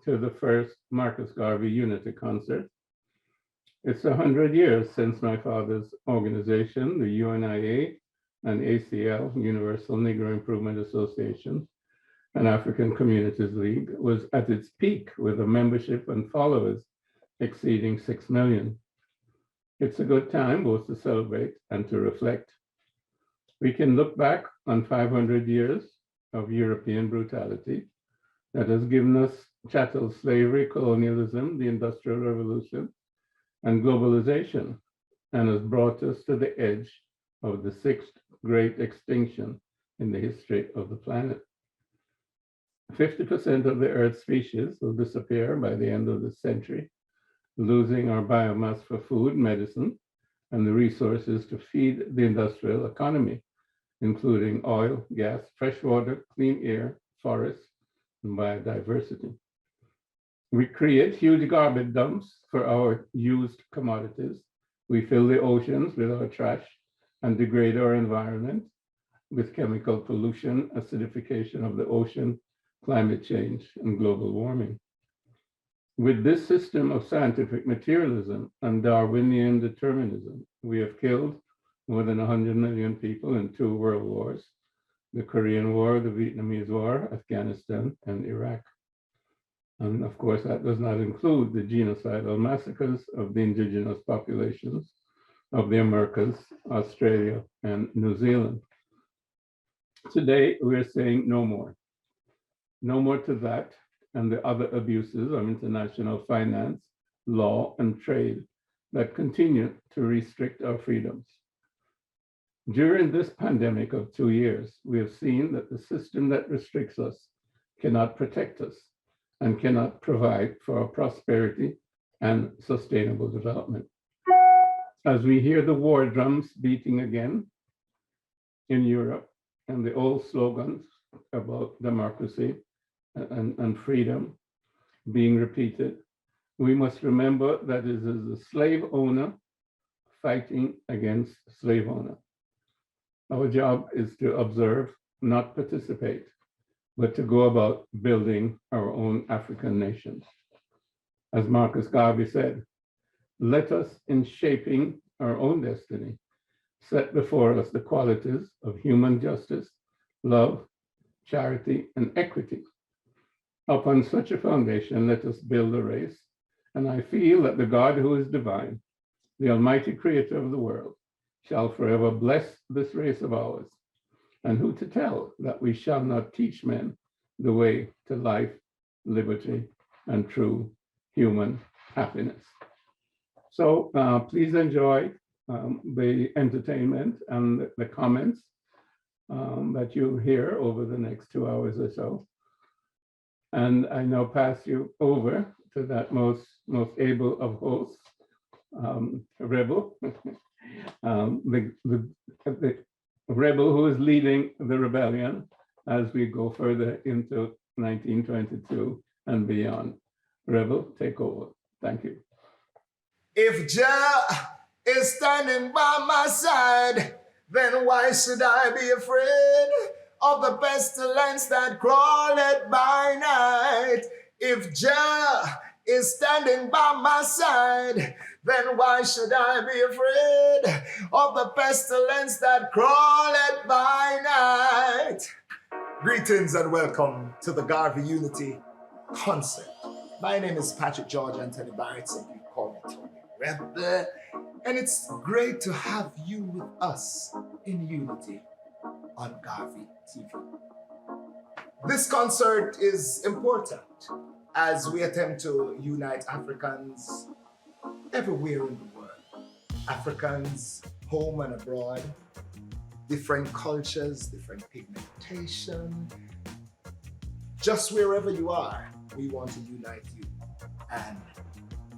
to the first Marcus Garvey Unity concert. It's 100 years since my father's organization, the UNIA and ACL, Universal Negro Improvement Association, and African Communities League, was at its peak with a membership and followers exceeding 6 million. It's a good time both to celebrate and to reflect. We can look back on 500 years of European brutality that has given us chattel slavery, colonialism, the Industrial Revolution, and globalization, and has brought us to the edge of the sixth great extinction in the history of the planet. 50% of the Earth's species will disappear by the end of the century, losing our biomass for food, medicine, and the resources to feed the industrial economy, including oil, gas, fresh water, clean air, forests, and biodiversity. We create huge garbage dumps for our used commodities. We fill the oceans with our trash and degrade our environment with chemical pollution, acidification of the ocean, climate change, and global warming. With this system of scientific materialism and Darwinian determinism, we have killed more than 100 million people in 2 world wars, the Korean War, the Vietnamese War, Afghanistan, and Iraq. And of course, that does not include the genocidal massacres of the indigenous populations of the Americas, Australia, and New Zealand. Today, we're saying no more. No more to that and the other abuses of international finance, law, and trade that continue to restrict our freedoms. During this pandemic of 2 years, we have seen that the system that restricts us cannot protect us and cannot provide for our prosperity and sustainable development. As we hear the war drums beating again in Europe and the old slogans about democracy and freedom being repeated, we must remember that it is the slave owner fighting against slave owner. Our job is to observe, not participate, but to go about building our own African nations. As Marcus Garvey said, let us, in shaping our own destiny, set before us the qualities of human justice, love, charity, and equity. Upon such a foundation, let us build a race. And I feel that the God who is divine, the Almighty Creator of the world, shall forever bless this race of ours. And who to tell that we shall not teach men the way to life, liberty, and true human happiness. So please enjoy the entertainment and the comments that you'll hear over the next 2 hours or so. And I now pass you over to that most able of hosts, Rebel, the rebel who is leading the rebellion as we go further into 1922 and beyond. Rebel, take over. Thank you. If Jah is standing by my side, then why should I be afraid of the pestilence that crawleth by night? If Jah is standing by my side, then why should I be afraid of the pestilence that crawleth by night? Greetings and welcome to the Garvey Unity concert. My name is Patrick George Anthony Barrett, simply call me Tony Rebel, and it's great to have you with us in Unity on Garvey TV. This concert is important as we attempt to unite Africans everywhere in the world. Africans home and abroad, different cultures, different pigmentation. Just wherever you are, we want to unite you. And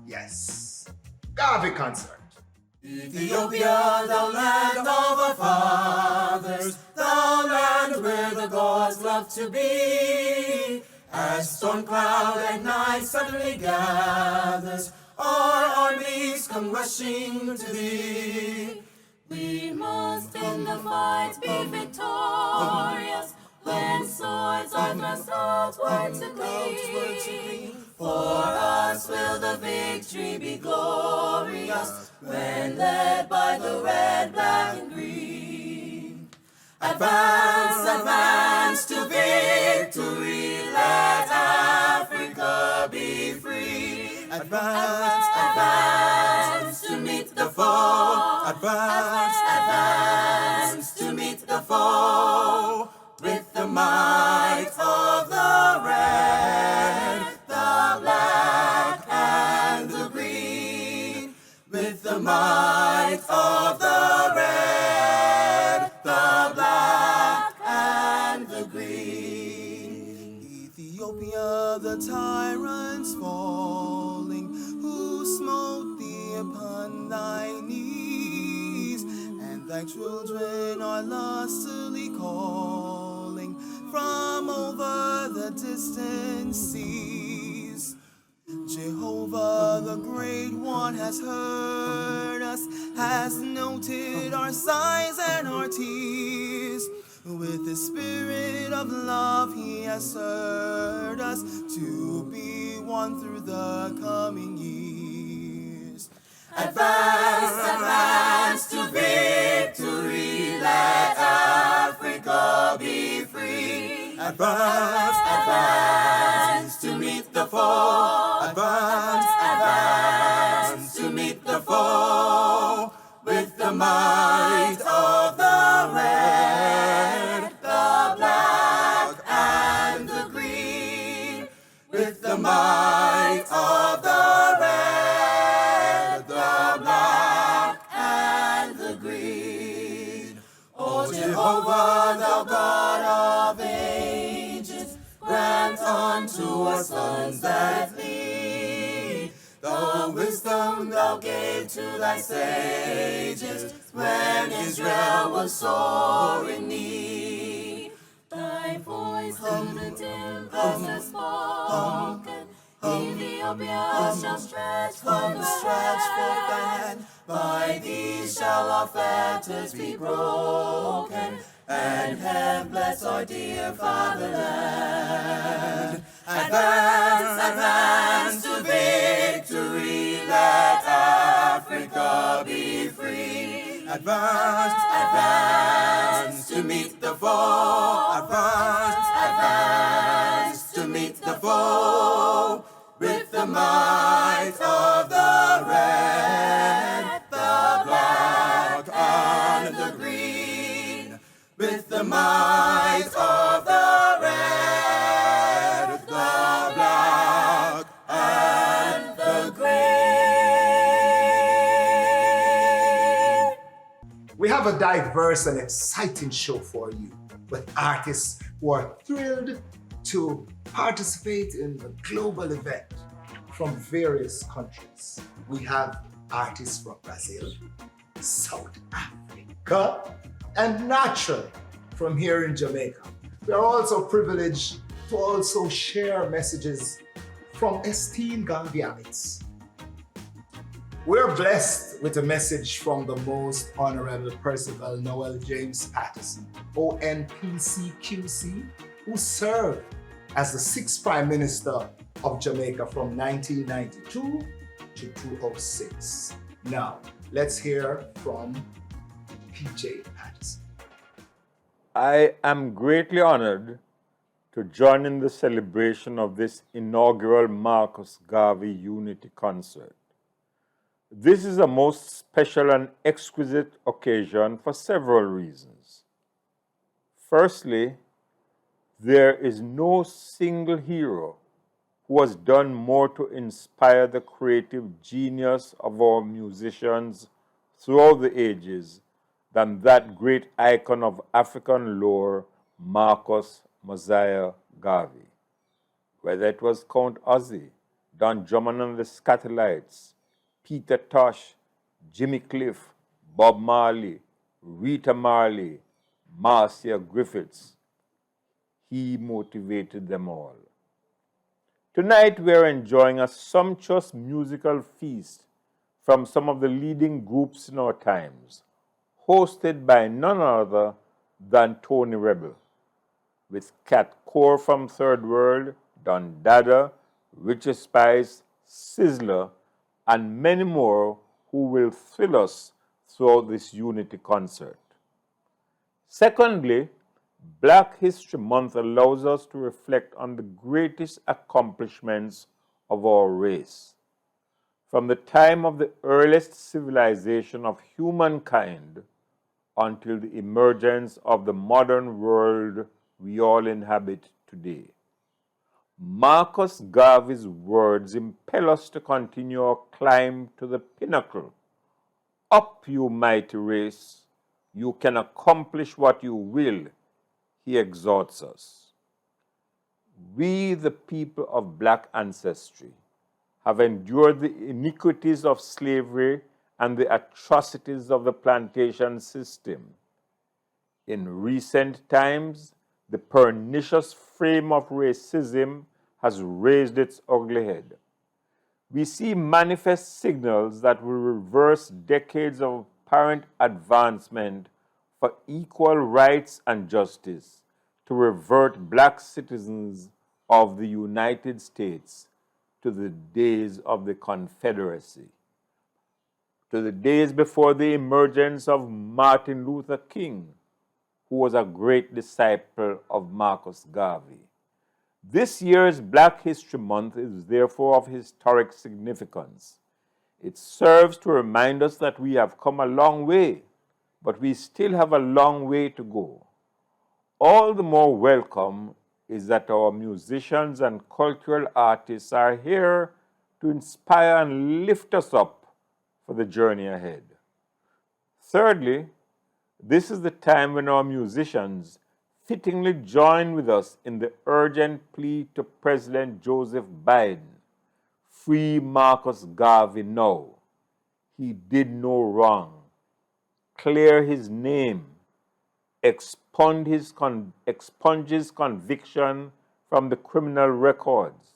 yes, Garvey concert. Ethiopia, the land of our fathers, the land where the gods love to be. As storm cloud at night suddenly gathers, our armies come rushing to thee. We must in the fight be victorious, when swords are thrust outward to gleam. For us will the victory be glorious when led by the red, black, and green. Advance, advance to victory, let Africa be free. Advance, advance to meet the foe. Advance, advance to meet the foe. With the might of the red, the black, and the green. With the might of the red, the black, and the green. Ethiopia, the tyrant's falling, who smote thee upon thy knees, and thy children are lustily calling from over the distant seas. Jehovah, the Great One, has heard us, has noted our sighs and our tears. With the spirit of love, he has stirred us to be one through the coming years. Advance, advance to victory, let Africa be free. Advance, advance to meet the foe. Advance, advance to meet the foe. With the might of the red, the black, and the green. With the might of the red, the black, and the green. O Jehovah, thou God of ages, grant unto our sons that lead the wisdom thou gave to thy sages when Israel was sore in need. Thy voice to the tempest has spoken. Ethiopia shall stretch forth the hand. By thee shall our fetters be broken, and heaven bless our dear fatherland. Advance, advance to victory, let Africa be free. Advance, advance to meet the foe. Advance, advance to meet the foe. With the might of the red, the black, and the green. With the might of the red, the black, and the green. We have a diverse and exciting show for you with artists who are thrilled to participate in the global event from various countries. We have artists from Brazil, South Africa, and naturally from here in Jamaica. We are also privileged to also share messages from esteemed Garveyites. We're blessed with a message from the Most Honorable Percival Noel James Patterson, ONPCQC, who served as the 6th Prime Minister of Jamaica from 1992 to 2006. Now, let's hear from PJ Patterson. I am greatly honored to join in the celebration of this inaugural Marcus Garvey Unity Concert. This is a most special and exquisite occasion for several reasons. Firstly, there is no single hero who has done more to inspire the creative genius of our musicians throughout the ages than that great icon of African lore, Marcus Mosiah Garvey. Whether it was Count Ozzy, Don Drummond and the Scatterlights, Peter Tosh, Jimmy Cliff, Bob Marley, Rita Marley, Marcia Griffiths, he motivated them all. Tonight we are enjoying a sumptuous musical feast from some of the leading groups in our times, hosted by none other than Tony Rebel, with Cat Core from Third World, Don Dada, Richard Spice, Sizzler, and many more who will thrill us throughout this unity concert. Secondly, Black History Month allows us to reflect on the greatest accomplishments of our race. From the time of the earliest civilization of humankind until the emergence of the modern world we all inhabit today. Marcus Garvey's words impel us to continue our climb to the pinnacle. Up, you mighty race, you can accomplish what you will, he exhorts us. We, the people of Black ancestry, have endured the iniquities of slavery and the atrocities of the plantation system. In recent times, the pernicious frame of racism has raised its ugly head. We see manifest signals that will reverse decades of apparent advancement for equal rights and justice to revert Black citizens of the United States to the days of the Confederacy, to the days before the emergence of Martin Luther King, who was a great disciple of Marcus Garvey. This year's Black History Month is therefore of historic significance. It serves to remind us that we have come a long way, but we still have a long way to go. All the more welcome is that our musicians and cultural artists are here to inspire and lift us up for the journey ahead. Thirdly, this is the time when our musicians fittingly join with us in the urgent plea to President Joseph Biden, free Marcus Garvey now. He did no wrong. Clear his name. Expunge his conviction from the criminal records.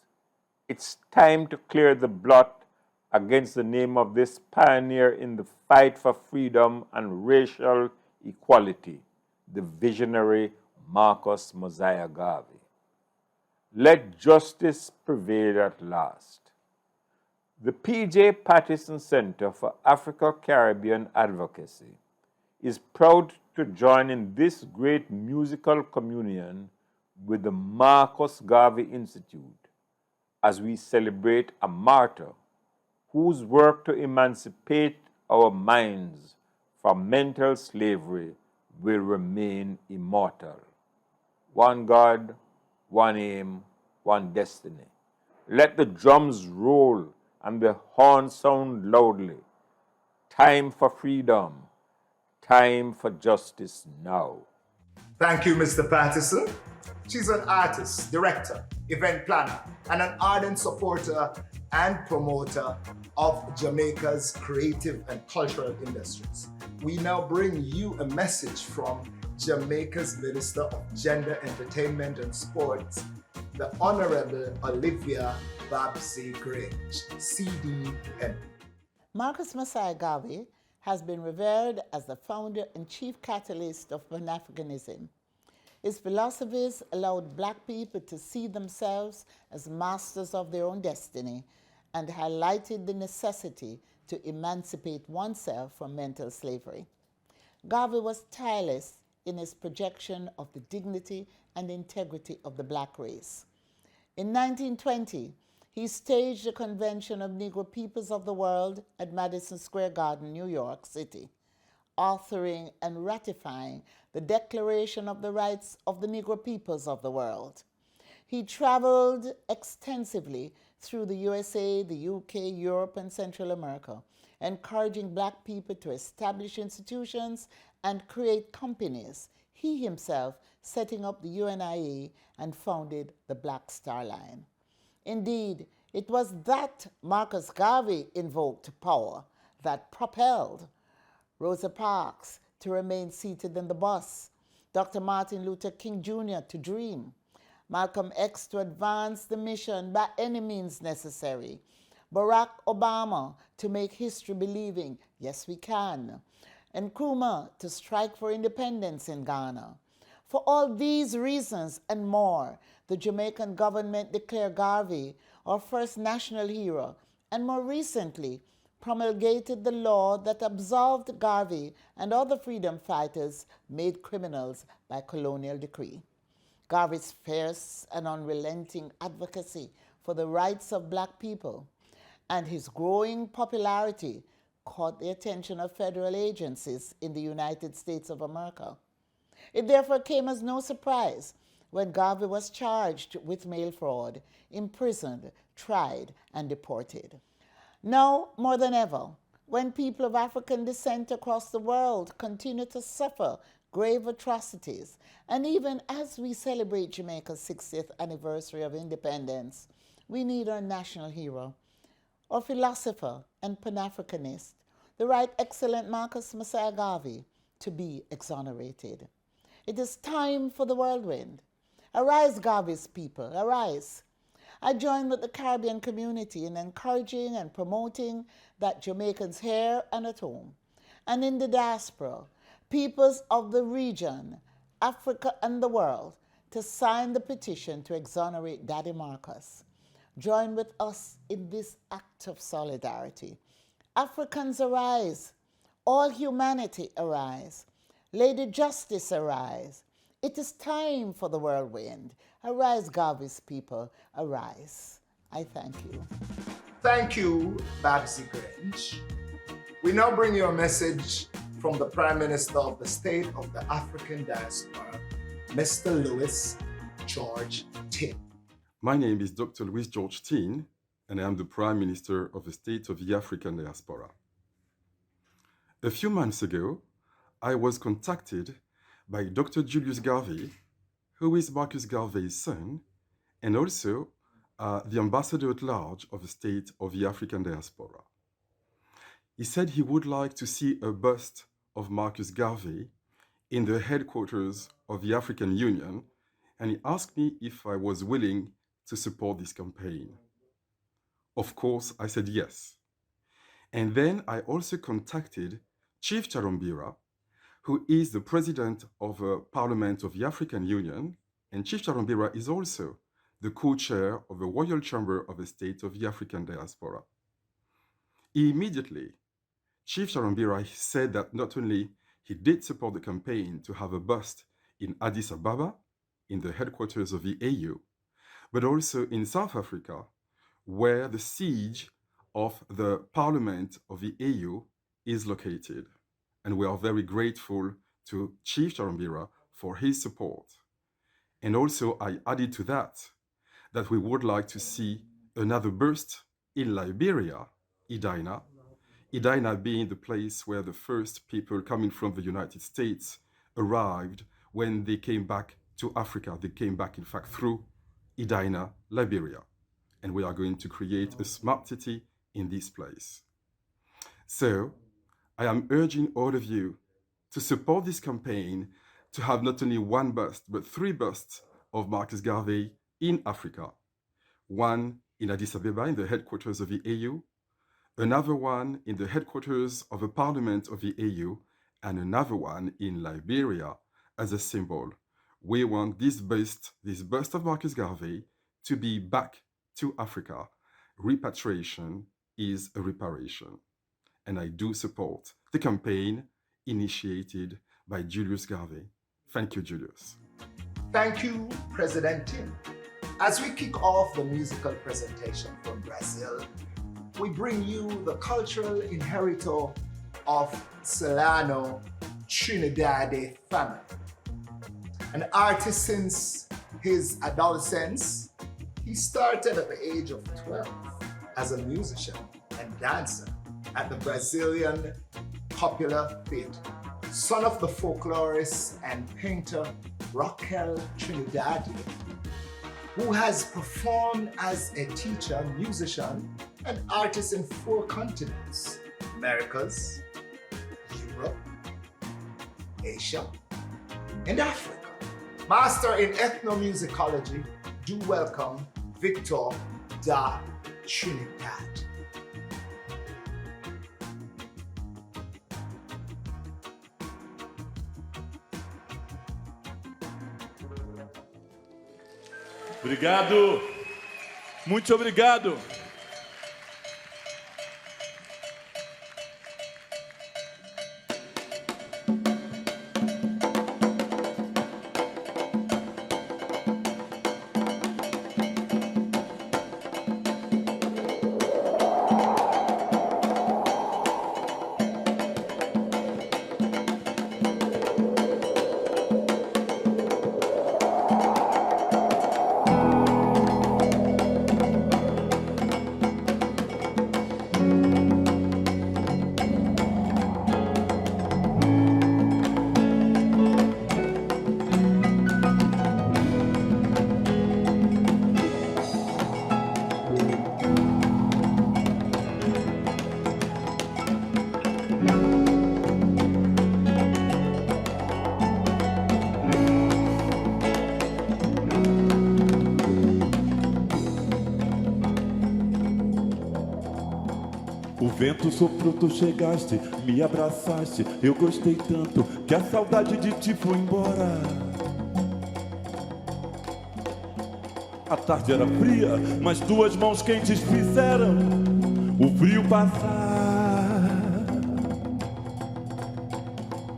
It's time to clear the blot against the name of this pioneer in the fight for freedom and racial equality, the visionary Marcus Mosiah Garvey. Let justice prevail at last. The P.J. Patterson Center for Africa-Caribbean Advocacy is proud to join in this great musical communion with the Marcus Garvey Institute as we celebrate a martyr whose work to emancipate our minds from mental slavery will remain immortal. One God, one aim, one destiny. Let the drums roll and the horn sound loudly. Time for freedom. Time for justice now. Thank you, Mr. Patterson. She's an artist, director, event planner, and an ardent supporter and promoter of Jamaica's creative and cultural industries. We now bring you a message from Jamaica's Minister of Gender, Entertainment and Sports, the Honorable Olivia Babsy Grange, CDM. Marcus Mosiah Garvey has been revered as the founder and chief catalyst of pan-africanism. His philosophies allowed Black people to see themselves as masters of their own destiny and highlighted the necessity to emancipate oneself from mental slavery. Garvey was tireless in his projection of the dignity and integrity of the Black race. In 1920, he staged a convention of Negro peoples of the world at Madison Square Garden, New York City, authoring and ratifying the Declaration of the Rights of the Negro Peoples of the World. He traveled extensively through the USA, the UK, Europe, and Central America, encouraging Black people to establish institutions and create companies, he himself setting up the UNIA and founded the Black Star Line. Indeed, it was that Marcus Garvey invoked power that propelled Rosa Parks to remain seated in the bus, Dr. Martin Luther King Jr. to dream, Malcolm X to advance the mission by any means necessary, Barack Obama to make history believing, yes we can, and Nkrumah to strike for independence in Ghana. For all these reasons and more, the Jamaican government declared Garvey our first national hero, and more recently promulgated the law that absolved Garvey and other freedom fighters made criminals by colonial decree. Garvey's fierce and unrelenting advocacy for the rights of black people and his growing popularity caught the attention of federal agencies in the United States of America. It therefore came as no surprise when Garvey was charged with mail fraud, imprisoned, tried, and deported. Now, more than ever, when people of African descent across the world continue to suffer grave atrocities, and even as we celebrate Jamaica's 60th anniversary of independence, we need our national hero, our philosopher and Pan-Africanist, the Right Excellent Marcus Messiah Garvey, to be exonerated. It is time for the whirlwind. Arise, Garvey's people, arise. I join with the Caribbean community in encouraging and promoting that Jamaicans here and at home, and in the diaspora, peoples of the region, Africa and the world, to sign the petition to exonerate Daddy Marcus. Join with us in this act of solidarity. Africans arise. All humanity arise. Lady Justice arise. It is time for the whirlwind. Arise, Garvey's people, arise. I thank you. Thank you, Babsy Grange. We now bring you a message from the Prime Minister of the State of the African Diaspora, Mr. Louis George Tin. My name is Dr. Louis George Tin, and I am the Prime Minister of the State of the African Diaspora. A few months ago, I was contacted by Dr. Julius Garvey, who is Marcus Garvey's son, and also the Ambassador at Large of the State of the African Diaspora. He said he would like to see a bust of Marcus Garvey in the headquarters of the African Union, and he asked me if I was willing to support this campaign. Of course, I said yes. And then I also contacted Chief Charumbira, who is the president of the Parliament of the African Union, and Chief Charumbira is also the co-chair of the Royal Chamber of the State of the African Diaspora. Immediately, Chief Charumbira said that not only he did support the campaign to have a bust in Addis Ababa, in the headquarters of the AU, but also in South Africa, where the siege of the Parliament of the AU is located. And we are very grateful to Chief Charumbira for his support. And also I added to that we would like to see another burst in Liberia, Edina being the place where the first people coming from the United States arrived when they came back to Africa. They came back, in fact, through Edina, Liberia. And we are going to create a smart city in this place. So I am urging all of you to support this campaign to have not only one bust, but 3 busts of Marcus Garvey in Africa. One in Addis Ababa, in the headquarters of the AU, another one in the headquarters of the Parliament of the AU, and another one in Liberia as a symbol. We want this bust of Marcus Garvey to be back to Africa. Repatriation is a reparation. And I do support the campaign initiated by Julius Garvey. Thank you, Julius. Thank you, President Tin. As we kick off the musical presentation from Brazil, we bring you the cultural inheritor of Solano Trinidad family. An artist since his adolescence, he started at the age of 12 as a musician and dancer at the Brazilian popular theater. Son of the folklorist and painter Raquel Trinidad, who has performed as a teacher, musician, and artist in 4 continents: Americas, Europe, Asia, and Africa. Master in ethnomusicology, do welcome Victor da Trinidad. Obrigado. Muito obrigado. O vento soprou, tu chegaste, me abraçaste. Eu gostei tanto que a saudade de ti foi embora. A tarde era fria, mas tuas mãos quentes fizeram o frio passar.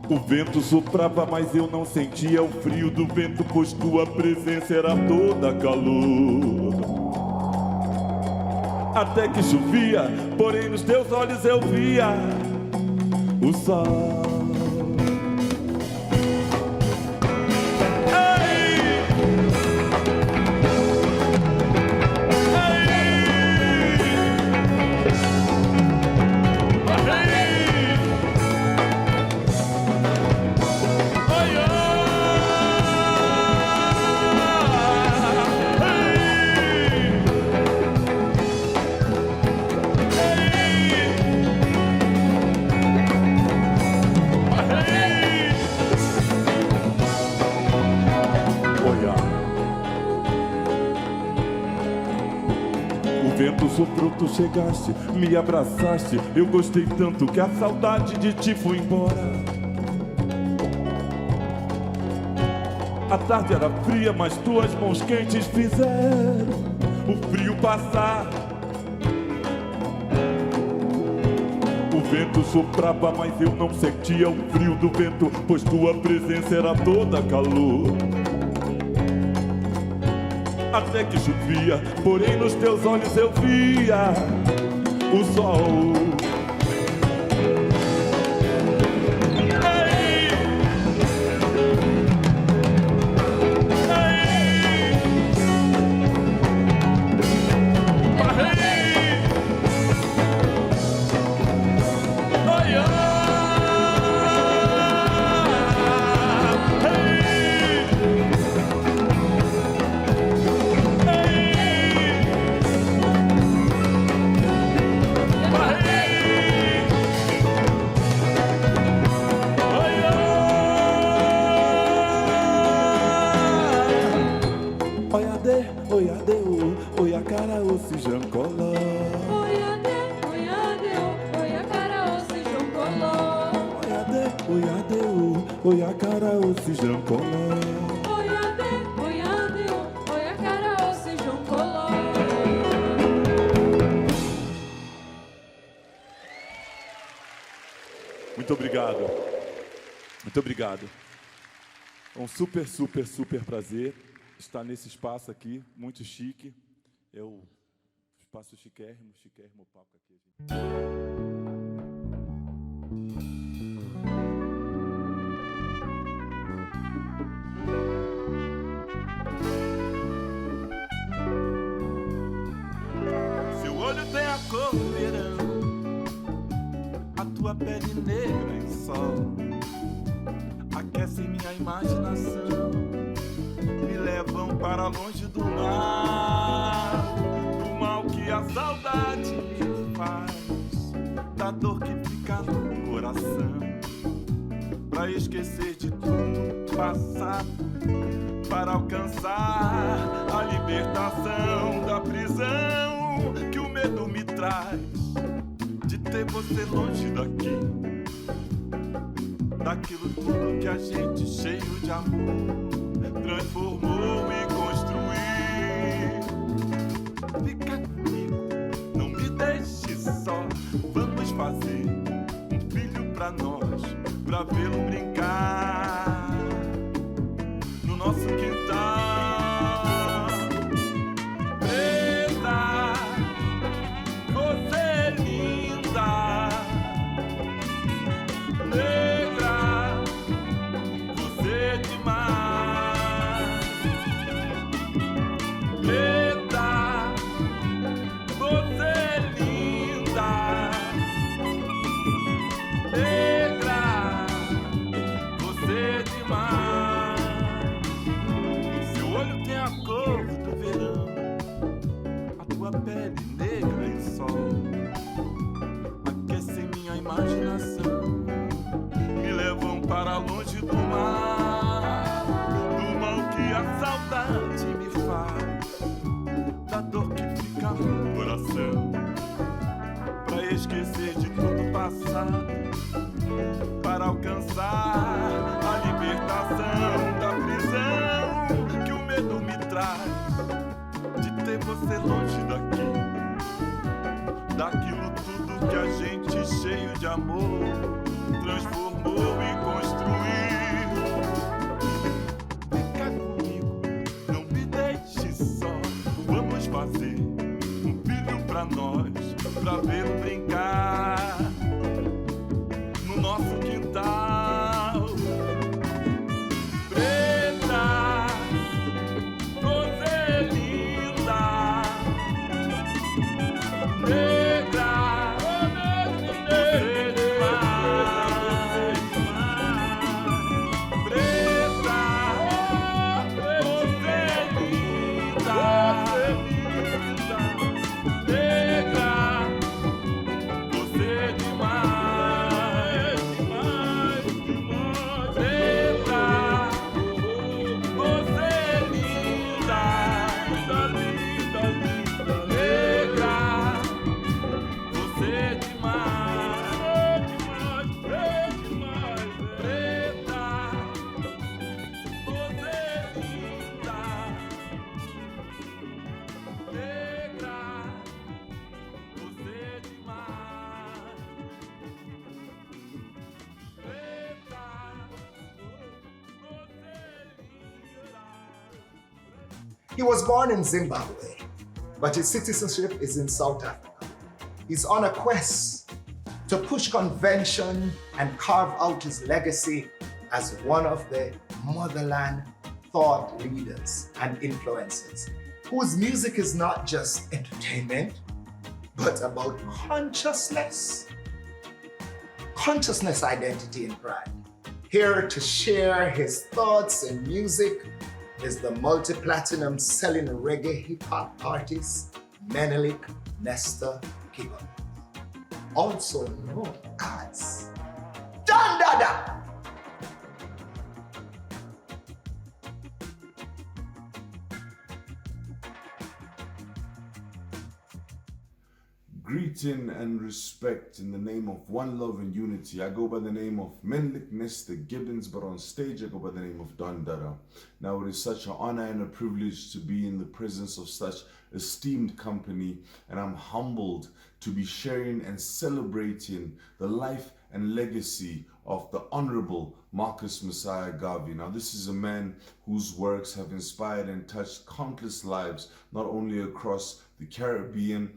O vento soprava, mas eu não sentia o frio do vento, pois tua presença era toda calor. Até que chovia, porém nos teus olhos eu via o sol. Soprou, tu chegaste, me abraçaste. Eu gostei tanto que a saudade de ti foi embora. A tarde era fria, mas tuas mãos quentes fizeram o frio passar. O vento soprava, mas eu não sentia o frio do vento, pois tua presença era toda calor. Até que chovia, porém nos teus olhos eu via o sol. Muito obrigado. Muito obrigado. É um super prazer estar nesse espaço aqui, muito chique. É o espaço chiquérrimo palco aqui. Seu olho tem a cor do verão, a tua pele negra em sol aquece minha imaginação, me levam para longe do mal que a saudade me faz, da dor que fica no coração, pra esquecer de tudo passado, para alcançar a libertação da prisão que o medo me traz, de ter você longe daqui, daquilo tudo que a gente, cheio de amor, transformou e construiu. pra vê-lo brincar no nosso quintal. Preta, você é linda. Negra, você é demais. Preta, você é linda. Negra, você é demais. Seu olho tem a cor do verão, a tua pele negra e sol aquecem minha imaginação, me levam para longe do mal que a saudade me faz, da dor que fica no coração, pra esquecer de tudo passado, para alcançar a libertação da prisão que o medo me traz, de ter você longe daqui, daquilo tudo que a gente cheio de amor transformou e construiu. Fica comigo, não me deixe só, vamos fazer um filho pra nós, pra vê-lo brincar no nosso quintal. Preta, você é linda. Negra, você é demais. Preta, você é linda. Negra, você é demais, demais, demais. Preta, você é linda, linda, linda, linda. Negra, você é demais, demais, demais. Preta, você é linda. Negra, você é demais. Preta, você é linda. He was born in Zimbabwe, but his citizenship is in South Africa. He's on a quest to push convention and carve out his legacy as one of the motherland thought leaders and influencers, whose music is not just entertainment, but about consciousness, identity, and pride. Here to share his thoughts and music is the multi-platinum selling reggae hip-hop artist, Menelik Nestor Kiba, also known as Don Dada. Greeting and respect in the name of one love and unity. I go by the name of Menelik Nestor Gibbons, but on stage I go by the name of Don Dada. Now it is such an honor and a privilege to be in the presence of such esteemed company, and I'm humbled to be sharing and celebrating the life and legacy of the Honorable Marcus Messiah Garvey. Now this is a man whose works have inspired and touched countless lives, not only across the Caribbean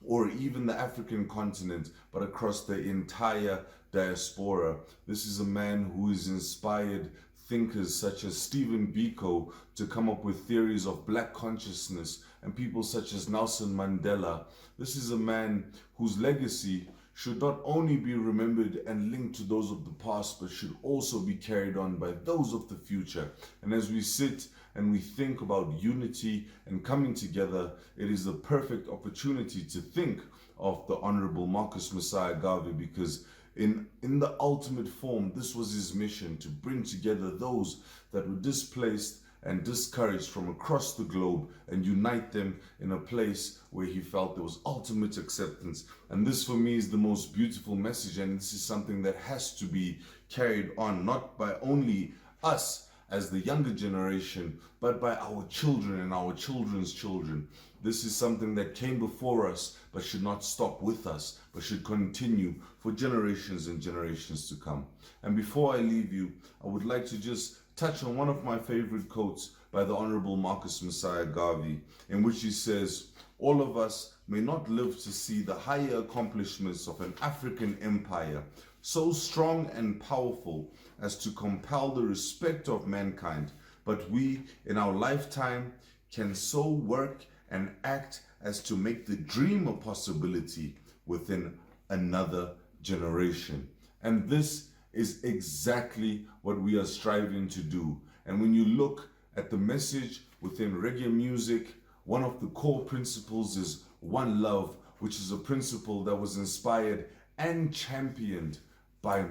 or even the African continent, but across the entire diaspora. This is a man who has inspired thinkers such as Stephen Biko to come up with theories of black consciousness, and people such as Nelson Mandela. This is a man whose legacy should not only be remembered and linked to those of the past, but should also be carried on by those of the future. And as we sit and we think about unity and coming together, it is the perfect opportunity to think of the Honorable Marcus Messiah Garvey, because in the ultimate form, this was his mission, to bring together those that were displaced and discouraged from across the globe and unite them in a place where he felt there was ultimate acceptance. And this for me is the most beautiful message, and this is something that has to be carried on, not by only us as the younger generation, but by our children and our children's children. This is something that came before us, but should not stop with us, but should continue for generations and generations to come. And before I leave you, I would like to just touch on one of my favorite quotes by the Honorable Marcus Messiah Garvey, in which he says, "All of us may not live to see the higher accomplishments of an African empire, so strong and powerful as to compel the respect of mankind, but we in our lifetime can so work and act as to make the dream a possibility within another generation." And this is exactly what we are striving to do. And when you look at the message within reggae music, one of the core principles is one love, which is a principle that was inspired and championed by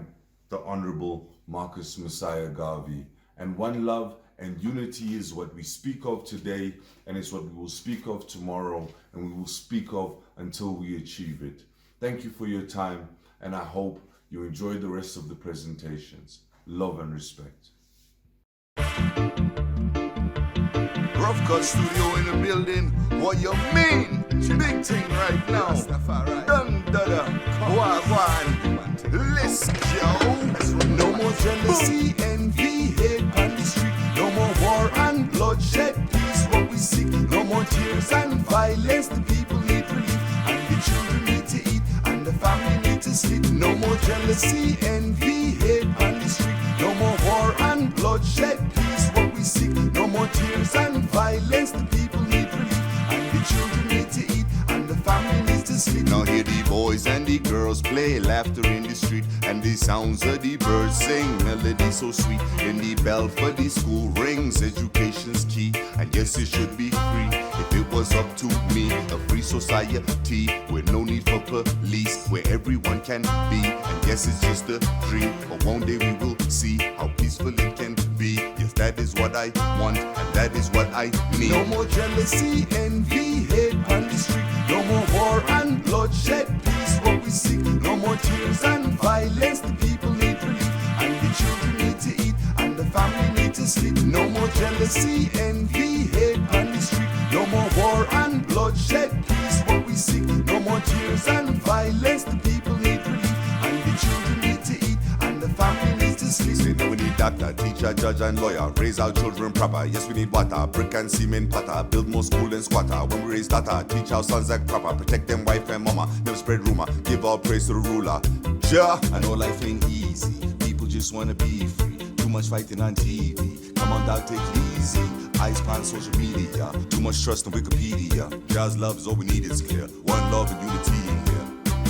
the Honorable Marcus Messiah Garvey. And one love and unity is what we speak of today, and it's what we will speak of tomorrow, and we will speak of until we achieve it. Thank you for your time, and I hope you enjoy the rest of the presentations. Love and respect. Rough Cut Studio in the building. What you mean? Big thing right now. Dun da da. Wagwan. Let's go. No more jealousy, envy, hate on the street. No more war and bloodshed. Peace what we seek. No more tears and violence. The people need relief, and the children need to eat, and the family need to sleep. No more jealousy, envy, hate on the street. No more war and bloodshed. Peace what we seek. No more tears and violence. The people need relief, and the children need to eat, and the family needs to sleep. Now hear the boys and the girls play, laughter in the street, and the sounds of the birds sing, melody so sweet. In the bell for the school rings, education's key, and yes, it should be free. If it was up to me, a free society with no need for police, where everyone can be. And yes, it's just a dream, but one day we will see how peaceful it can be. Yes, that is what I want, and that is what I need. No more jealousy, envy, hate on the street. No more war and bloodshed. Peace what we seek. No more tears and violence. The people need relief, and the children need to eat, and the family need to sleep. No more jealousy, envy, hate on the street. No more war and bloodshed. Peace what we seek. No more tears and violence. The people need relief, and the children need to eat, and the family needs to sleep. Say no, we need doctor, teacher, judge, and lawyer. Raise our children proper. Yes, we need water, brick and cement patter. Build more school and squatter. When we raise data, teach our sons act proper. Protect them wife and mama. Never spread rumor. Give all praise to the ruler. Ja, I know life ain't easy. People just wanna be free. Too much fighting on TV. Come on, dog, take it easy. Eyes on social media. Too much trust on Wikipedia. God's love is all we need, is clear. One love and unity in here.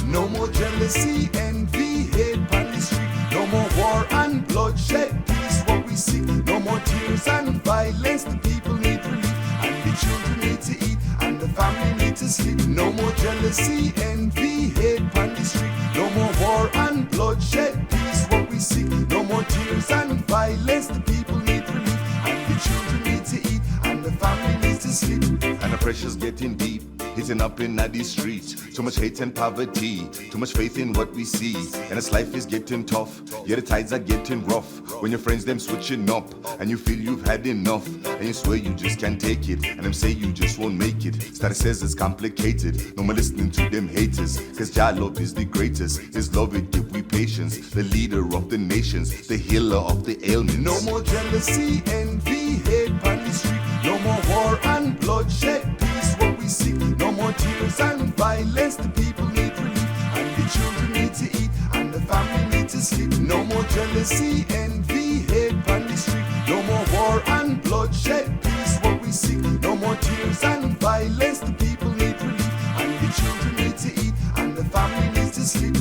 No more jealousy, envy, hate on the street. No more war and bloodshed. Peace what we seek. No more tears and violence. The people need relief, and the children need to eat, and the family need to sleep. No more jealousy, envy, hate on the street. No more war and bloodshed. Peace what we seek. No more tears and violence. The people need relief, and the children need to eat, and the family needs to sleep. And the pressure's getting deep, hitting up in the streets. Too much hate and poverty, too much faith in what we see. And this life is getting tough, yeah, the tides are getting rough. When your friends them switching up, and you feel you've had enough, and you swear you just can't take it, and them say you just won't make it. Status says it's complicated, no more listening to them haters, cause Jah love is the greatest. His love it give we patience, the leader of the nations, the healer of the ailments. No more jealousy, envy, hate on the street. No more war and bloodshed. Peace what we seek. No more tears and violence. The people need relief, and the children need to eat, and the family need to sleep. No more jealousy, envy, hate on the street. No more war and bloodshed. Peace what we seek. No more tears and violence. The people need relief, and the children need to eat, and the family needs to sleep.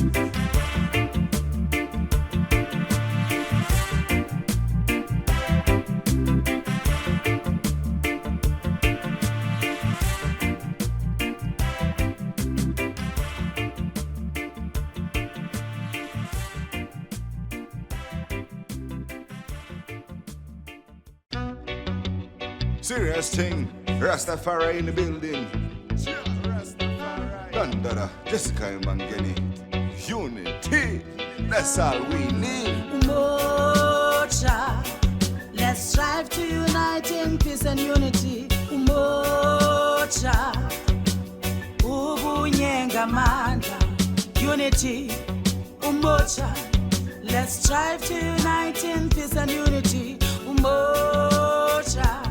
Serious thing, Rastafari in the building. Dandara, Jessica and Mangeni. Unity, that's all we need. Mocha, let's strive to unite in peace and unity. Umoja, ubunye ngamandla. Unity, umoja. Let's strive to unite in peace and unity. Umoja,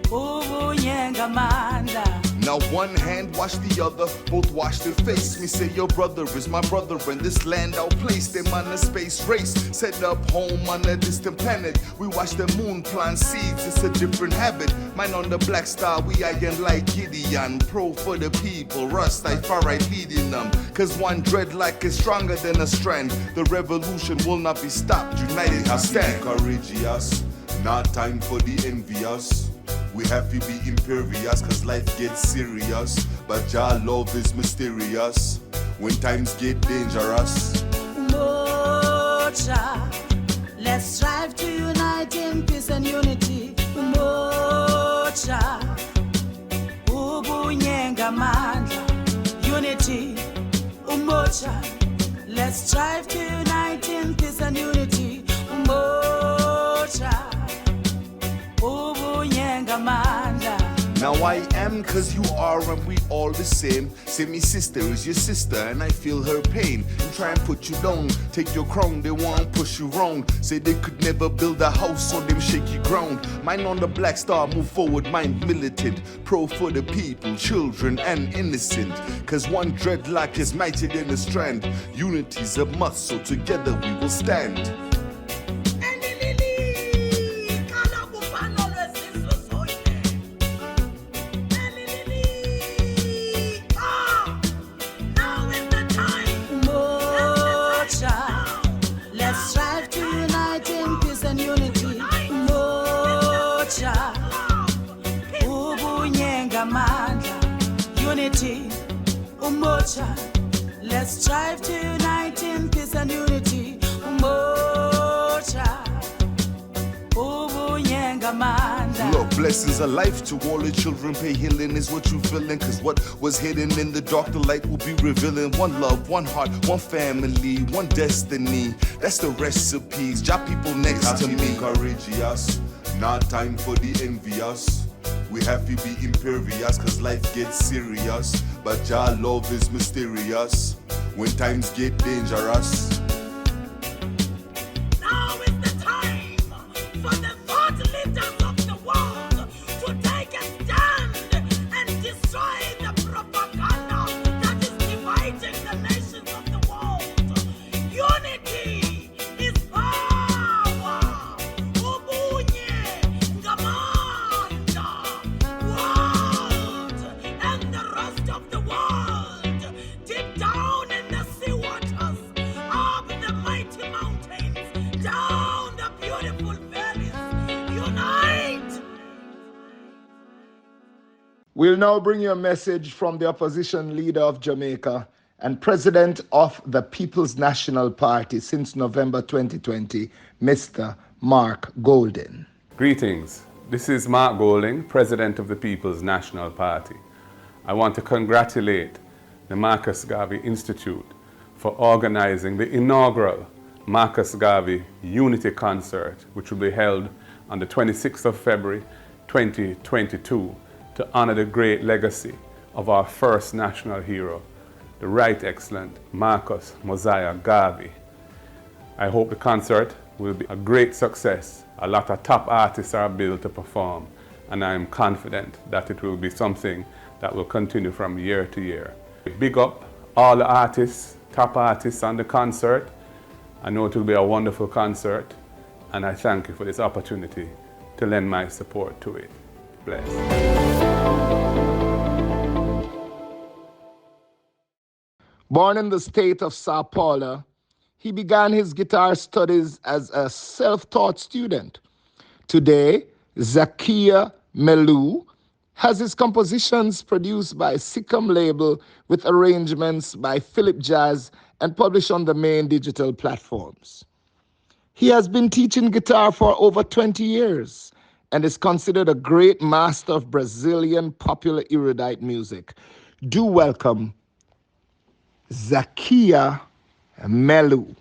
ubunye ngamandla. Now one hand wash the other, both wash their face. Me say your brother is my brother, and this land outplaced them on a space race. Set up home on a distant planet. We watch the moon plant seeds, it's a different habit. Mine on the black star, we iron like Gideon. Pro for the people, Rastafari leading them. Cause one dreadlock is stronger than a strand. The revolution will not be stopped, united we stand. Courageous, not time for the envious. We have to be imperious, cause life gets serious. But your love is mysterious when times get dangerous. Umoja, let's strive to unite in peace and unity. Umoja, ubunye ngamandla. Unity, umoja, let's strive to unite in peace and unity. Umoja, ubunye ngamandla. Now I am cause you are and we all the same. Say me sister is your sister and I feel her pain. And try and put you down, take your crown, they won't push you round. Say they could never build a house on them shaky ground. Mine on the black star, move forward, mind militant. Pro for the people, children and innocent. Cause one dreadlock is mightier than a strand. Unity's a must, so together we will stand. Let's strive to unite in peace and unity. Umoja, ubunye ngamandla. Unity, umoja. Let's strive to unite in peace and unity. Umoja, ubunye ngamandla. Look, blessings of life to all the children. Pay healing is what you feeling. Cause what was hidden in the dark, the light will be revealing. One love, one heart, one family, one destiny. That's the recipes. Job people next to me. Courageous, not time for the envious. We have to be imperious, cause life gets serious. But your love is mysterious when times get dangerous. Now is the time for the thought leaders of the world to take a stand and destroy the propaganda that is dividing the nations of the world. Unity is power. Ubunye ngamandla. World and the rest of the world, deep down in the sea waters, up the mighty mountains, down the beautiful valleys, unite! We'll now bring you a message from the opposition leader of Jamaica and president of the People's National Party since November 2020, Mr. Mark Golding. Greetings. This is Mark Golding, President of the People's National Party. I want to congratulate the Marcus Garvey Institute for organizing the inaugural Marcus Garvey Unity Concert, which will be held on the 26th of February 2022 to honor the great legacy of our first national hero, the Right Excellent Marcus Mosiah Garvey. I hope the concert will be a great success. A lot of top artists are billed to perform, and I am confident that it will be something that will continue from year to year. Big up all the artists, top artists on the concert. I know it will be a wonderful concert, and I thank you for this opportunity to lend my support to it. Bless. Born in the state of Sao Paulo, he began his guitar studies as a self-taught student. Today, Zakia Melu has his compositions produced by Sikkim label with arrangements by Philip Jazz and published on the main digital platforms. He has been teaching guitar for over 20 years and is considered a great master of Brazilian popular erudite music. Do welcome Zakia Melu.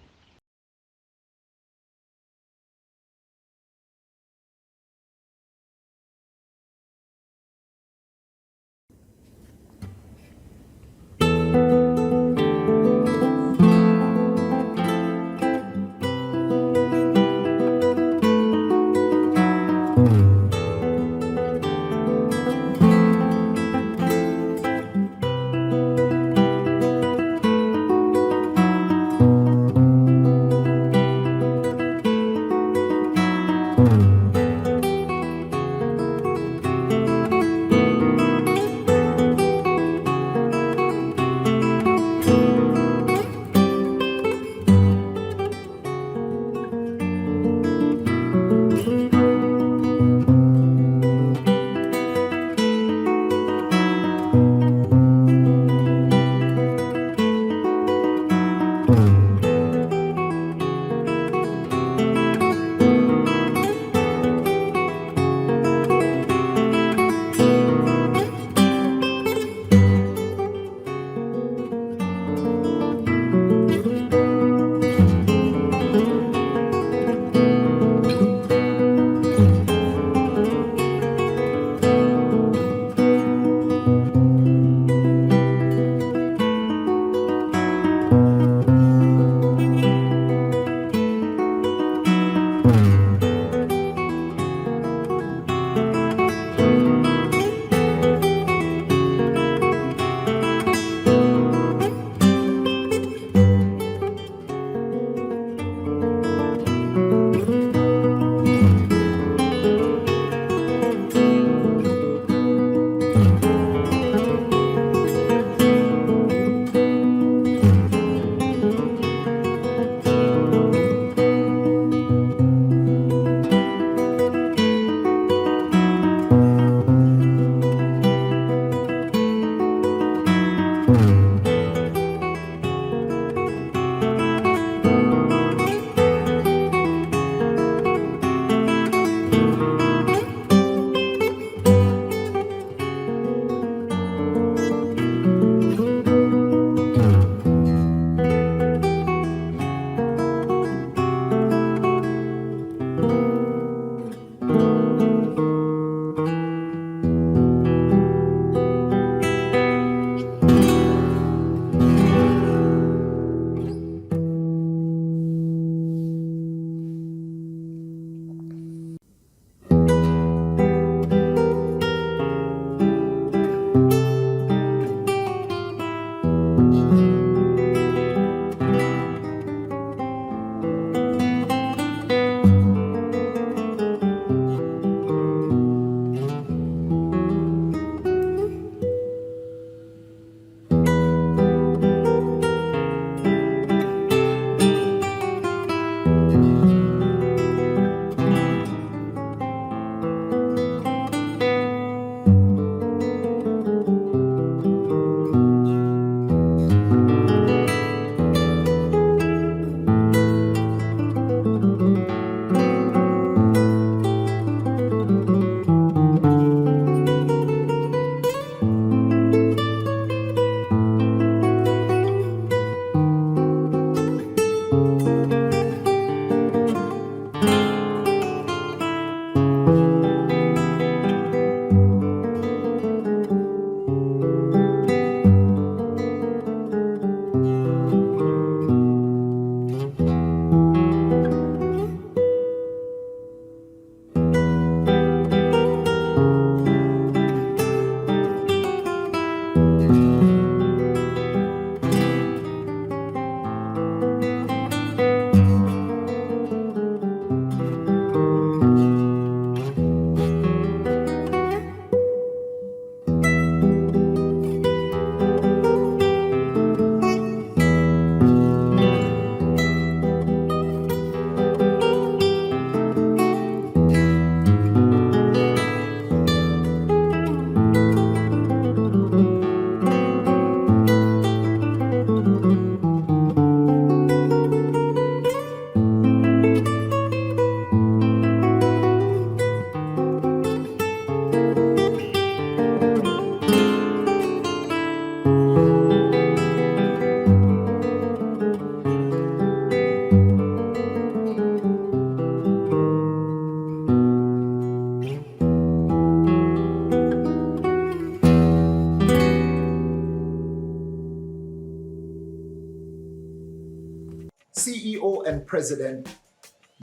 president,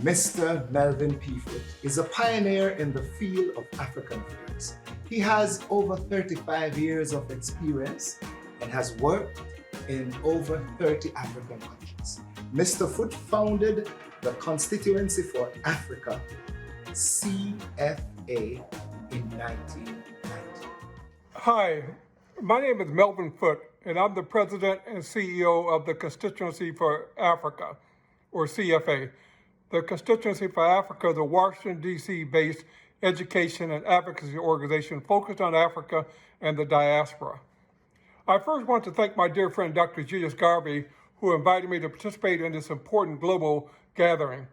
Mr. Melvin P. Foote, is a pioneer in the field of African affairs. He has over 35 years of experience and has worked in over 30 African countries. Mr. Foote founded the Constituency for Africa, CFA, in 1990. Hi, my name is Melvin Foote, and I'm the president and CEO of the Constituency for Africa, or CFA. The Constituency for Africa is a Washington, D.C. based education and advocacy organization focused on Africa and the diaspora. I first want to thank my dear friend, Dr. Julius Garvey, who invited me to participate in this important global gathering.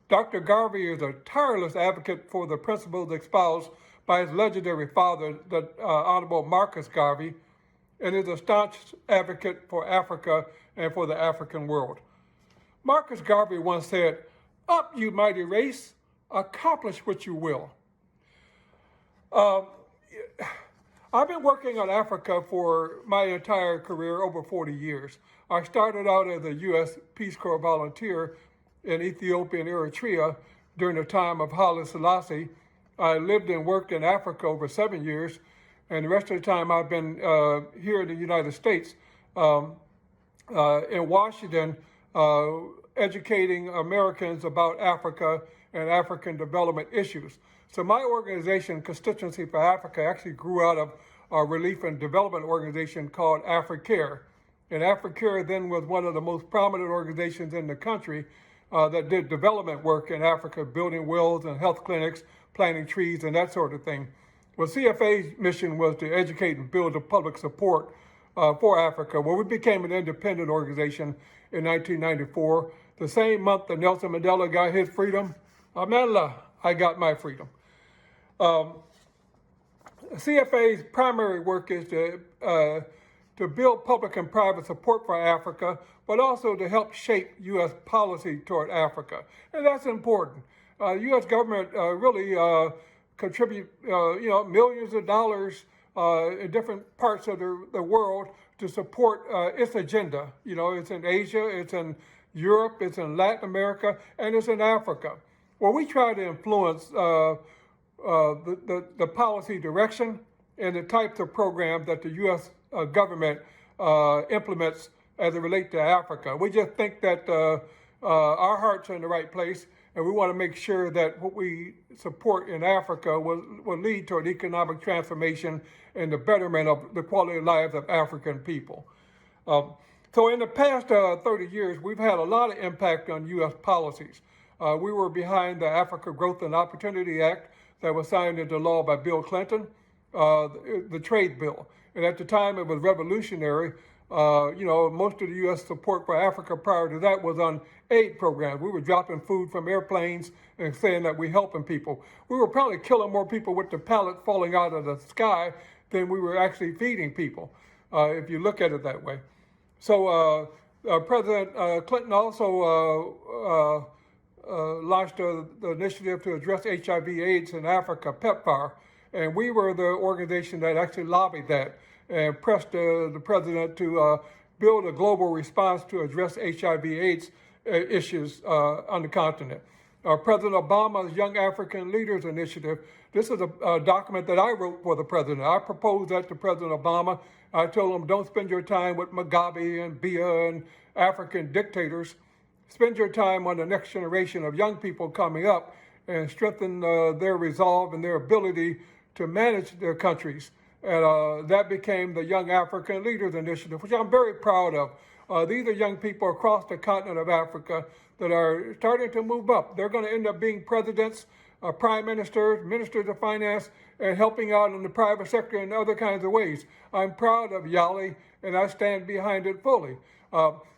Dr. Garvey is a tireless advocate for the principles espoused by his legendary father, the Honorable Marcus Garvey, and is a staunch advocate for Africa and for the African world. Marcus Garvey once said, "Up, you mighty race, accomplish what you will." I've been working on Africa for my entire career, over 40 years. I started out as a U.S. Peace Corps volunteer in Ethiopia and Eritrea during the time of Haile Selassie. I lived and worked in Africa over 7 years, and the rest of the time I've been here in the United States, in Washington, educating Americans about Africa and African development issues. So my organization, Constituency for Africa, actually grew out of a relief and development organization called AfriCare. And AfriCare then was one of the most prominent organizations in the country that did development work in Africa, building wells and health clinics, planting trees and that sort of thing. Well, CFA's mission was to educate and build the public support for Africa. Well, we became an independent organization in 1994. The same month that Nelson Mandela got his freedom, Amandla, I got my freedom. CFA's primary work is to build public and private support for Africa, but also to help shape U.S. policy toward Africa. And that's important. U.S. government really contribute millions of dollars in different parts of the world to support its agenda. You know, it's in Asia, it's in Europe, it's in Latin America, and it's in Africa. Well, we try to influence the policy direction and the types of programs that the U.S. Government implements as it relates to Africa. We just think that our hearts are in the right place, and we want to make sure that what we support in Africa will lead toward economic transformation and the betterment of the quality of lives of African people. So in the past 30 years, we've had a lot of impact on U.S. policies. We were behind the Africa Growth and Opportunity Act that was signed into law by Bill Clinton, the trade bill. And at the time, it was revolutionary. Most of the U.S. support for Africa prior to that was on aid programs. We were dropping food from airplanes and saying that we're helping people. We were probably killing more people with the pallets falling out of the sky than we were actually feeding people, if you look at it that way. So President Clinton also launched the initiative to address HIV/AIDS in Africa, PEPFAR, and we were the organization that actually lobbied that and pressed the president to build a global response to address HIV/AIDS issues on the continent. President Obama's Young African Leaders Initiative, this is a document that I wrote for the president. I proposed that to President Obama. I told him, don't spend your time with Mugabe and Biya and African dictators. Spend your time on the next generation of young people coming up and strengthen their resolve and their ability to manage their countries. And that became the Young African Leaders Initiative, which I'm very proud of. These are young people across the continent of Africa that are starting to move up. They're going to end up being presidents, prime ministers, ministers of finance, and helping out in the private sector in other kinds of ways. I'm proud of YALI, and I stand behind it fully.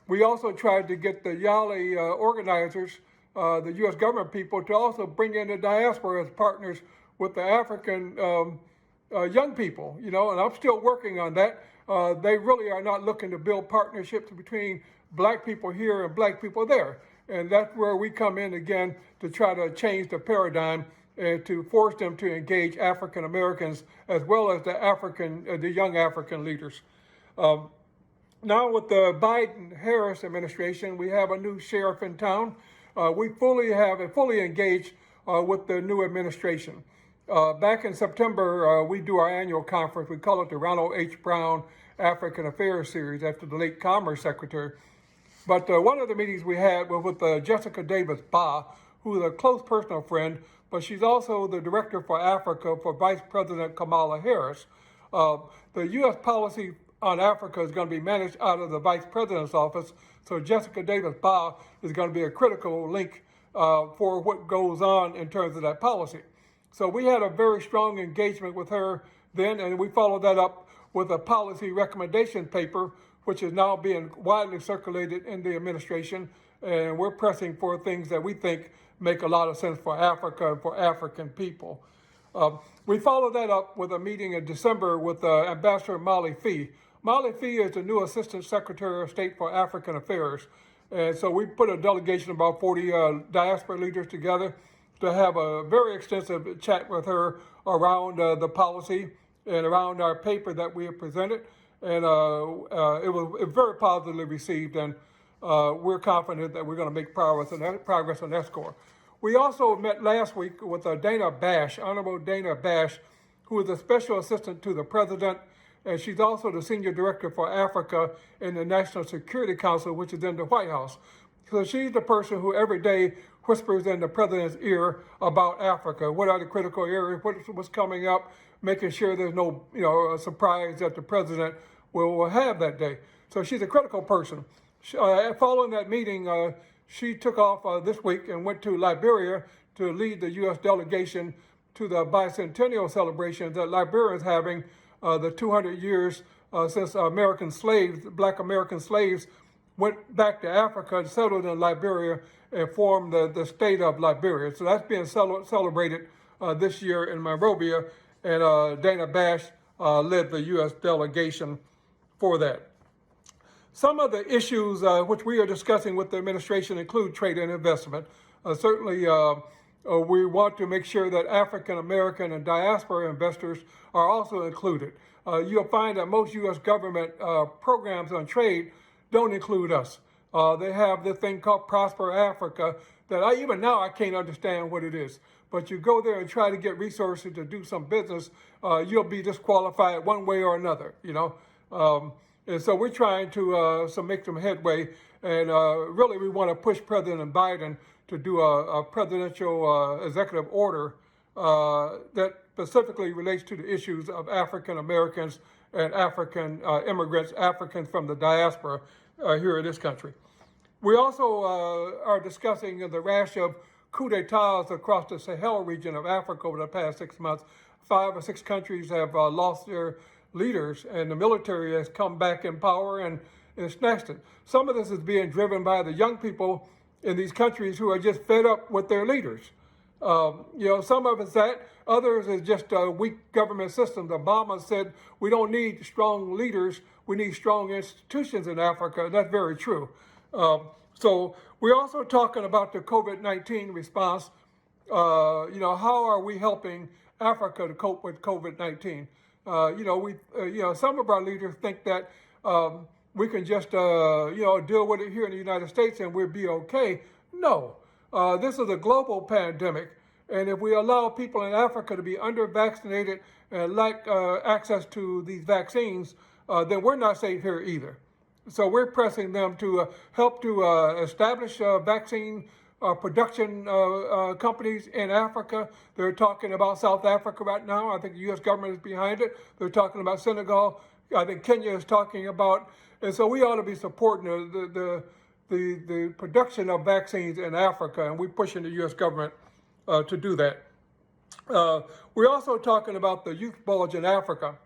We also tried to get the YALI organizers, the U.S. government people, to also bring in the diaspora as partners with the African young people, and I'm still working on that. They really are not looking to build partnerships between black people here and black people there. And that's where we come in again to try to change the paradigm and to force them to engage African Americans as well as the young African leaders. Now with the Biden-Harris administration, we have a new sheriff in town. We fully engaged with the new administration. Back in September, we do our annual conference. We call it the Ronald H. Brown African Affairs Series after the late Commerce Secretary. But one of the meetings we had was with Jessica Davis Ba, who is a close personal friend, but she's also the director for Africa for Vice President Kamala Harris. The U.S. policy on Africa is going to be managed out of the Vice President's office, so Jessica Davis Ba is going to be a critical link for what goes on in terms of that policy. So we had a very strong engagement with her then, and we followed that up with a policy recommendation paper, which is now being widely circulated in the administration, and we're pressing for things that we think make a lot of sense for Africa and for African people. We followed that up with a meeting in December with Ambassador Molly Fee. Molly Fee is the new Assistant Secretary of State for African Affairs. And so we put a delegation of about 40 diaspora leaders together to have a very extensive chat with her around the policy and around our paper that we have presented. And it was very positively received, and we're confident that we're going to make progress on that score. We also met last week with Dana Bash, Honorable Dana Bash, who is a special assistant to the president, and she's also the senior director for Africa in the National Security Council, which is in the White House. So she's the person who every day whispers in the president's ear about Africa. What are the critical areas? What's coming up? Making sure there's no surprise that the president will have that day. So she's a critical person. Following that meeting, she took off this week and went to Liberia to lead the U.S. delegation to the bicentennial celebrations that Liberia is having, the 200 years since Black American slaves went back to Africa and settled in Liberia and formed the state of Liberia. So that's being celebrated this year in Monrovia, and Dana Bash led the U.S. delegation for that. Some of the issues which we are discussing with the administration include trade and investment. Certainly, we want to make sure that African American and diaspora investors are also included. You'll find that most U.S. government programs on trade don't include us. They have this thing called Prosper Africa that even now I can't understand what it is. But you go there and try to get resources to do some business, you'll be disqualified one way or another, and so we're trying to make some headway, and really we want to push President Biden to do a presidential executive order that specifically relates to the issues of African Americans and African immigrants, Africans from the diaspora here in this country. We also are discussing the rash of coup d'etats across the Sahel region of Africa over the past 6 months. 5 or 6 countries have lost their leaders, and the military has come back in power and snatched it. Some of this is being driven by the young people in these countries who are just fed up with their leaders. Some of it's that, others is just weak government systems. Obama said we don't need strong leaders, we need strong institutions in Africa. That's very true. So we're also talking about the COVID-19 response. How are we helping Africa to cope with COVID-19? Some of our leaders think that we can just, deal with it here in the United States and we'll be okay. No, this is a global pandemic. And if we allow people in Africa to be under-vaccinated and lack access to these vaccines, then we're not safe here either. So we're pressing them to help to establish vaccine production companies in Africa. They're talking about South Africa right now. I think the U.S. government is behind it. They're talking about Senegal. I think Kenya is talking about, and so we ought to be supporting the production of vaccines in Africa, and we're pushing the U.S. government to do that. We're also talking about the youth bulge in Africa.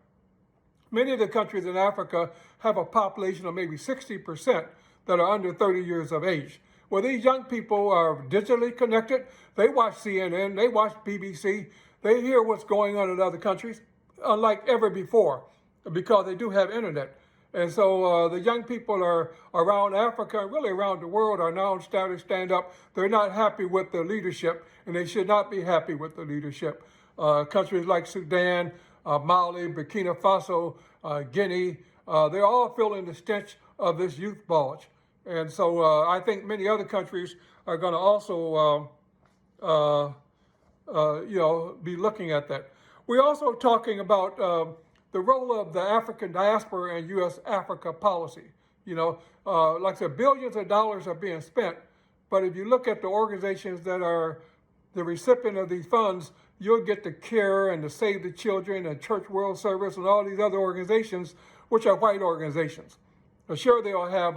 Many of the countries in Africa have a population of maybe 60% that are under 30 years of age. Well, these young people are digitally connected. They watch CNN, they watch BBC, they hear what's going on in other countries, unlike ever before, because they do have internet. And so the young people are around Africa, and really around the world, are now starting to stand up. They're not happy with the leadership, and they should not be happy with the leadership. Countries like Sudan, Mali, Burkina Faso, Guinea, they're all feeling the stench of this youth bulge. And so I think many other countries are going to also, be looking at that. We're also talking about the role of the African diaspora in U.S. Africa policy. Like I said, billions of dollars are being spent, but if you look at the organizations that are the recipient of these funds, you'll get the CARE and the Save the Children and Church World Service and all these other organizations, which are white organizations. Sure, they'll have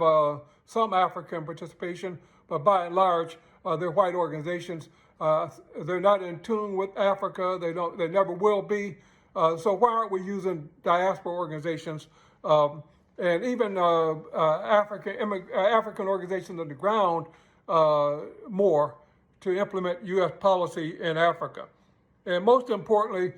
some African participation, but by and large, they're white organizations. They're not in tune with Africa. They never will be. So why aren't we using diaspora organizations and even African organizations on the ground more to implement U.S. policy in Africa? And most importantly,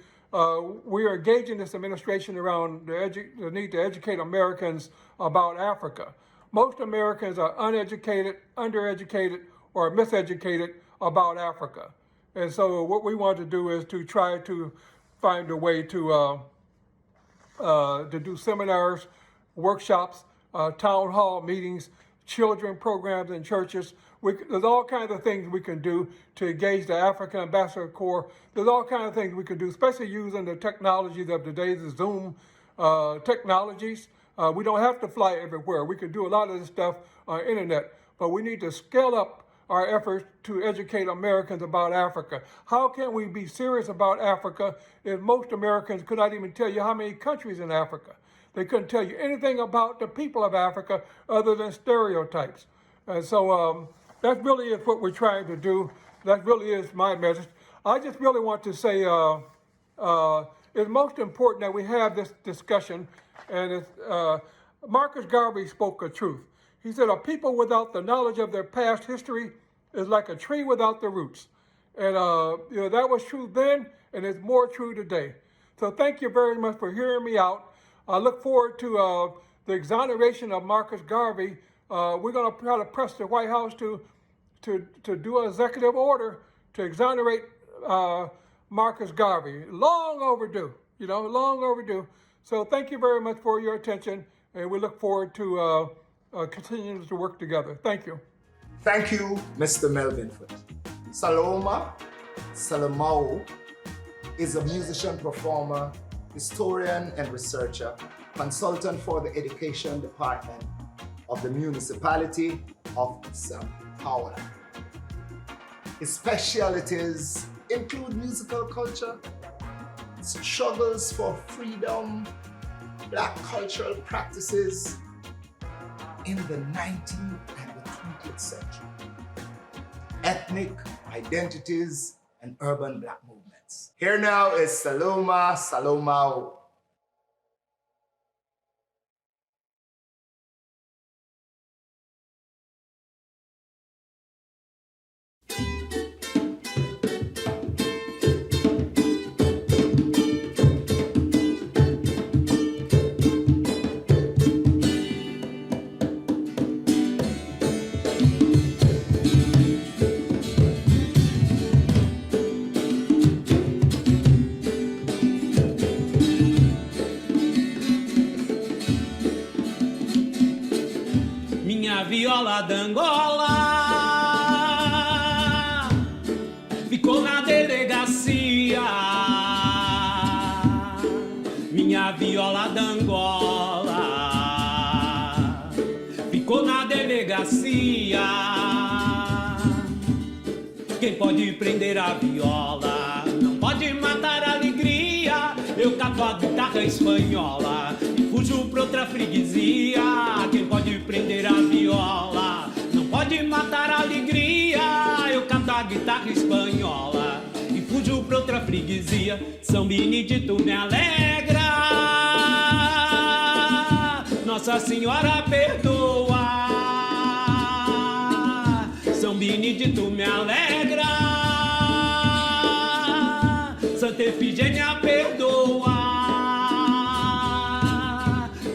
we are engaging this administration around the need to educate Americans about Africa. Most Americans are uneducated, undereducated, or miseducated about Africa. And so what we want to do is to try to find a way to do seminars, workshops, town hall meetings, children programs in churches. There's all kinds of things we can do to engage the African Ambassador Corps. There's all kinds of things we can do, especially using the technologies of today, the Zoom technologies. We don't have to fly everywhere. We can do a lot of this stuff on internet, but we need to scale up our efforts to educate Americans about Africa. How can we be serious about Africa if most Americans could not even tell you how many countries in Africa? They couldn't tell you anything about the people of Africa other than stereotypes. And so that really is what we're trying to do. That really is my message. I just really want to say it's most important that we have this discussion. And Marcus Garvey spoke a truth. He said, a people without the knowledge of their past history is like a tree without the roots. And that was true then, and it's more true today. So thank you very much for hearing me out. I look forward to the exoneration of Marcus Garvey. We're going to try to press the White House to do an executive order to exonerate Marcus Garvey. Long overdue, long overdue. So thank you very much for your attention, and we look forward to continuing to work together. Thank you. Thank you, Mr. Melvin Foote. Saloma Salomao is a musician, performer, historian, and researcher, consultant for the Education Department of the Municipality of Sao Paulo. His specialties include musical culture, struggles for freedom, Black cultural practices in the 19th and the 20th century, ethnic identities, and urban Black movements. Here now is Saloma Salomao. Viola d'Angola ficou na delegacia. Minha viola d'Angola ficou na delegacia. Quem pode prender a viola não pode matar a alegria. Eu cato a guitarra espanhola e fujo pra outra freguesia. Quem pode prender a viola não pode matar a alegria. Eu cato a guitarra espanhola e fujo pra outra freguesia. São Benedito me alegra, Nossa Senhora perdoa. São Benedito me alegra, Santa Efigênia perdoa.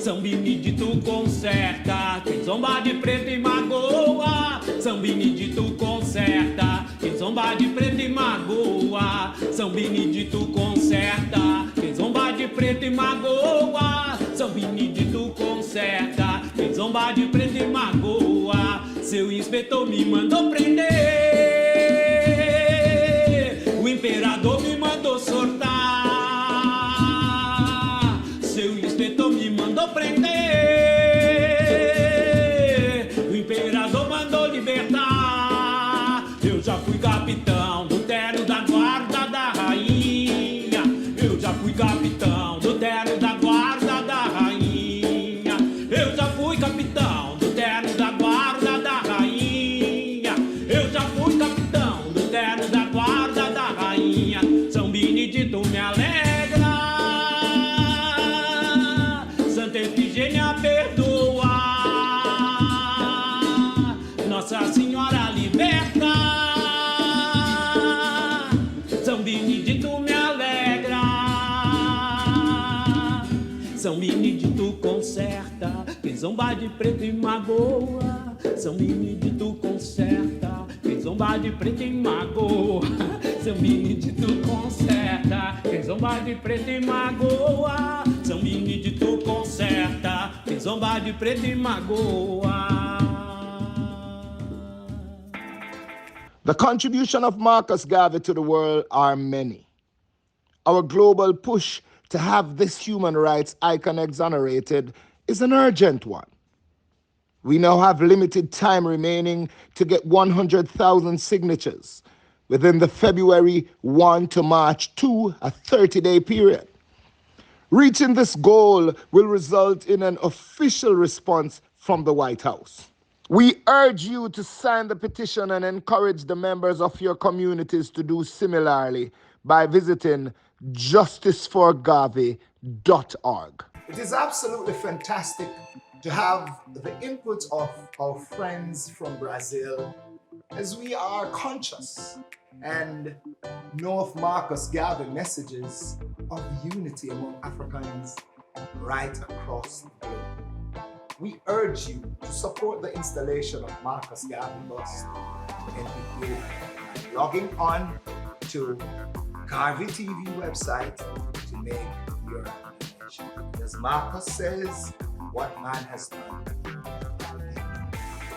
São Benedito conserta quem zomba de preto e magoa. São Benedito conserta quem zomba de preto e magoa. São Benedito conserta quem zomba de preto e magoa. São Benedito conserta conserta. Quem zomba de preto e magoa. Seu inspetor me mandou prender. O imperador me mandou soltar. Seu inspetor me mandou prender. O imperador mandou libertar. Eu já fui capitão do terno da guarda da rainha. Eu já fui capitão do terno da guarda da rainha. Eu já fui capitão do terno da guarda da rainha. Eu já fui capitão do terno da guarda da rainha. São Benedito me alegra. Santa Efigênia perdoa. Nossa Senhora liberta. São Benedito me alegra. São Benedito conserta. Quem zomba de preto e magoa. São Benedito conserta. Quem zomba de preto e magoa. São Benedito conserta. Quem zomba de preto e magoa. São Benedito conserta. Quem zomba de preto e magoa. The contribution of Marcus Garvey to the world are many. Our global push to have this human rights icon exonerated is an urgent one. We now have limited time remaining to get 100,000 signatures within the February 1 to March 2, a 30-day period. Reaching this goal will result in an official response from the White House. We urge you to sign the petition and encourage the members of your communities to do similarly by visiting justiceforgarvey.org. It is absolutely fantastic to have the input of our friends from Brazil, as we are conscious and know of Marcus Garvey messages of unity among Africans right across the globe. We urge you to support the installation of Marcus Garvey bust in Ethiopia by logging on to Garvey TV website to make your donation. As Marcus says, what man has done.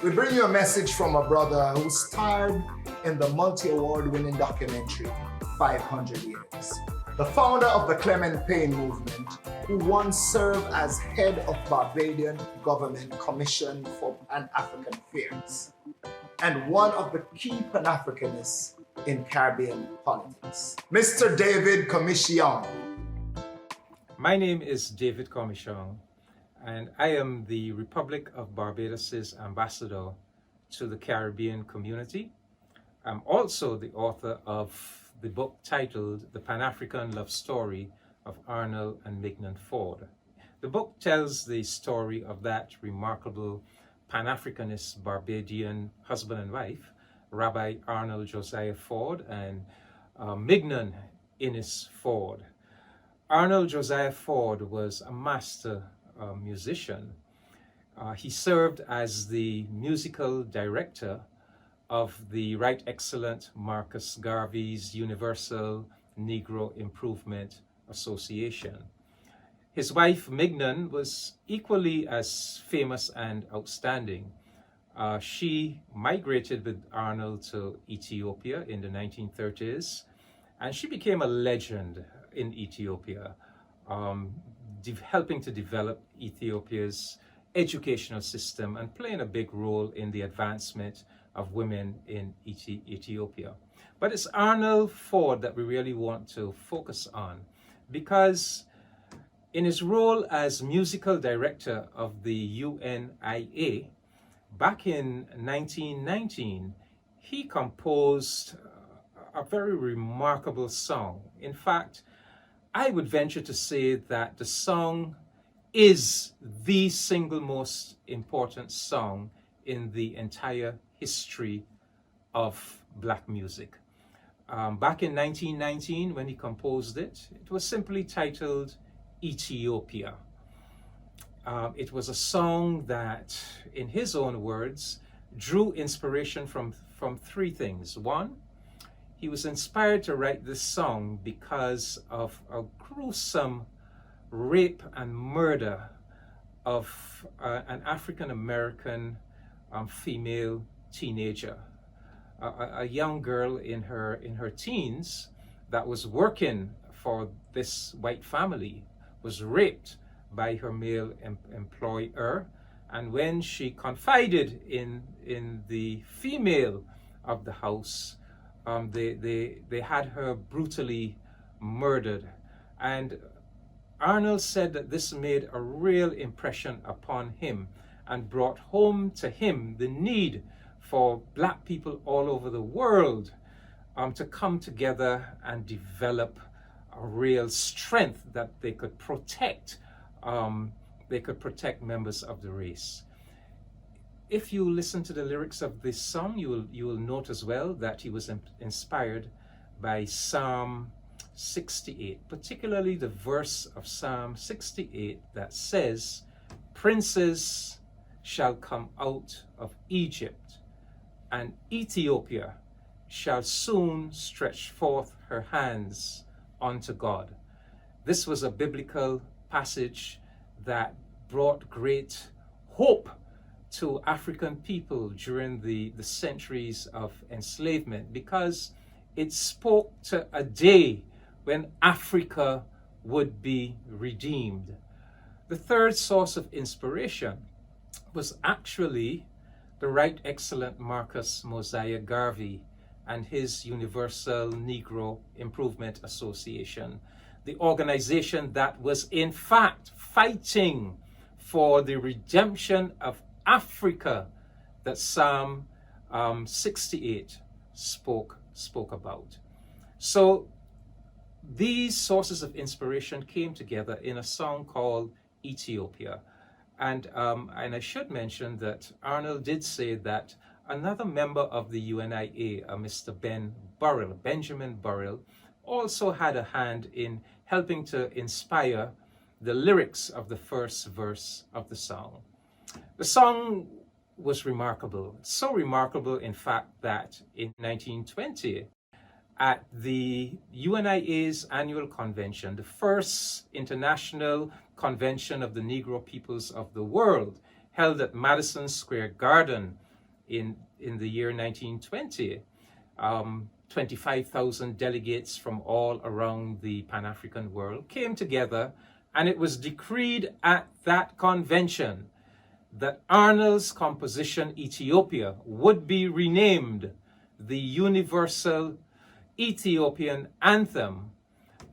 We bring you a message from a brother who starred in the multi-award winning documentary 500 Years. The founder of the Clement Payne movement, who once served as head of Barbadian Government Commission for Pan-African Affairs, and one of the key Pan-Africanists in Caribbean politics. Mr. David Commission. My name is David Commission, and I am the Republic of Barbados' ambassador to the Caribbean community. I'm also the author of the book titled The Pan-African Love Story of Arnold and Mignon Ford. The book tells the story of that remarkable Pan-Africanist Barbadian husband and wife, Rabbi Arnold Josiah Ford and Mignon Innes Ford. Arnold Josiah Ford was a master musician. He served as the musical director of the Right Excellent Marcus Garvey's Universal Negro Improvement Association. His wife, Mignon, was equally as famous and outstanding. She migrated with Arnold to Ethiopia in the 1930s, and she became a legend in Ethiopia, helping to develop Ethiopia's educational system and playing a big role in the advancement of women in Ethiopia. But it's Arnold Ford that we really want to focus on, because in his role as musical director of the UNIA, back in 1919, he composed a very remarkable song. In fact, I would venture to say that the song is the single most important song in the entire history of Black music. Back in 1919, when he composed it, it was simply titled Ethiopia. It was a song that, in his own words, drew inspiration from three things. One, he was inspired to write this song because of a gruesome rape and murder of an African American female teenager, a young girl in her teens that was working for this white family, was raped by her male employer. And when she confided in the female of the house, they had her brutally murdered. And Arnold said that this made a real impression upon him and brought home to him the need for Black people all over the world to come together and develop a real strength that they could protect members of the race. If you listen to the lyrics of this song, you will note as well that he was inspired by Psalm 68, particularly the verse of Psalm 68 that says, "Princes shall come out of Egypt, and Ethiopia shall soon stretch forth her hands unto God." This was a biblical passage that brought great hope to African people during the centuries of enslavement, because it spoke to a day when Africa would be redeemed. The third source of inspiration was actually the Right Excellent Marcus Mosiah Garvey and his Universal Negro Improvement Association, the organization that was in fact fighting for the redemption of Africa that Psalm 68 spoke about. So these sources of inspiration came together in a song called Ethiopia. And I should mention that Arnold did say that another member of the UNIA, Mr. Benjamin Burrell, also had a hand in helping to inspire the lyrics of the first verse of the song. The song was remarkable, so remarkable in fact that in 1920, at the UNIA's annual convention, the first international convention of the Negro peoples of the world, held at Madison Square Garden in the year 1920, 25,000 delegates from all around the Pan-African world came together, and it was decreed at that convention that Arnold's composition Ethiopia would be renamed the Universal Ethiopian Anthem,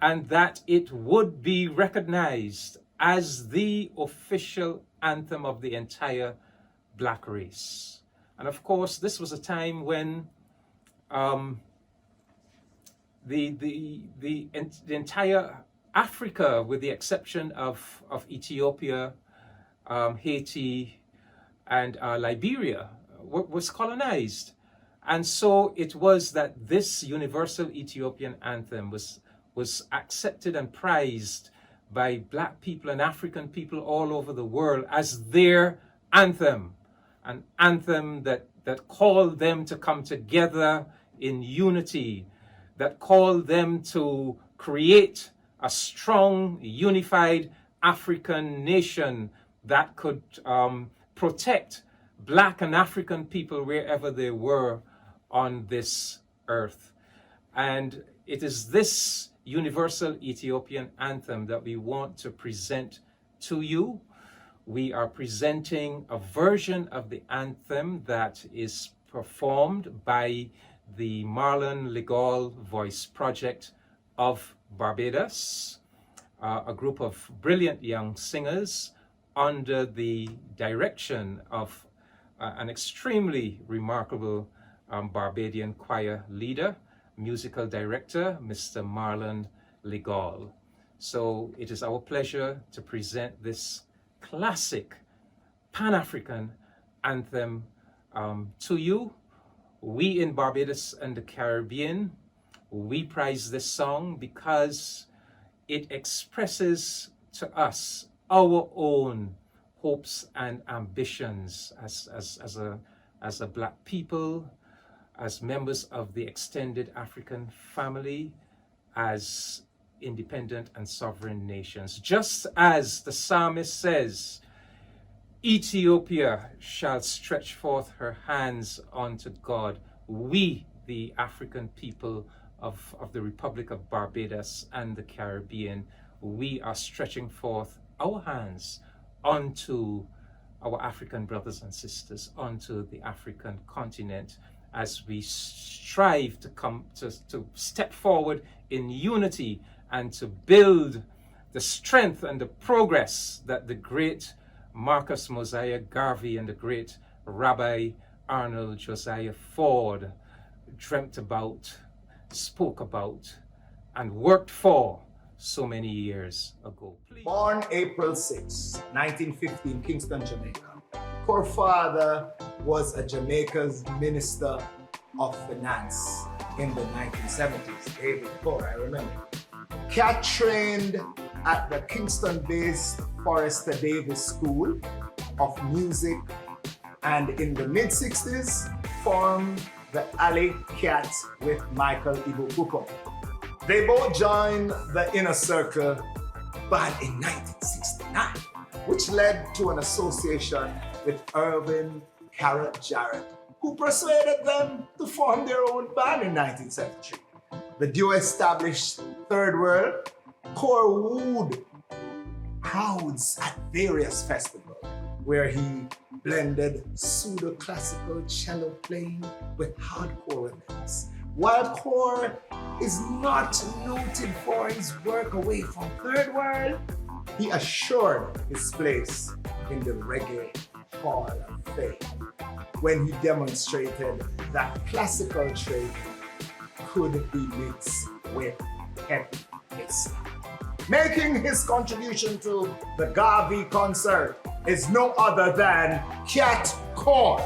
and that it would be recognized as the official anthem of the entire Black race. And of course, this was a time when the entire Africa, with the exception of Ethiopia, Haiti, and Liberia, was colonized. And so it was that this Universal Ethiopian Anthem was accepted and prized by Black people and African people all over the world as their anthem, an anthem that called them to come together in unity, that called them to create a strong, unified African nation that could protect Black and African people wherever they were on this earth. And it is this Universal Ethiopian Anthem that we want to present to you. We are presenting a version of the anthem that is performed by the Marlon Legal Voice Project of Barbados, a group of brilliant young singers under the direction of an extremely remarkable Barbadian choir leader, musical director, Mr. Marlon Legal. So it is our pleasure to present this classic Pan-African anthem to you. We in Barbados and the Caribbean, we prize this song because it expresses to us our own hopes and ambitions as a Black people, as members of the extended African family, as independent and sovereign nations. Just as the psalmist says Ethiopia shall stretch forth her hands unto God. We, the African people of the Republic of Barbados and the Caribbean, we are stretching forth our hands unto our African brothers and sisters, onto the African continent, as we strive to step forward in unity and to build the strength and the progress that the great Marcus Mosiah Garvey and the great Rabbi Arnold Josiah Ford dreamt about, spoke about, and worked for so many years ago. Born April 6, 1950 in Kingston, Jamaica. Her father was a Jamaica's Minister of Finance in the 1970s, David Core, I remember. Kat trained at the Kingston-based Forrester Davis School of Music, and in the mid-60s formed the Alley Cats with Michael Ibukuko. They both joined the Inner Circle band in 1969, which led to an association with Irvin Carrot Jarrett, who persuaded them to form their own band in 1973. The duo established Third World. Core wooed crowds at various festivals where he blended pseudo-classical cello playing with hardcore rhythms. While Core is not noted for his work away from Third World, he assured his place in the Reggae Hall of Fame when he demonstrated that classical trade could be mixed with heavy mixing. Making his contribution to the Garvey concert is no other than Cat Core.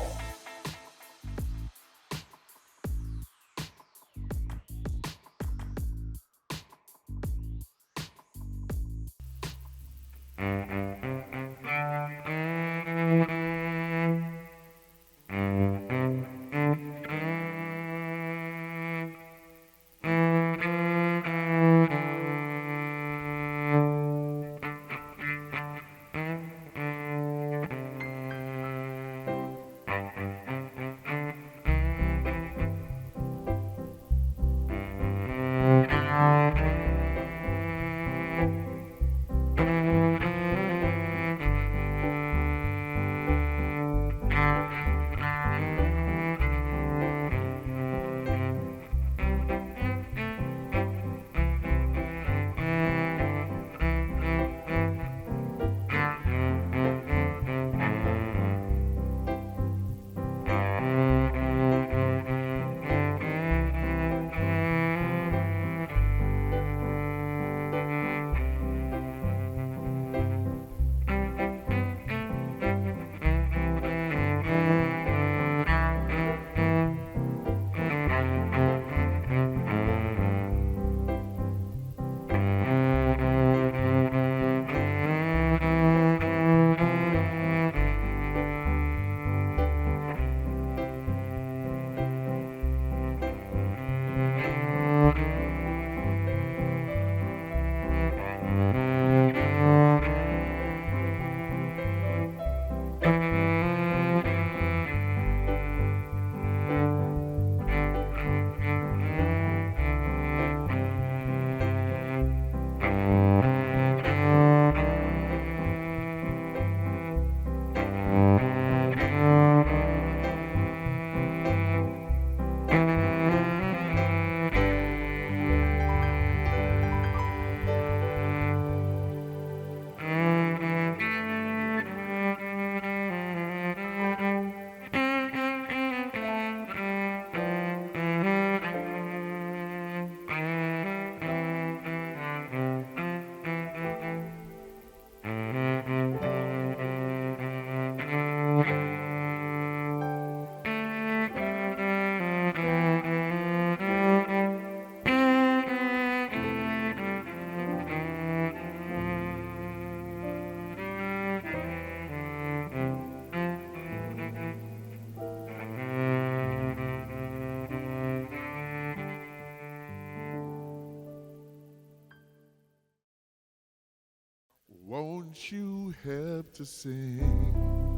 Won't you help to sing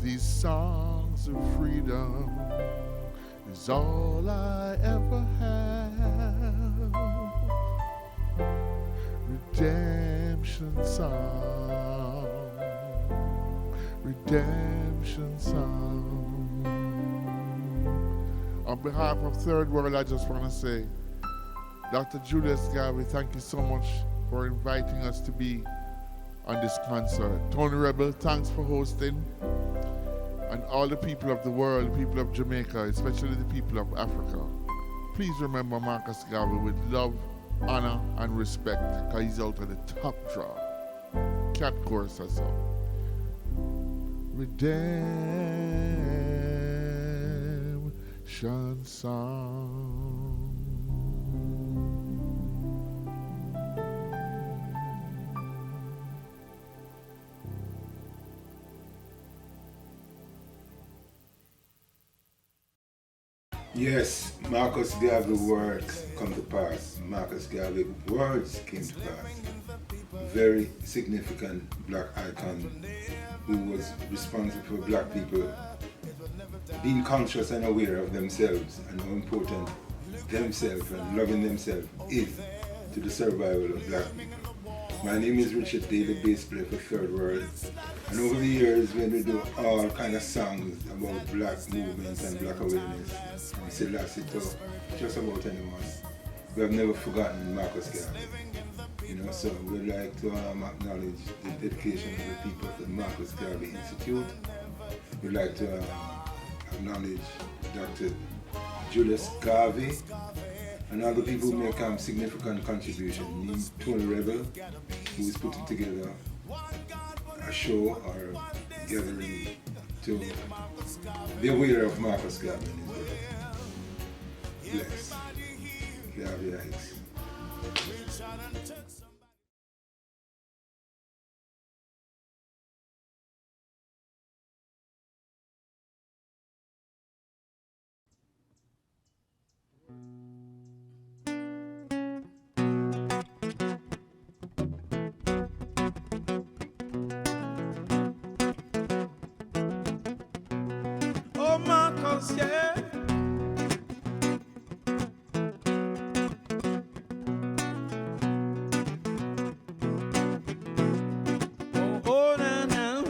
These songs of freedom is all I ever have. Redemption song, redemption song. On behalf of Third World, I just want to say, Dr. Julius Garvey, thank you so much for inviting us to be on this concert. Tony Rebel, thanks for hosting. And all the people of the world, people of Jamaica, especially the people of Africa, please remember Marcus Garvey with love, honor, and respect, because he's out of the top draw. Cat chorus or so. Redemption song. Yes, Marcus Garvey words come to pass. Marcus Garvey words came to pass. Very significant black icon who was responsible for black people being conscious and aware of themselves and how important themselves and loving themselves is to the survival of black people. My name is Richard David, bass player for Third World. And over the years, when we do all kind of songs about black movements and black awareness, from Selassie to just about anyone, we have never forgotten Marcus Garvey. You know, so we'd like to acknowledge the dedication of the people of the Marcus Garvey Institute. We'd like to acknowledge Dr. Julius Garvey and other people who make a significant contribution, named Tony Rebel, who is putting together a show or gathering to be aware of Marcus Garvey and his work. Bless. Garvey Heights. Oh, Marcus, yeah. Oh, na, na.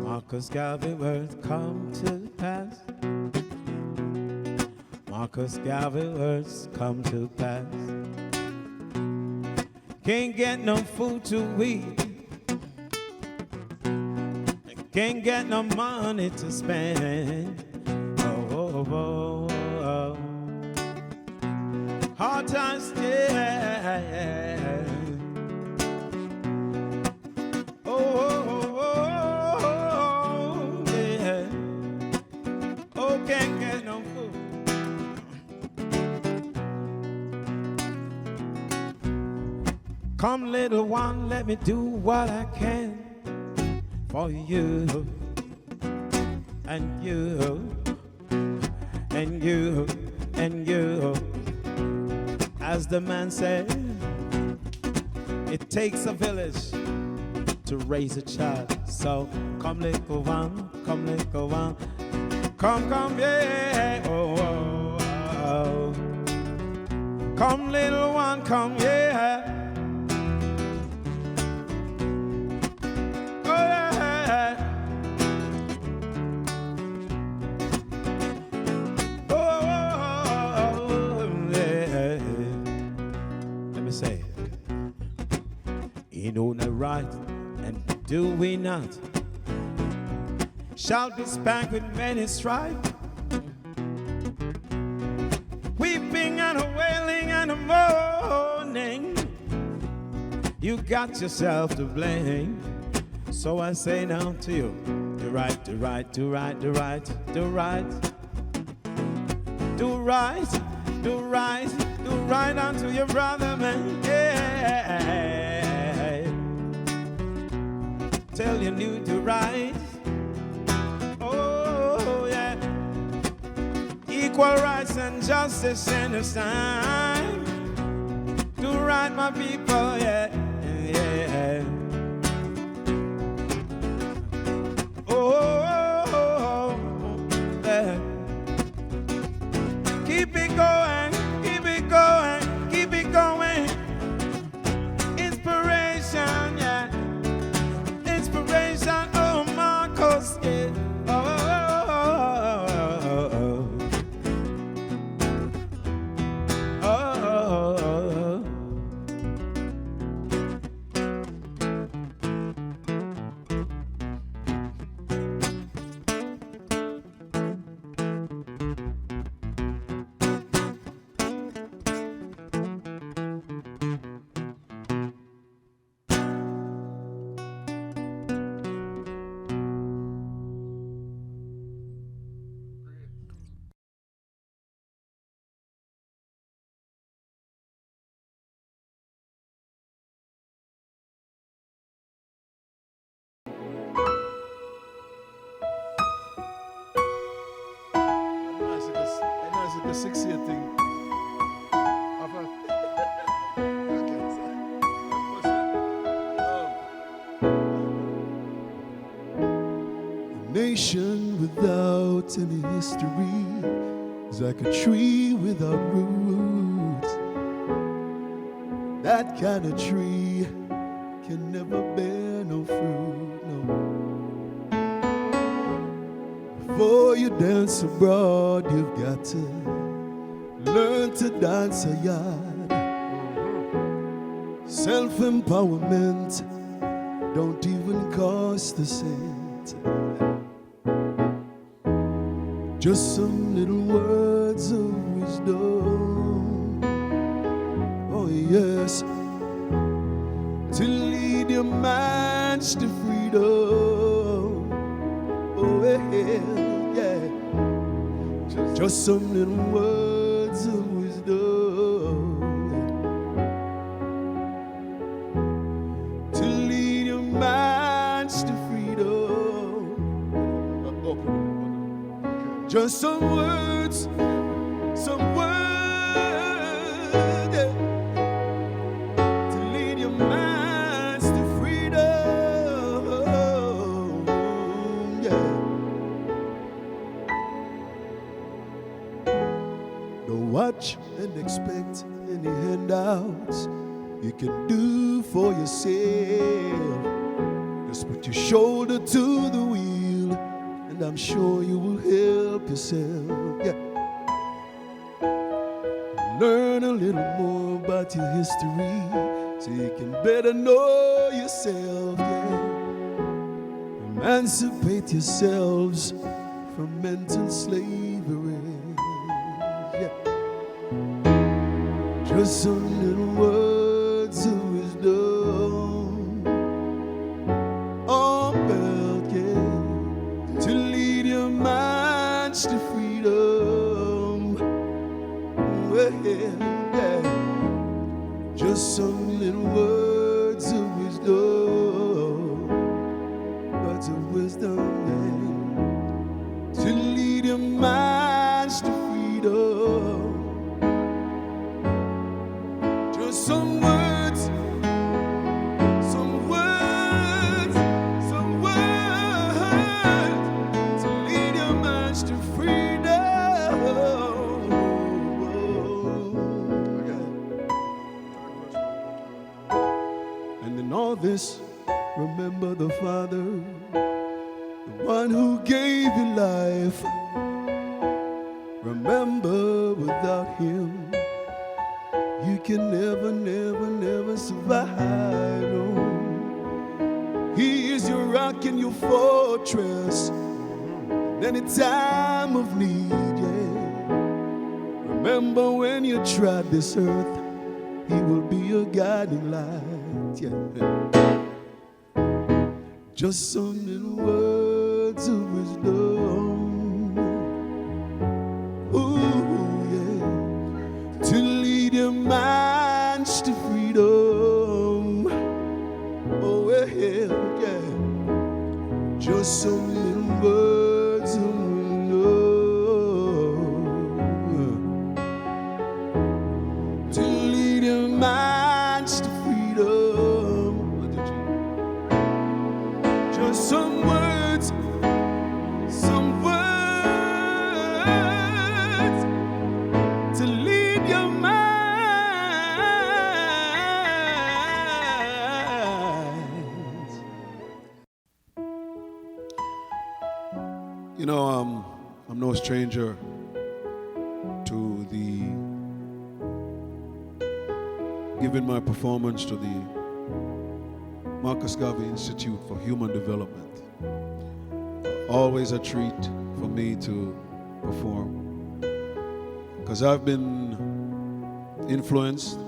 Marcus Garvey words come to pass. Marcus Garvey words come to pass. Can't get no food to eat. Can't get no money to spend. Oh, oh, oh, oh. Hard times, yeah. Oh, oh, oh, oh, yeah. Oh, can't get no food. Come, little one, let me do what I can for you and you and you and you. As the man said, it takes a village to raise a child. So come, little one, come, little one, come, yeah. Oh, oh, oh. Come, little one, come, yeah. Know the right, and do we not? Shall be spanked with many stripes, weeping and a wailing and a moaning. You got yourself to blame. So I say now to you, do right, do right, do right, do right, do right, do right, do right, do right unto your brother, man. Yeah. Tell you new to rise. Oh yeah. equal rights and justice in this time. Do right, my people, yeah, yeah. Oh, yeah. Keep it going, keep it going, keep it going. Inspiration, yeah. Inspiration, oh, Marcus, yeah. The 6-year thing. A nation without any history is like a tree without roots. That kind of tree can never bear no fruit, no. Before you dance abroad, you've got to learn to dance a yard. Self-empowerment don't even cost a cent. Just some little words of wisdom, oh yes, to lead your minds to freedom. Oh yeah, just some little words of wisdom to lead your minds to freedom. Just some words, yeah, to lead your minds to freedom. Yeah. Don't watch and expect any handouts you can do for yourself. Just put your shoulder to the wheel, and I'm sure you will help yourself. Yeah. Learn a little more about your history so you can better know yourself. Yeah. Emancipate yourselves from mental slavery. Yeah. Just some little words of wisdom, oh, but yeah, to lead your minds to freedom. Well, yeah, just some little words of wisdom, words of wisdom, yeah, to lead your minds to freedom. Just some words, some words, some words to lead your minds to freedom. And in all this, remember the Father, the one who gave you life. Remember, without Him, you can never, never, never survive. No. He is your rock and your fortress in any time of need. Yeah. Remember, when you trod this earth, He will be your guiding light. Yeah. Just some little words of wisdom. To lead your minds to freedom. Oh, well, yeah. Just some little words of love. words, some words to lead your mind. You know, I'm no stranger to giving my performance to the Marcus Garvey Institute for Human Development. Always a treat for me to perform, because I've been influenced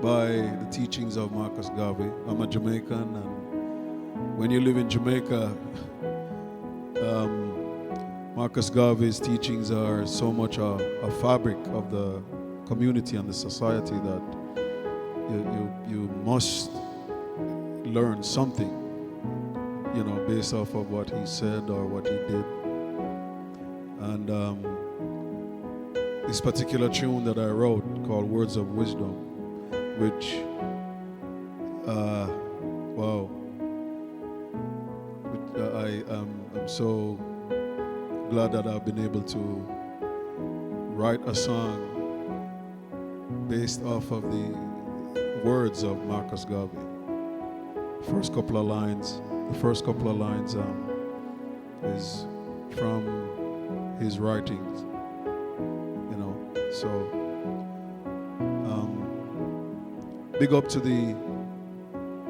by the teachings of Marcus Garvey. I'm a Jamaican, and when you live in Jamaica, Marcus Garvey's teachings are so much a fabric of the community and the society that you must learn something, you know, based off of what he said or what he did. And this particular tune that I wrote called Words of Wisdom, which, wow, I'm so glad that I've been able to write a song based off of the words of Marcus Garvey. The first couple of lines is from his writings, you know. So big up to the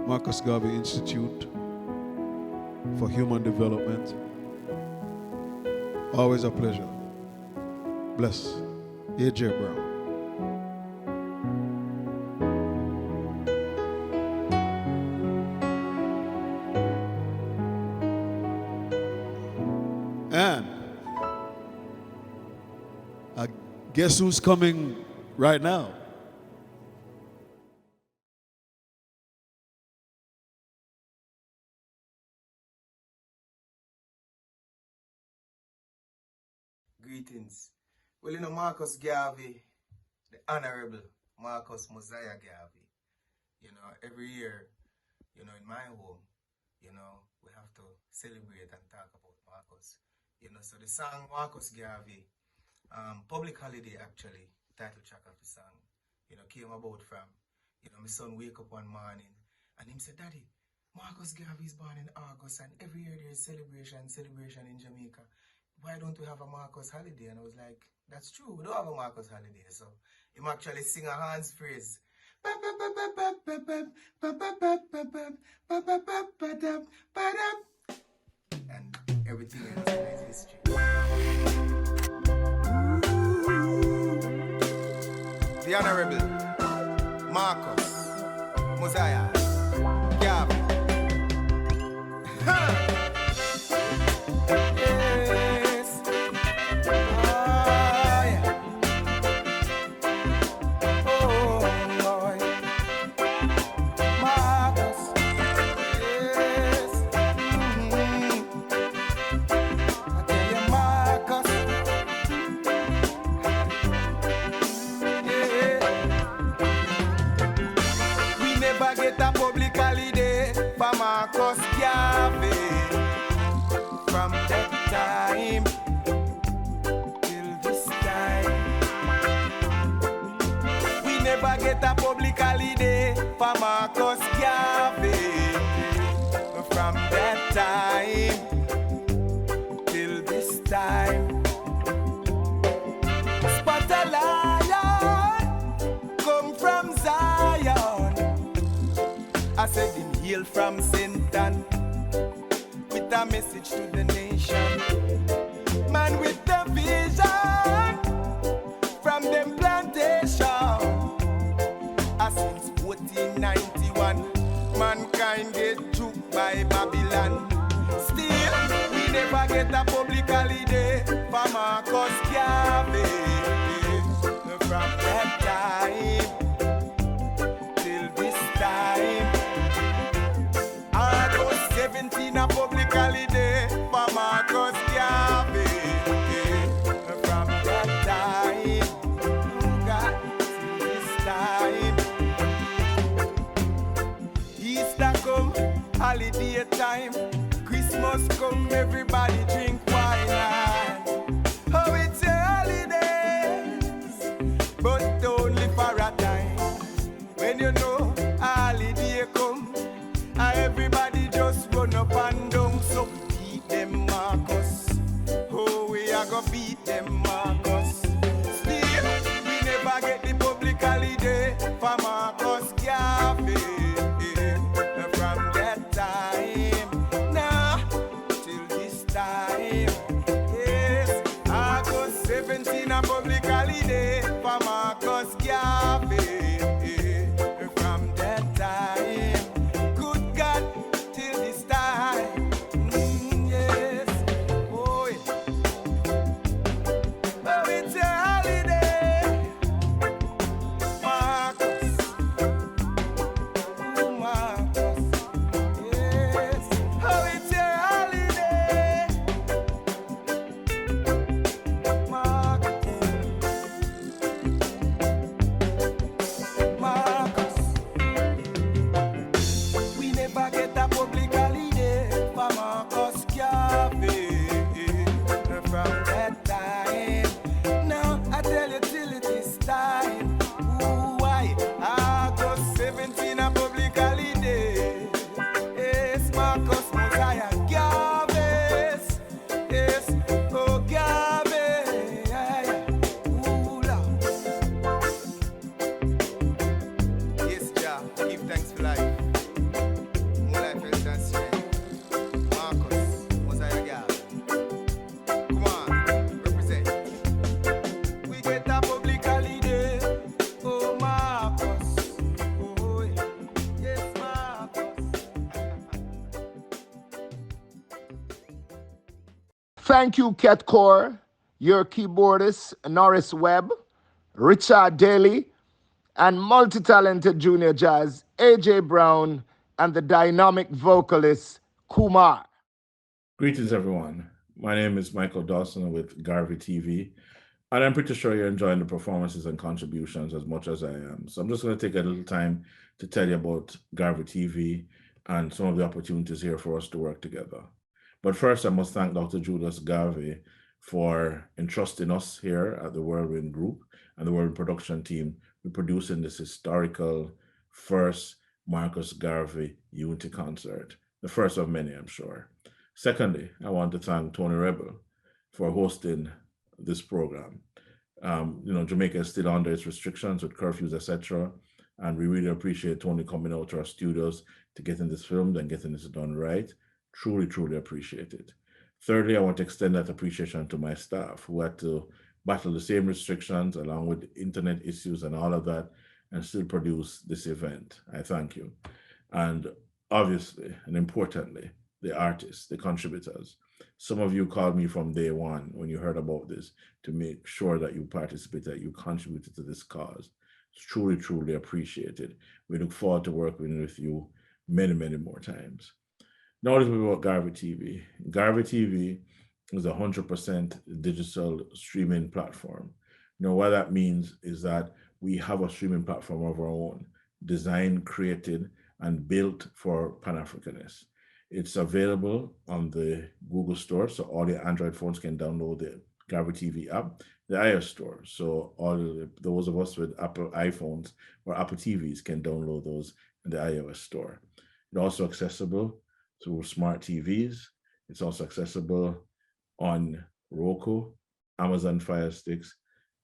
Marcus Garvey Institute for Human Development. Always a pleasure. Bless. A.J. Brown. And guess who's coming right now? Greetings. Well, you know, Marcus Garvey, the Honorable Marcus Mosiah Garvey, you know, every year, you know, in my home, you know, we have to celebrate and talk about Marcus. You know, so the song Marcus Garvey, public holiday actually, title track of the song, you know, came about from, you know, my son wake up one morning and him said, Daddy, Marcus Garvey is born in August and every year there is celebration in Jamaica. Why don't we have a Marcus holiday? And I was like, that's true, we don't have a Marcus holiday. So him actually sing a Hans phrase. And everything else is history. The Honorable Marcus Mosiah Garvey. Marcus Garvey, from that time till this time, we never get a public holiday for Marcus Garvey. From that time till this time, spot a lion come from Zion. I said him hail from Sinton with a message to the nation. Man with the vision from them plantation. Since 1491, mankind get took by Babylon. Still, we never get a public holiday for Marcus Garvey. From that time till this time, 17 a public holiday for Marcus Garvey. From that time, God, till this time, Easter come, holiday time, Christmas come. come, everybody drink wine and oh, it's your holidays, but only for a time. When you know holiday come, everybody just run up and down. So beat them Marcus, oh, we are gonna beat them Marcus. Still, we never get the public holiday for Marcus Garvey. From that time, now till this time, yes, August 17 a public holiday for Marcus Garvey. From that time, good God, till this time, yes, oh yeah. Oh, it's a holiday, Marcus, oh Marcus, yes, oh, it's a holiday, Marcus, Marcus. We never get a public holiday for Marcus Garvey. From that time, now I tell you till it is time. Ooh, why? August 17 a public holiday. Yes, Marcus Mosiah Garvey. Yes, oh Garvey. Ooh, Lord. Yes, Jah, give thanks for life. More life, health, and strength. Marcus Mosiah Garvey. Come on, represent. We get a public holiday. Oh, Marcus. Oh, yeah. Yes, Marcus. Thank you, Ket Core, your keyboardist, Norris Webb, Richard Daly, and multi-talented junior jazz, AJ Brown, and the dynamic vocalist, Kumar. Greetings, everyone. My name is Michael Dawson with Garvey TV, and I'm pretty sure you're enjoying the performances and contributions as much as I am. So I'm just going to take a little time to tell you about Garvey TV and some of the opportunities here for us to work together. But first, I must thank Dr. Julius Garvey for entrusting us here at the Whirlwind Group and the Whirlwind production team with producing this historical first Marcus Garvey Unity concert, the first of many, I'm sure. Secondly, I want to thank Tony Rebel for hosting this program. Jamaica is still under its restrictions with curfews, etc. And we really appreciate Tony coming out to our studios to getting this filmed and getting this done right. Truly, truly appreciate it. Thirdly, I want to extend that appreciation to my staff who had to battle the same restrictions along with internet issues and all of that and still produce this event. I thank you. And obviously, and importantly, the artists, the contributors. Some of you called me from day one when you heard about this to make sure that you participated, you contributed to this cause. It's truly, truly appreciated. We look forward to working with you many, many more times. Now let's move about Garvey TV. Garvey TV is a 100% digital streaming platform. What that means is that we have a streaming platform of our own, designed, created, and built for Pan-Africanists. It's available on the Google Store, so all your Android phones can download the Garvey TV app, the iOS Store, so those of us with Apple iPhones or Apple TVs can download those in the iOS Store. It's also accessible through smart TVs. It's also accessible on Roku, Amazon Fire Sticks,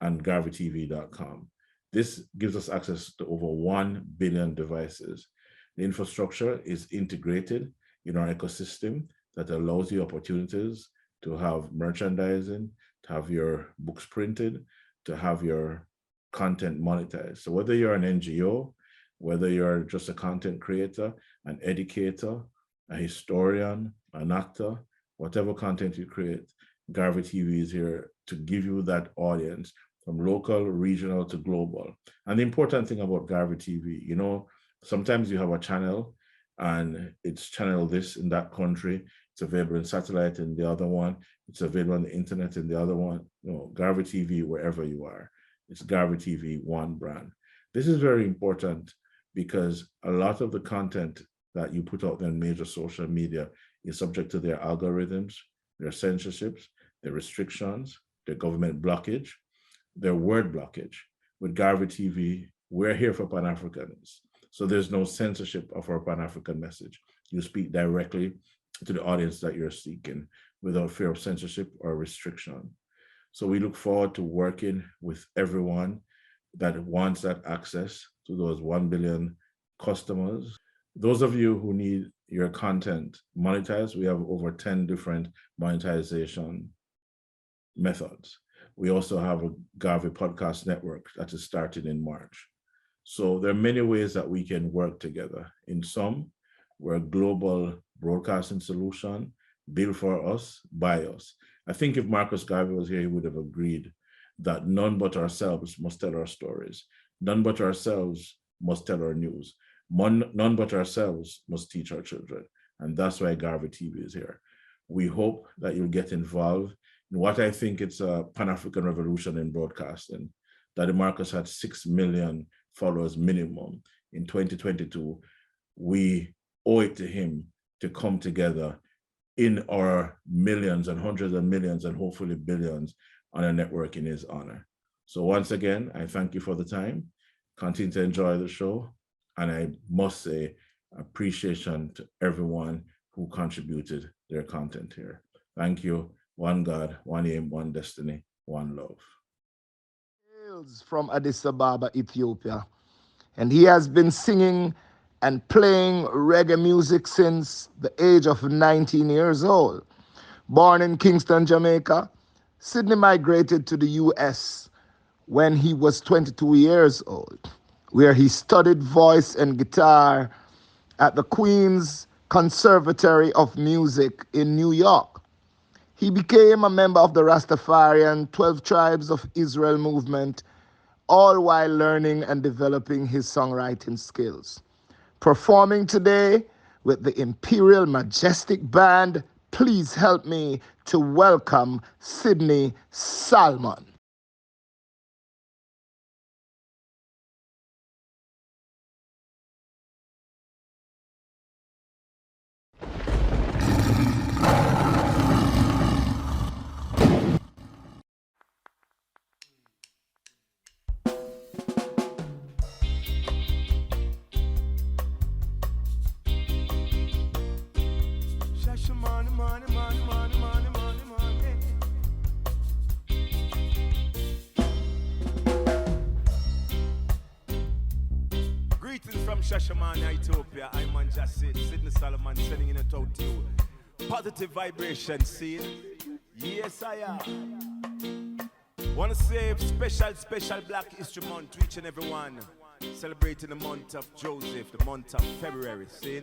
and GarveyTV.com. This gives us access to over 1 billion devices. The infrastructure is integrated in our ecosystem that allows you opportunities to have merchandising, to have your books printed, to have your content monetized. So whether you're an NGO, whether you're just a content creator, an educator, a historian, an actor, whatever content you create, Garvey TV is here to give you that audience from local, regional to global. And the important thing about Garvey TV, sometimes you have a channel and it's channel this in that country, it's available in satellite in the other one, it's available on the internet in the other one. Garvey TV, wherever you are, it's Garvey TV, one brand. This is very important because a lot of the content that you put out on major social media is subject to their algorithms, their censorships, their restrictions, their government blockage, their word blockage. With Garvey TV, we're here for Pan-Africans. So there's no censorship of our Pan-African message. You speak directly to the audience that you're seeking without fear of censorship or restriction. So we look forward to working with everyone that wants that access to those 1 billion customers. Those of you who need your content monetized, we have over 10 different monetization methods. We also have a Garvey podcast network that is starting in March. So there are many ways that we can work together. In some, we're a global broadcasting solution built for us, by us. I think if Marcus Garvey was here, he would have agreed that none but ourselves must tell our stories. None but ourselves must tell our news. None but ourselves must teach our children. And that's why Garvey TV is here. We hope that you'll get involved in what I think it's a Pan-African revolution in broadcasting. Daddy Marcus had 6 million followers minimum in 2022. We owe it to him to come together in our millions and hundreds of millions and hopefully billions on a network in his honor. So once again, I thank you for the time. Continue to enjoy the show. And I must say, appreciation to everyone who contributed their content here. Thank you. One God, one aim, one destiny, one love. Hails from Addis Ababa, Ethiopia. And he has been singing and playing reggae music since the age of 19 years old. Born in Kingston, Jamaica, Sidney migrated to the US when he was 22 years old, where he studied voice and guitar at the Queen's Conservatory of Music in New York. He became a member of the Rastafarian 12 Tribes of Israel movement, all while learning and developing his songwriting skills. Performing today with the Imperial Majestic Band, please help me to welcome Sidney Salmon. Greetings from Shashamane, Ethiopia. I'm Manjasi, Sidney Solomon, sending it out to you. Positive vibration, see? Yes, I am. Want to say special Black History Month to each and everyone. Celebrating the month of Joseph, the month of February, see?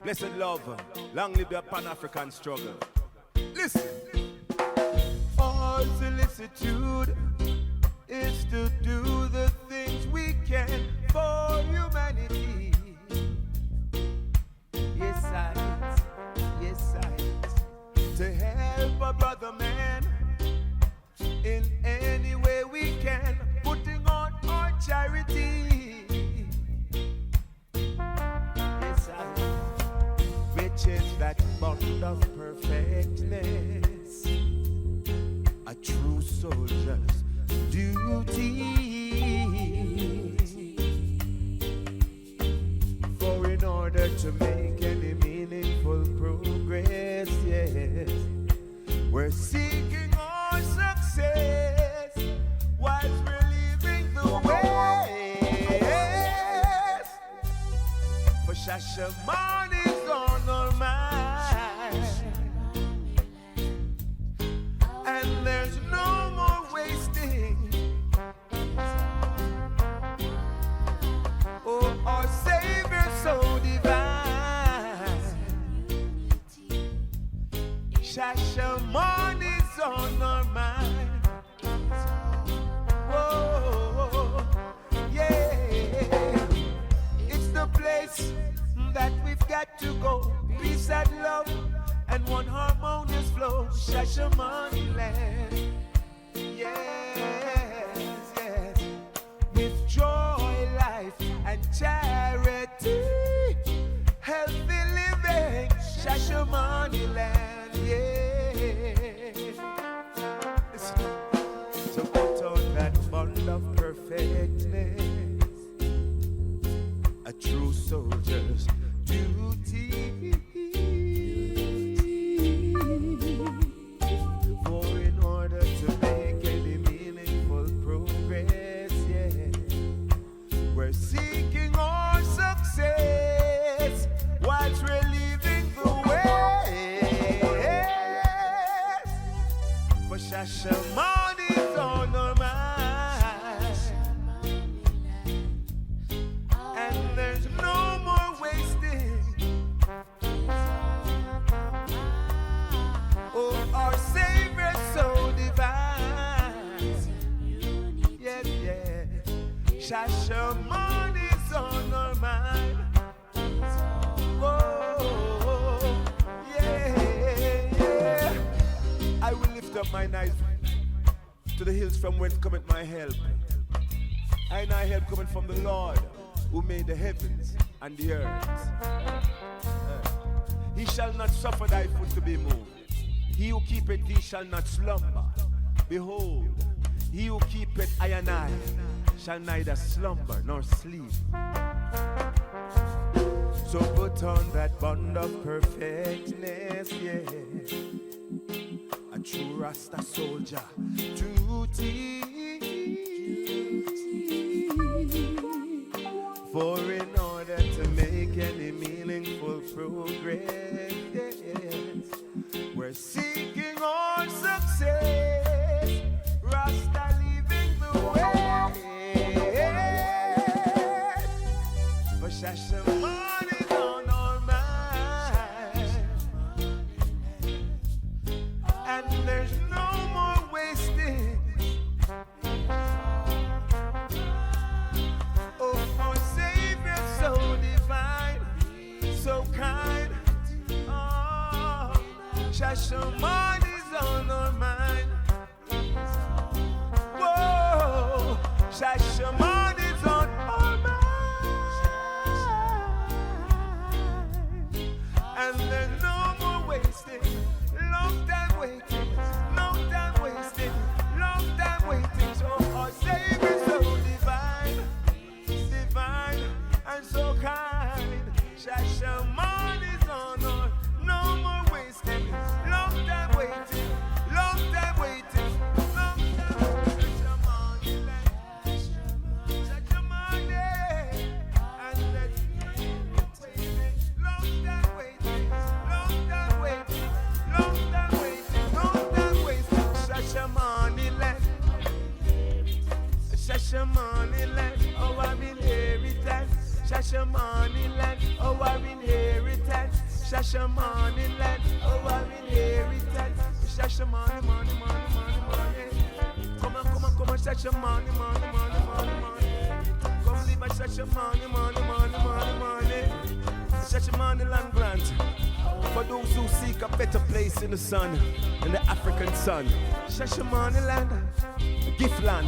Blessed love, long live the Pan-African struggle. Listen. Our solicitude is to do the things we can for humanity. Yes, to help a brother man in any way we can, putting on our charity. Yes, which is that bond of perfectness, a true soldier's duty. For in order to make any meaningful progress, yes, we're seeking our success whilst we're leaving the way. For Shashamane is on our mind, and there's no more wasting. Oh, our Savior so divine, Shashamane is on our mind. Whoa, yeah, it's the place that we've got to go. Peace and love and one harmonious flow. Shashamane land, yes, with joy, life and charity, healthy living. Shashamane Shashamane land, yeah. Listen. So put on that bond of perfectness, a true soldier's duty. For in order to make any meaningful progress, yeah, we're seeking our success whilst we're leaving the way. For Shashamane on our mind, and there's no more wasting. Oh, our Savior so divine, yeah, yeah. Shashamane's on our mind. Whoa, yeah, yeah. I will lift up mine eyes to the hills from whence cometh my help. And my help cometh from the Lord who made the heavens and the earth. He shall not suffer thy foot to be moved. He who keepeth thee shall not slumber. Behold, he who keepeth I and I shall neither slumber nor sleep. So put on that bond of perfectness, yeah. A true Rasta soldier duty. For in order to make any meaningful progress, yes, we're seeking our success. Rasta leaving the way. For Shashamane on our mind, and there's no more wasting. Oh, our Savior so divine, so kind. Oh, Shashamane's on our mind. Whoa, Shashamane's on our mind. And there's no more wasting. Long time waiting, long time wasting, long time waiting. So our Savior so divine, divine and so kind. Shashamane's on our, no more wasting. Long time waiting, long time waiting, long time waiting. Shashamane, and let's waiting, long time waiting, long time waiting, long time waiting, long time waiting. Shashamane land, Shashamane land, oh our inheritance. Shashamane land, oh our inheritance. Shashamane land, oh our inheritance. Shashamane, money, money, money, money. Come on, come on, come on, Shashamane, money, money, money, money. Come live at Shashamane, money, money, money, money. Shashamane land grant for those who seek a better place in the sun, in the African sun. Shashamane land, gift land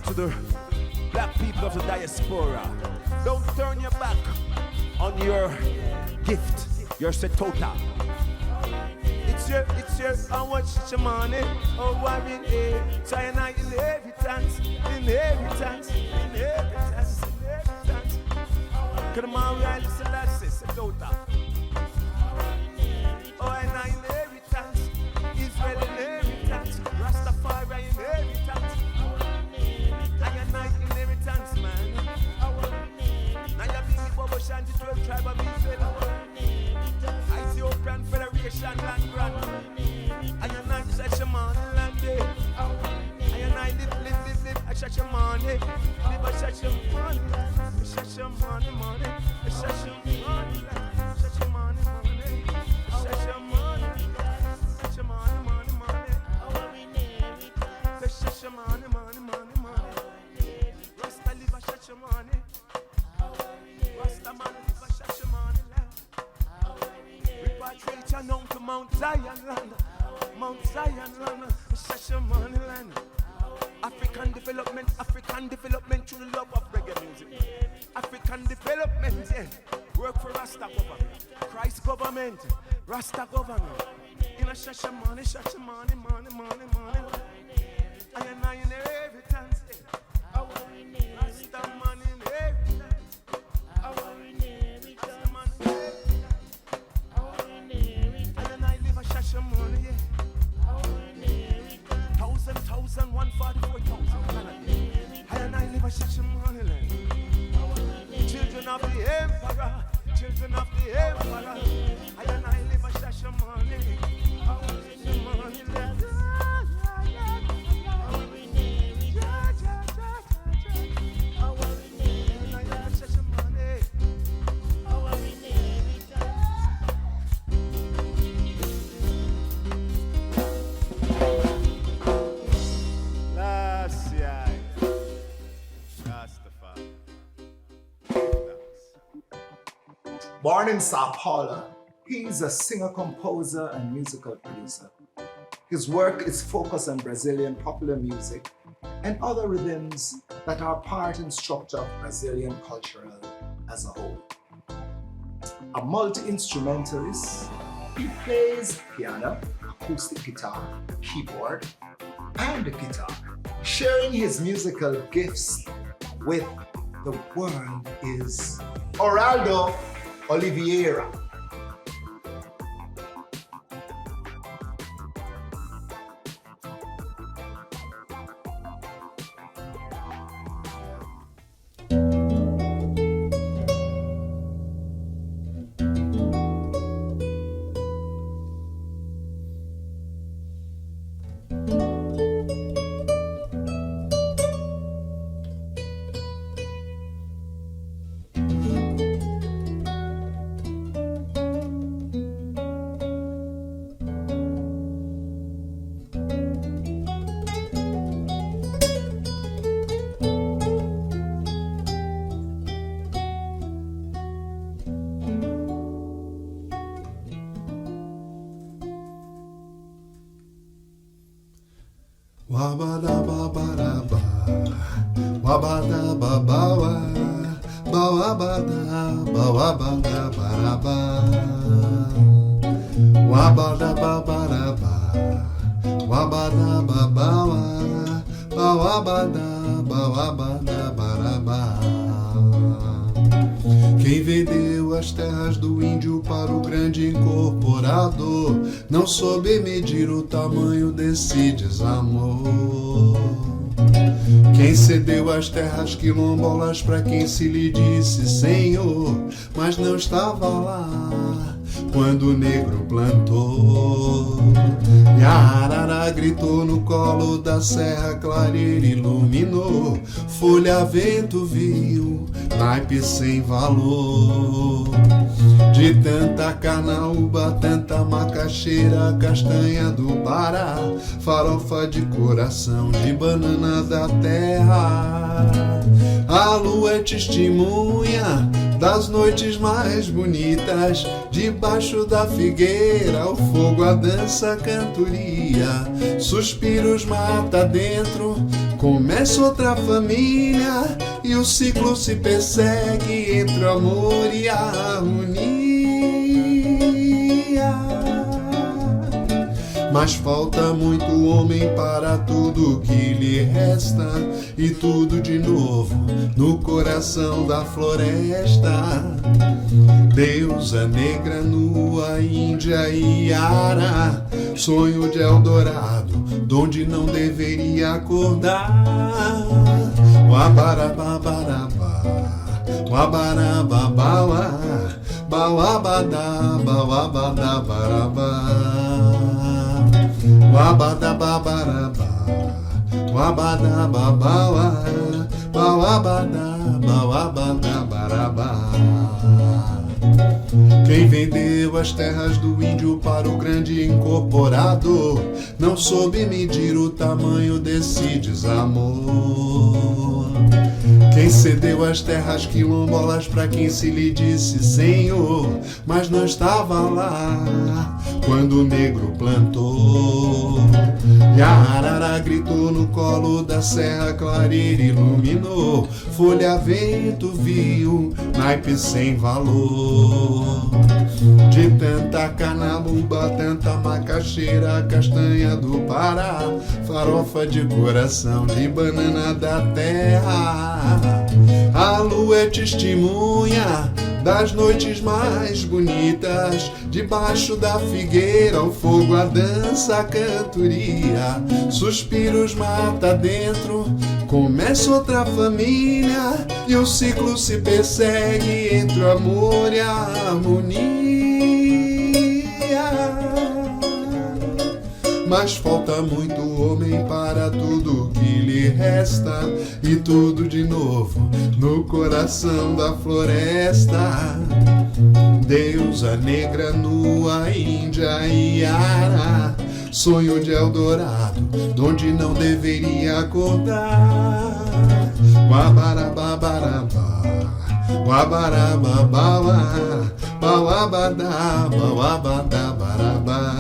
to the black people of the diaspora. Don't turn your back on your gift, your setota. It's your, I want Shashamane, oh I'm in here. China inheritance. Come on, we are listening to setota. Oh, and I inheritance, Israel inheritance, Rastafari inheritance. I and I inheritance, man. Now you bring the Bobo Shanti 12 tribe of Israel. Ethiopian Federation land grant. I and I Shashamane land day. I and I live. I Shashamane, live a Shashamane, Shashamane, money, Shashamane, Shashamane, money, Shashamane, Shashamane, money, money. Shashamane, money, money, money. Rasta live a Shashamane. Rasta man live a Shashamane land. Repatriation down to Mount Zion land. Mount Zion land. Shashamane land. African development through the love of reggae music. African development, yeah. Work for Rasta government, Christ government, Rasta government. In a shasha money, money. I am not in inheritance, yeah. Rasta money inheritance. Our inheritance. Rasta money inheritance. Our inheritance. I am not live a shasha money, yeah. Our inheritance. 1,000, 144,000. I am not live a shasha money land. Children of the emperor, children of the emperor. I and I live a shasha money. I want shasha money land. Born in Sao Paulo, he is a singer, composer, and musical producer. His work is focused on Brazilian popular music and other rhythms that are part and structure of Brazilian culture as a whole. A multi-instrumentalist, he plays piano, acoustic guitar, keyboard, and guitar, sharing his musical gifts with the world is Oraldo Oliveira. Wabada babada ba, wabada babawa, bawabada bawabada baraba, wabada babada ba, wabada babawa, bawabada baraba. Quem vendeu as terras do índio para o grande incorporador não soube medir o tamanho desse desamor. Quem cedeu as terras quilombolas para quem se lhe disse senhor, mas não estava lá quando o negro plantou. E a arara gritou no colo da serra, clareira iluminou, folha vento viu, naipe sem valor. De tanta carnaúba, tanta macaxeira, castanha do Pará, farofa de coração, de banana da terra. A lua é testemunha das noites mais bonitas, debaixo da figueira, o fogo, a dança, a cantoria, suspiros mata dentro, começa outra família, e o ciclo se persegue entre o amor e a harmonia. Mas falta muito homem para tudo que lhe resta, e tudo de novo no coração da floresta. Deusa negra nua, índia e ara, sonho de Eldorado, donde não deveria acordar. Wabarababaraba, wabarababawa, bawabada, bawabadabaraba. Wabadababaraba, wabadababawa, bawabada, bawabadabaraba. Quem vendeu as terras do índio para o grande incorporador não soube medir o tamanho desse desamor. Quem cedeu as terras quilombolas para quem se lhe disse senhor, mas não estava lá quando o negro plantou. E a arara gritou no colo da serra, clareira iluminou. Folha, vento, viu, naipe sem valor. De tanta canabumba, tanta macaxeira, castanha do Pará, farofa de coração, de banana da terra. A lua é testemunha das noites mais bonitas, debaixo da figueira, o fogo, a dança, a cantoria. Suspiros mata dentro, começa outra família, e o ciclo se persegue entre o amor e a harmonia. Mas falta muito homem para tudo que lhe resta, e tudo de novo no coração da floresta. Deusa negra nua, índia e ara, sonho de Eldorado, donde não deveria acordar. Guabarababarabá, guabarababá, bauabadá, bauabadabarabá.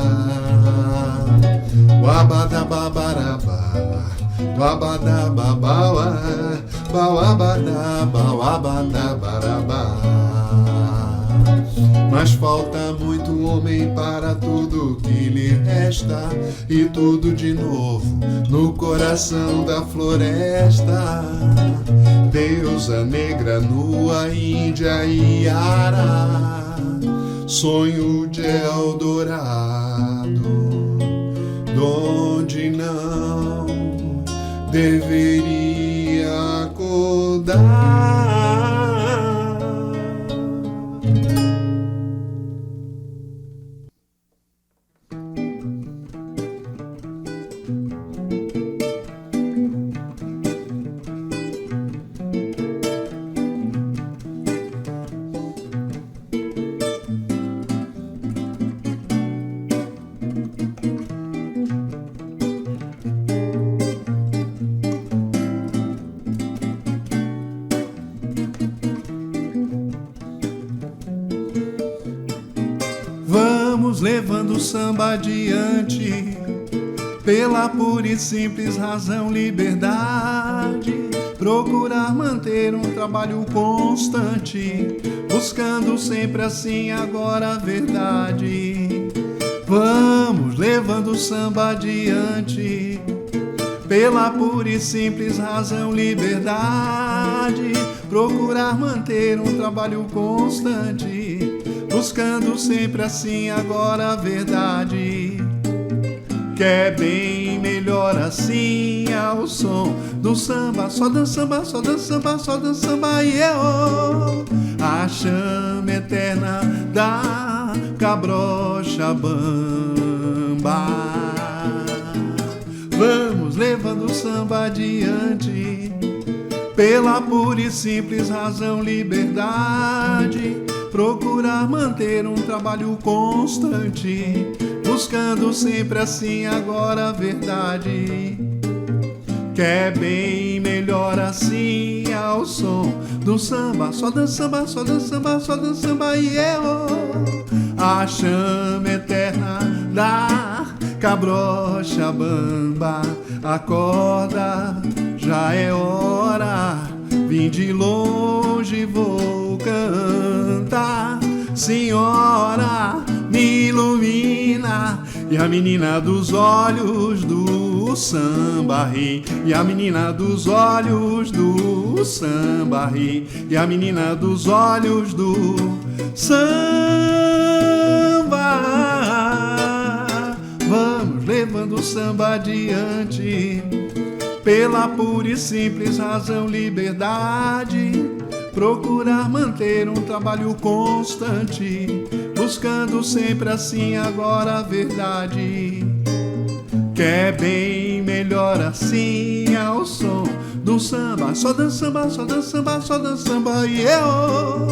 Wabadababarabá, wabadababaua, bauabadá, bauabadabarabá. Mas falta muito homem para tudo que lhe resta, e tudo de novo no coração da floresta. Deusa negra nua, índia e ara, sonho de Eldorado, onde não deveria acordar. Levando o samba adiante, pela pura e simples razão liberdade. Procurar manter um trabalho constante, buscando sempre assim agora a verdade. Vamos levando o samba adiante, pela pura e simples razão liberdade. Procurar manter um trabalho constante, buscando sempre assim agora a verdade. Que é bem melhor assim ao som do samba, só do samba, só do samba, só do samba. E eu, a chama eterna da cabrocha bamba. Vamos levando o samba adiante, pela pura e simples razão liberdade. Procurar manter um trabalho constante, buscando sempre assim agora a verdade. Que é bem melhor assim ao som do samba, só do samba, só do samba, só do samba. E eu, a chama eterna da cabrocha bamba, acorda, já é hora, vim de longe, vou cantar. Senhora, me ilumina, e a menina dos olhos do samba ri, e a menina dos olhos do samba ri, e a menina dos olhos do samba. Vamos levando o samba adiante, pela pura e simples razão liberdade. Procurar manter um trabalho constante, buscando sempre assim agora a verdade. Que é bem melhor assim ao som do samba, só do samba, só do samba, só do samba. E eu,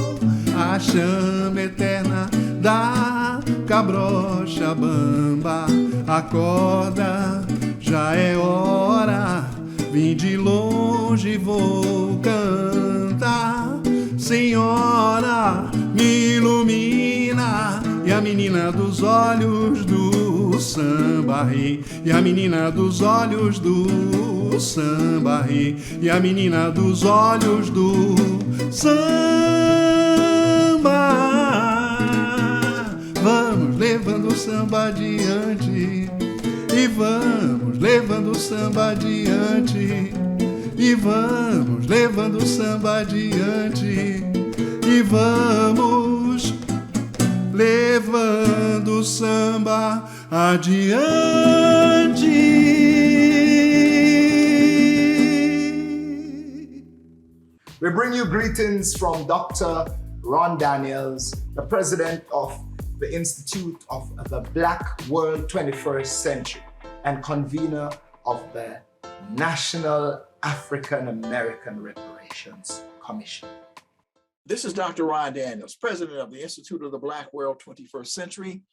a chama eterna da cabrocha bamba, acorda, já é hora, vim de longe, vou cantar. Senhora, me ilumina, e a menina dos olhos do samba rei, e a menina dos olhos do samba rei, e a menina dos olhos do samba. Vamos levando o samba adiante, e vamos levando o samba adiante, e vamos levando o samba adiante, e vamos levando o samba adiante. We bring you greetings from Dr. Ron Daniels, the president of the Institute of the Black World 21st Century and convener of the National African American Reparations Commission. This is Dr. Ron Daniels, president of the Institute of the Black World 21st Century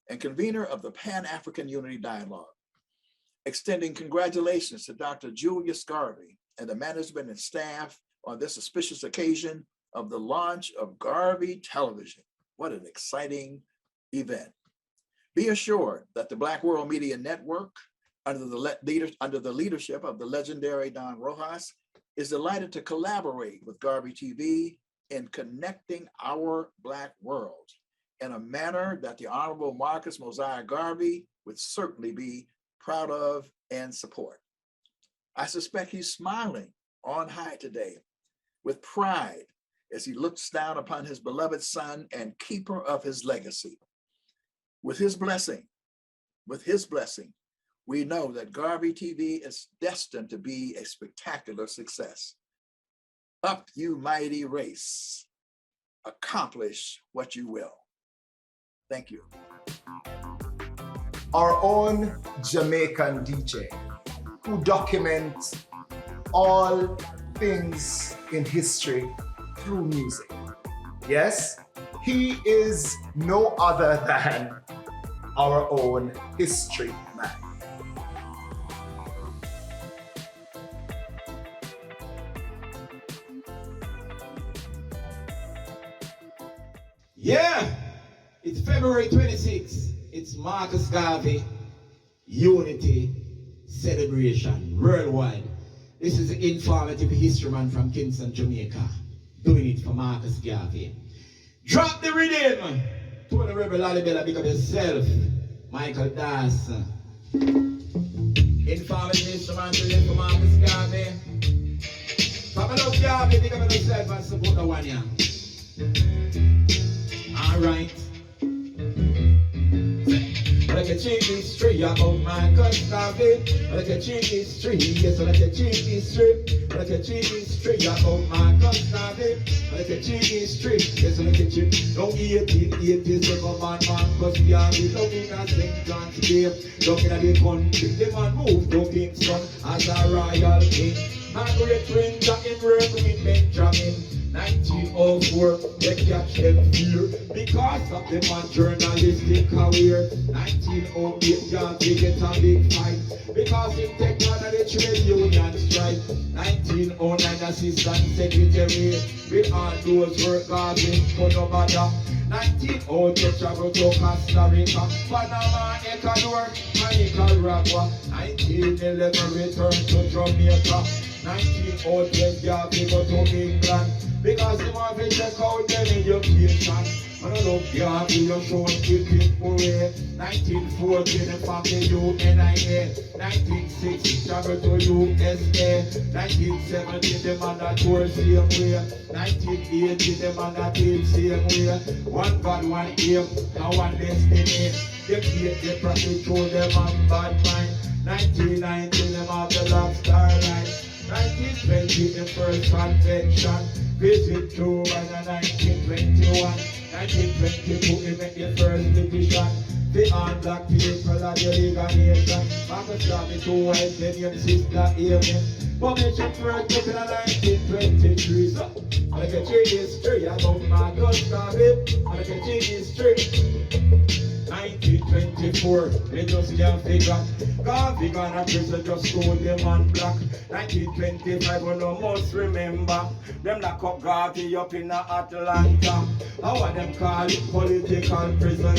and convener of the Pan-African Unity Dialogue. Extending congratulations to Dr. Julius Garvey and the management and staff on this auspicious occasion of the launch of Garvey Television. What an exciting event. Be assured that the Black World Media Network, under the leadership of the legendary Don Rojas, is delighted to collaborate with Garvey TV in connecting our Black world in a manner that the Honorable Marcus Mosiah Garvey would certainly be proud of and support. I suspect he's smiling on high today with pride as he looks down upon his beloved son and keeper of his legacy. With his blessing, we know that Garvey TV is destined to be a spectacular success. Up, you mighty race. Accomplish what you will. Thank you. Our own Jamaican DJ who documents all things in history through music. Yes, he is no other than our own history man. Yeah, it's February 26th. It's Marcus Garvey Unity Celebration worldwide. This is the informative history man from Kingston, Jamaica, doing it for Marcus Garvey. Drop the rhythm. Tony Rebel, Lalibella, big up yourself. Michael Dawson. Informative history man doing it for Marcus Garvey. Papa love Garvey, big up yourself and support the one here. Alright. Like a cheap history about Marcus Garvey. Like a cheap history, yes, like a cheap history. Like a cheap history about Marcus Garvey. Like a cheap history, yes, like a cheap. No 1887 man Marcus Garvey. Looking at St. John's Gate. Looking at the country, the man moved to Kingston as a royal king. Margaret Windsor in work with Benjamin. 1904, they catch them fear because of the man journalistic career. 1908, Garvey get a big fight because he take on the trade union strike. 1909, assistant secretary with all those work Garvey for no matter. 1902, travel to Costa Rica, Panama, Ecuador, and Nicaragua. 1911, return to Jamaica. 1908, Garvey go to England because he want to check out them education. When I look Garvey, you show keeping away. 1914, the family UNIA. 1960, travel to USA. 1970, the man that tour same way. 1980, the man that did same way. One God, one aim, and one destiny. They hate the prostitute, them on bad mind. 1990, them have the lobster line. 1920, the first convention. Visit Cuba in 1921. 1922, he made the first division. The all-black people of the League of Nations. Marcus Garvey, two wives, they named Sister Amy. But they took first book in 1923. So, I like a change history about Marcus Garvey. I like a change history. 19 1924, they just can't figure. Garvey gone to prison, just told them on black. 1925, we no must remember. Them lock up Garvey up in Atlanta. How them call it political prisoner.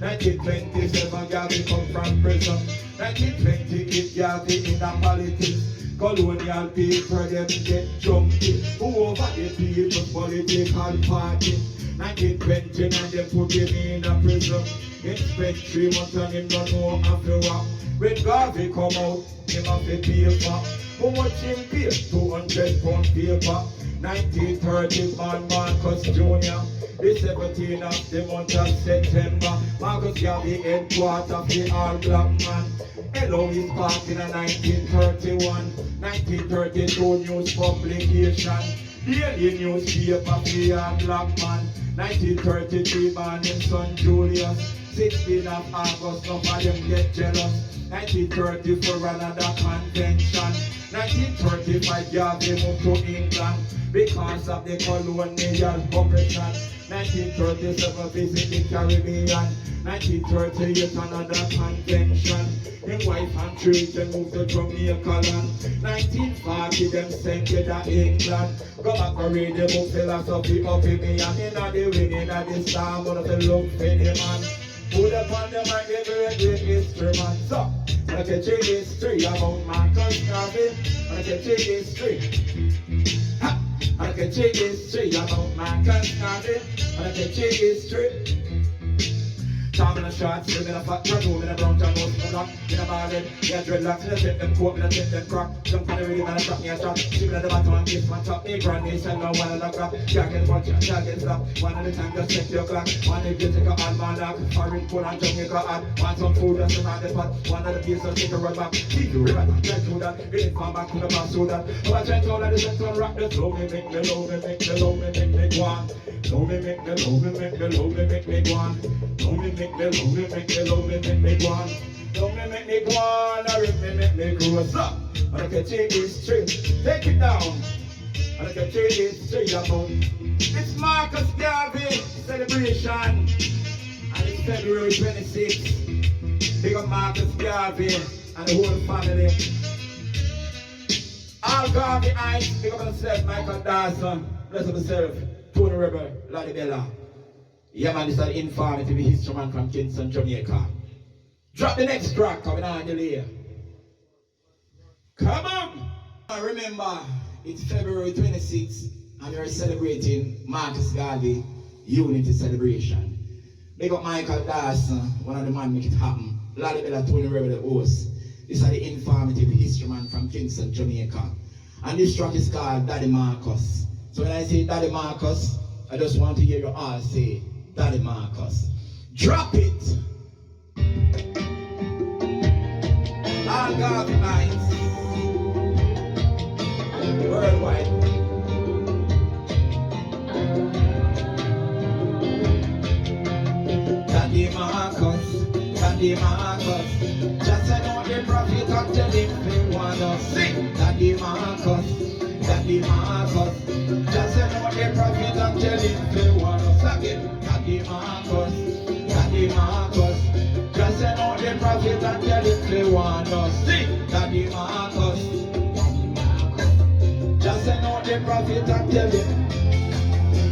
1927, Garvey come from prison. 1928, Garvey in a politics. Colonial people, them get jumpy. Who over the people's political party? 1929, they put him in a prison. He spent 3 months and him don't know after what. When Garvey come out, him have a paper. How much him pay? 200 pound paper. 1930, man Marcus Jr. The 17th of the month of September. Marcus Garvey headquarters of the all-black man. Hello is part in a 1931. 1932 news publication. Daily newspaper for the all-black man. 1933 born in son Julius. 16th of August, some of them get jealous. 1934 another convention. 1935 Garvey moved to England because of the colonial oppression. 1937 visit the Caribbean. 1938 another convention. His wife and children moved to Jamaica land. 1940 them sent to England. Go back and read the book philosophy of me and in the winning of the star, but of the look for the man. Put upon the mind the great history man. So, I can check history about Marcus Garvey. I can check history. I can check history about Marcus Garvey. I can check history. Tom in a short, swim in a fat truck, in a brown town, most of them in a bar head. Yeah, dreadlocks, in a tip them coat, in a tip them crock. Jump on the rhythm and a shot me a shot. Shipping at the bottom and kiss my top. Me grand nation, no one on the clock. Jacket punch, jacket stop. One at a time, just check your clock. One if you take a almanac, foreign food and Jamaica hot. Want some food, just in the pot. One at the piece, just take a run back. Keep you river, try to that. It come back to the past, so that. Oh, I try to all of this, and rock the slow, me make me low, me make me low, me make me go on. Low me make me low, me make me low, me make me go on. Low me make me low, me make me low, me make me go on. Low me make me go on, or if me make me grow. So, I can take this straight, take it down. I can take this straight about. It's Marcus Garvey celebration, and it's February 26th. Big up Marcus Garvey and the whole family. All Garvey eyes, big up myself, Michael Dawson, bless up myself. Tony Rebel, Lottie Bella. Yeah man, this is the informative history man from Kingston, Jamaica. Drop the next track, coming on delay. Come on! Remember, it's February 26th and we're celebrating Marcus Garvey Unity Celebration. Big up Michael Dawson, one of the man make it happen. Lottie Bella, Tony Rebel, the host. This is the informative history man from Kingston, Jamaica. And this track is called Daddy Marcus. So when I say Daddy Marcus, I just want to hear you all say, Daddy Marcus. Drop it! All Garvey nights. Worldwide. Daddy Marcus, Daddy Marcus. Just know the prophet and tell him they wanna sing. Daddy Marcus, Daddy Marcus. Just know the prophet and tell him they wanna sing it. Daddy Marcus, Daddy Marcus. Just know the prophet and tell him they wanna sing. Daddy Marcus, just know the prophet and tell him.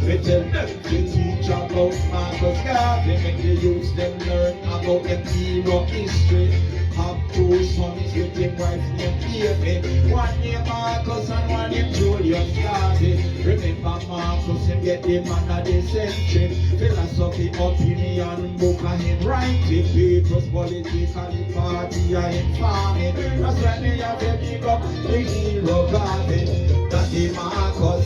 We tell them to teach about Marcus Garvey, make the youths them learn about the hero history. Have 2 sons with him wife named Amy. One named Marcus and one named Julius Garvey. Remember Marcus him get the man of the century. Philosophy, opinion, book and him writing. People's politically party and him farming. That's why me have to big up the hero Garvey. Daddy Marcus.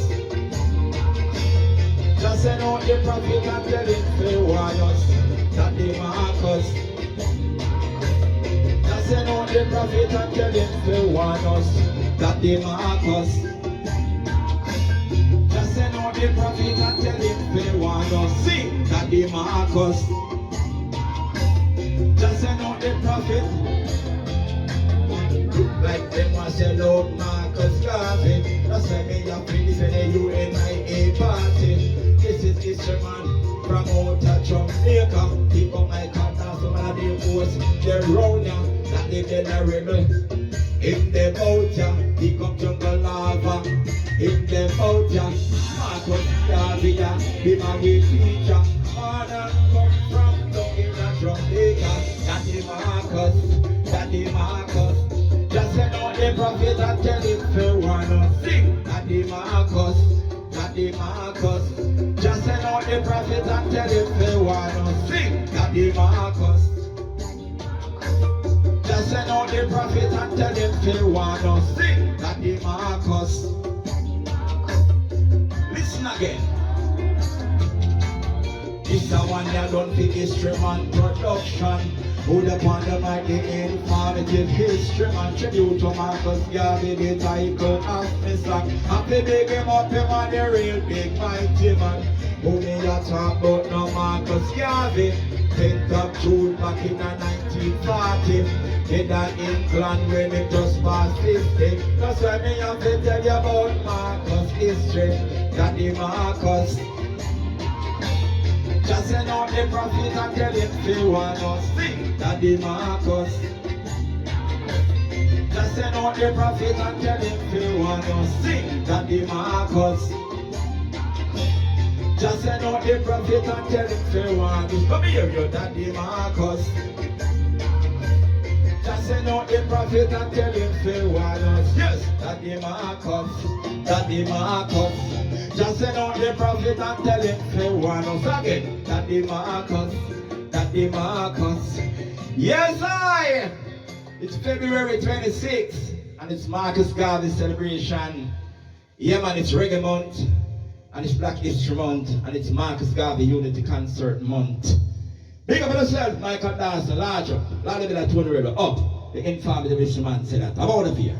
Just say no the prophet and tell him they want us. Daddy Marcus. Just say no the prophet and tell him they want us. Daddy Marcus. Just say no the prophet and tell him they want us. Sing Daddy Marcus. Just say no the prophet. Look like them was a Lord Marcus Garvey. That's why me have to defend the UNIA party. This is history man from out of Jamaica. Keep up my contact, so man the venerable. In them out ya, pick up jungle lava. In them out ya, Marcus Garvey ya, be my way teacher. Honor come from down in a Jamaica. Daddy Marcus. Just send out the prophet and tell him to wanna sing. Daddy Marcus. Just send out the prophet and tell him to wanna sing. Daddy Marcus. Just send out the prophet and tell him to wanna sing. Daddy Marcus. Listen again. This a one that done for history man production. Who the pan the mic the informative history man. Tribute to Marcus Garvey, the title of the song. Happy big him up him on the real big mighty man. Who me a talk about no Marcus Garvey. 10th of June back in 1940. In England when it just passed 50. That's why me have to tell you about Marcus history. Daddy Marcus. Just send out the prophet and tell him to wanna sing. Daddy Marcus. Just send out the prophet and tell him to wanna sing. Daddy Marcus. Just send out the prophet and tell him to wanna come here, your Daddy Marcus. Just send out the prophet and tell him to wanna yes, Daddy Marcus. Daddy Marcus. Just send out the prophet and tell him to wanna again. Daddy Marcus. Yes, it's February 26th and it's Marcus Garvey celebration. Yeah, man, it's Reggae Month and it's Black History Month and it's Marcus Garvey Unity Concert Month. Big up yourself, Michael Dawson, large up, larger than Tony Rebel. Up, the informative history man said that. I'm out of here.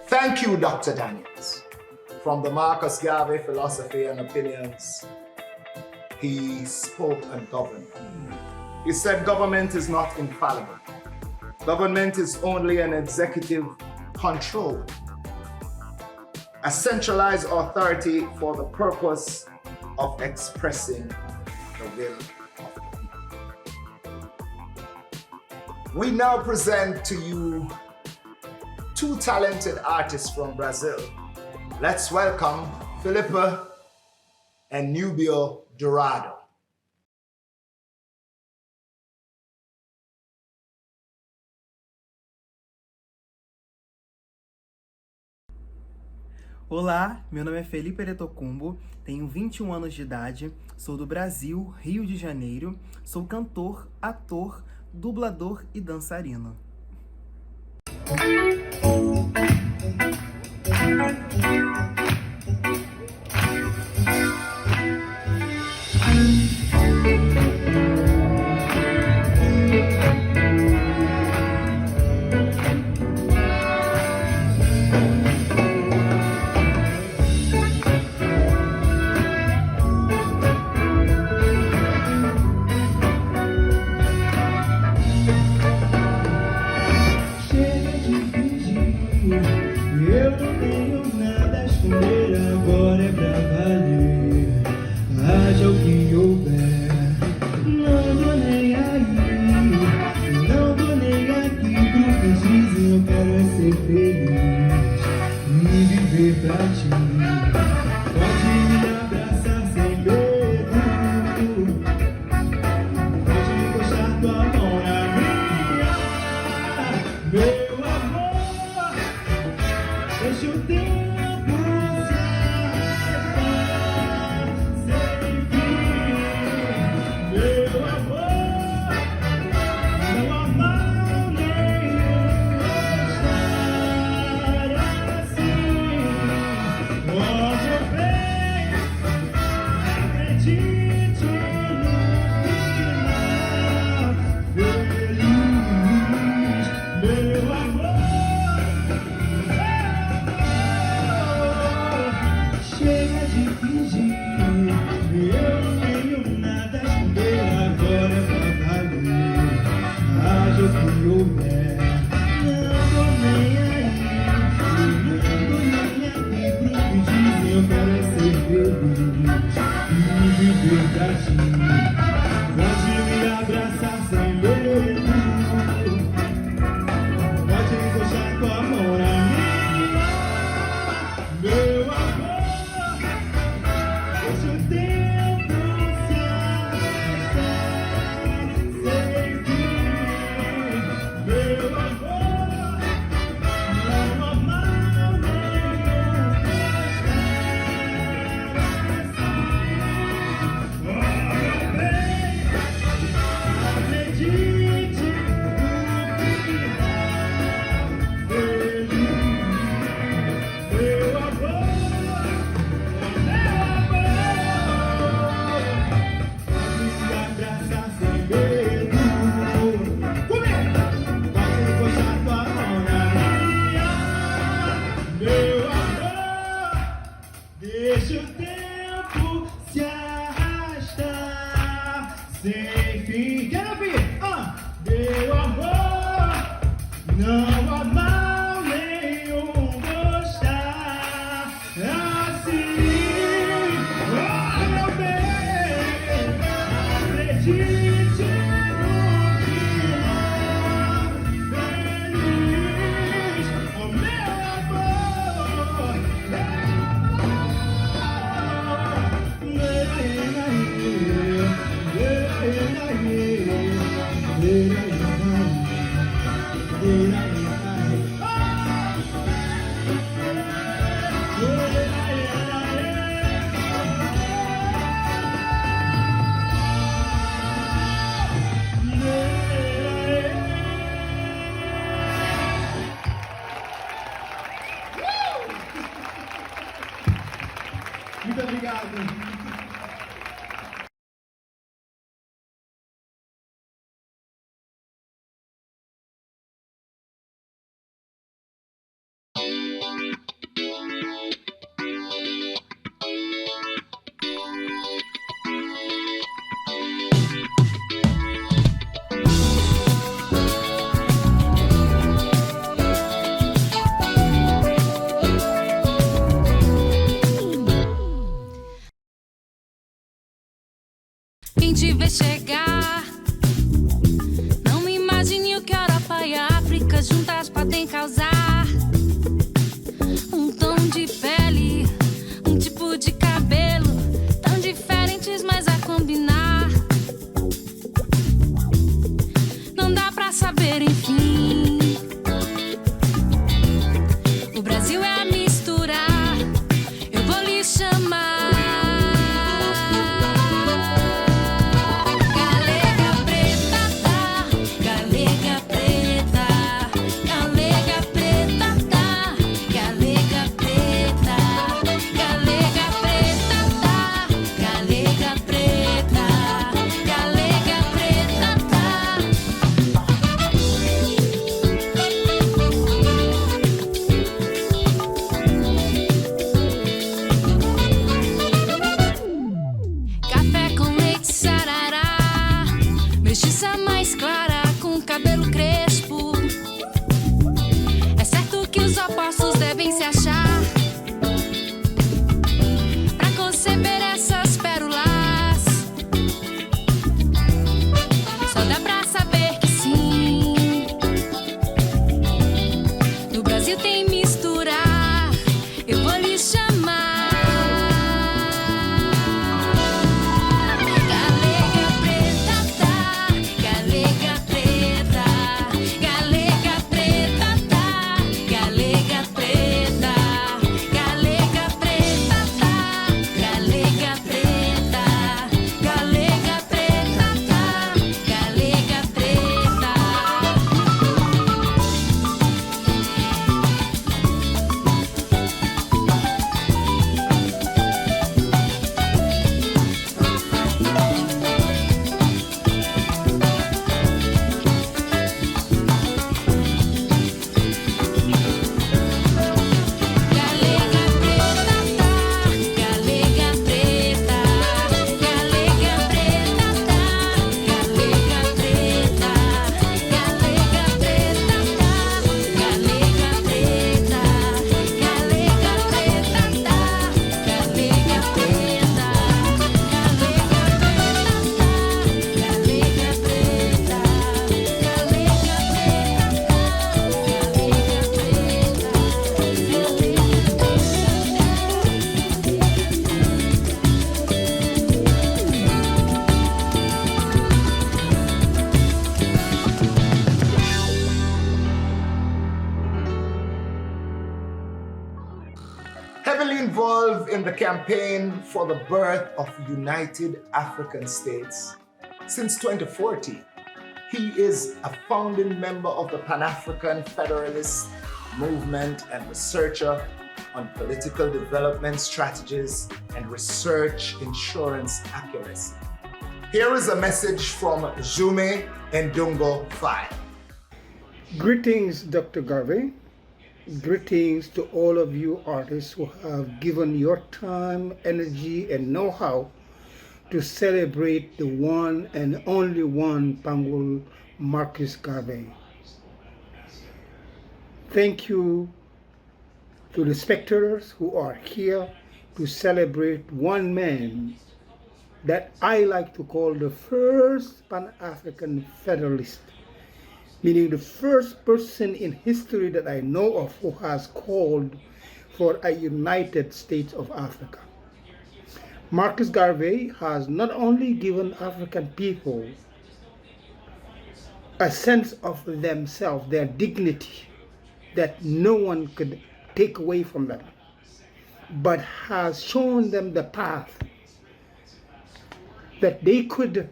Thank you, Dr. Daniels. From the Marcus Garvey Philosophy and Opinions, he spoke and governed. He said government is not infallible. Government is only an executive control, a centralized authority for the purpose of expressing the will of the people. We now present to you two talented artists from Brazil. Let's welcome Felipe and Nubio Dorado. Olá, meu nome é Felipe Eretocumbo, tenho 21 anos de idade, sou do Brasil, Rio de Janeiro, sou cantor, ator, dublador e dançarino. Não há mal nenhum gostar assim. Oh, meu bem, acredite no que há. Feliz, oh meu amor. Muito obrigado. Quem te vê chegar, não imagine o que Europa e África juntas podem causar. Um tom de pele, um tipo de cabelo, tão diferentes, mas a combinar. Não dá pra saber, enfim. O Brasil é a misturar, eu vou lhe chamar. Café com leite sarará, mestiça mais clara com cabelo crespo. É certo que os opostos devem se achar pra conceber essas pérolas. Só dá pra saber que sim. No Brasil tem misturar, eu vou lhe chamar. Heavily involved in the campaign for the birth of United African States, since 2014, he is a founding member of the Pan-African Federalist Movement and researcher on political development strategies and research insurance accuracy. Here is a message from Jume Ndungo Faye. Greetings, Dr. Garvey. Greetings to all of you artists who have given your time, energy, and know-how to celebrate the one and only one Pangol Marcus Garvey. Thank you to the spectators who are here to celebrate one man that I like to call the first Pan-African Federalist, meaning the first person in history that I know of who has called for a United States of Africa. Marcus Garvey has not only given African people a sense of themselves, their dignity, that no one could take away from them, but has shown them the path that they could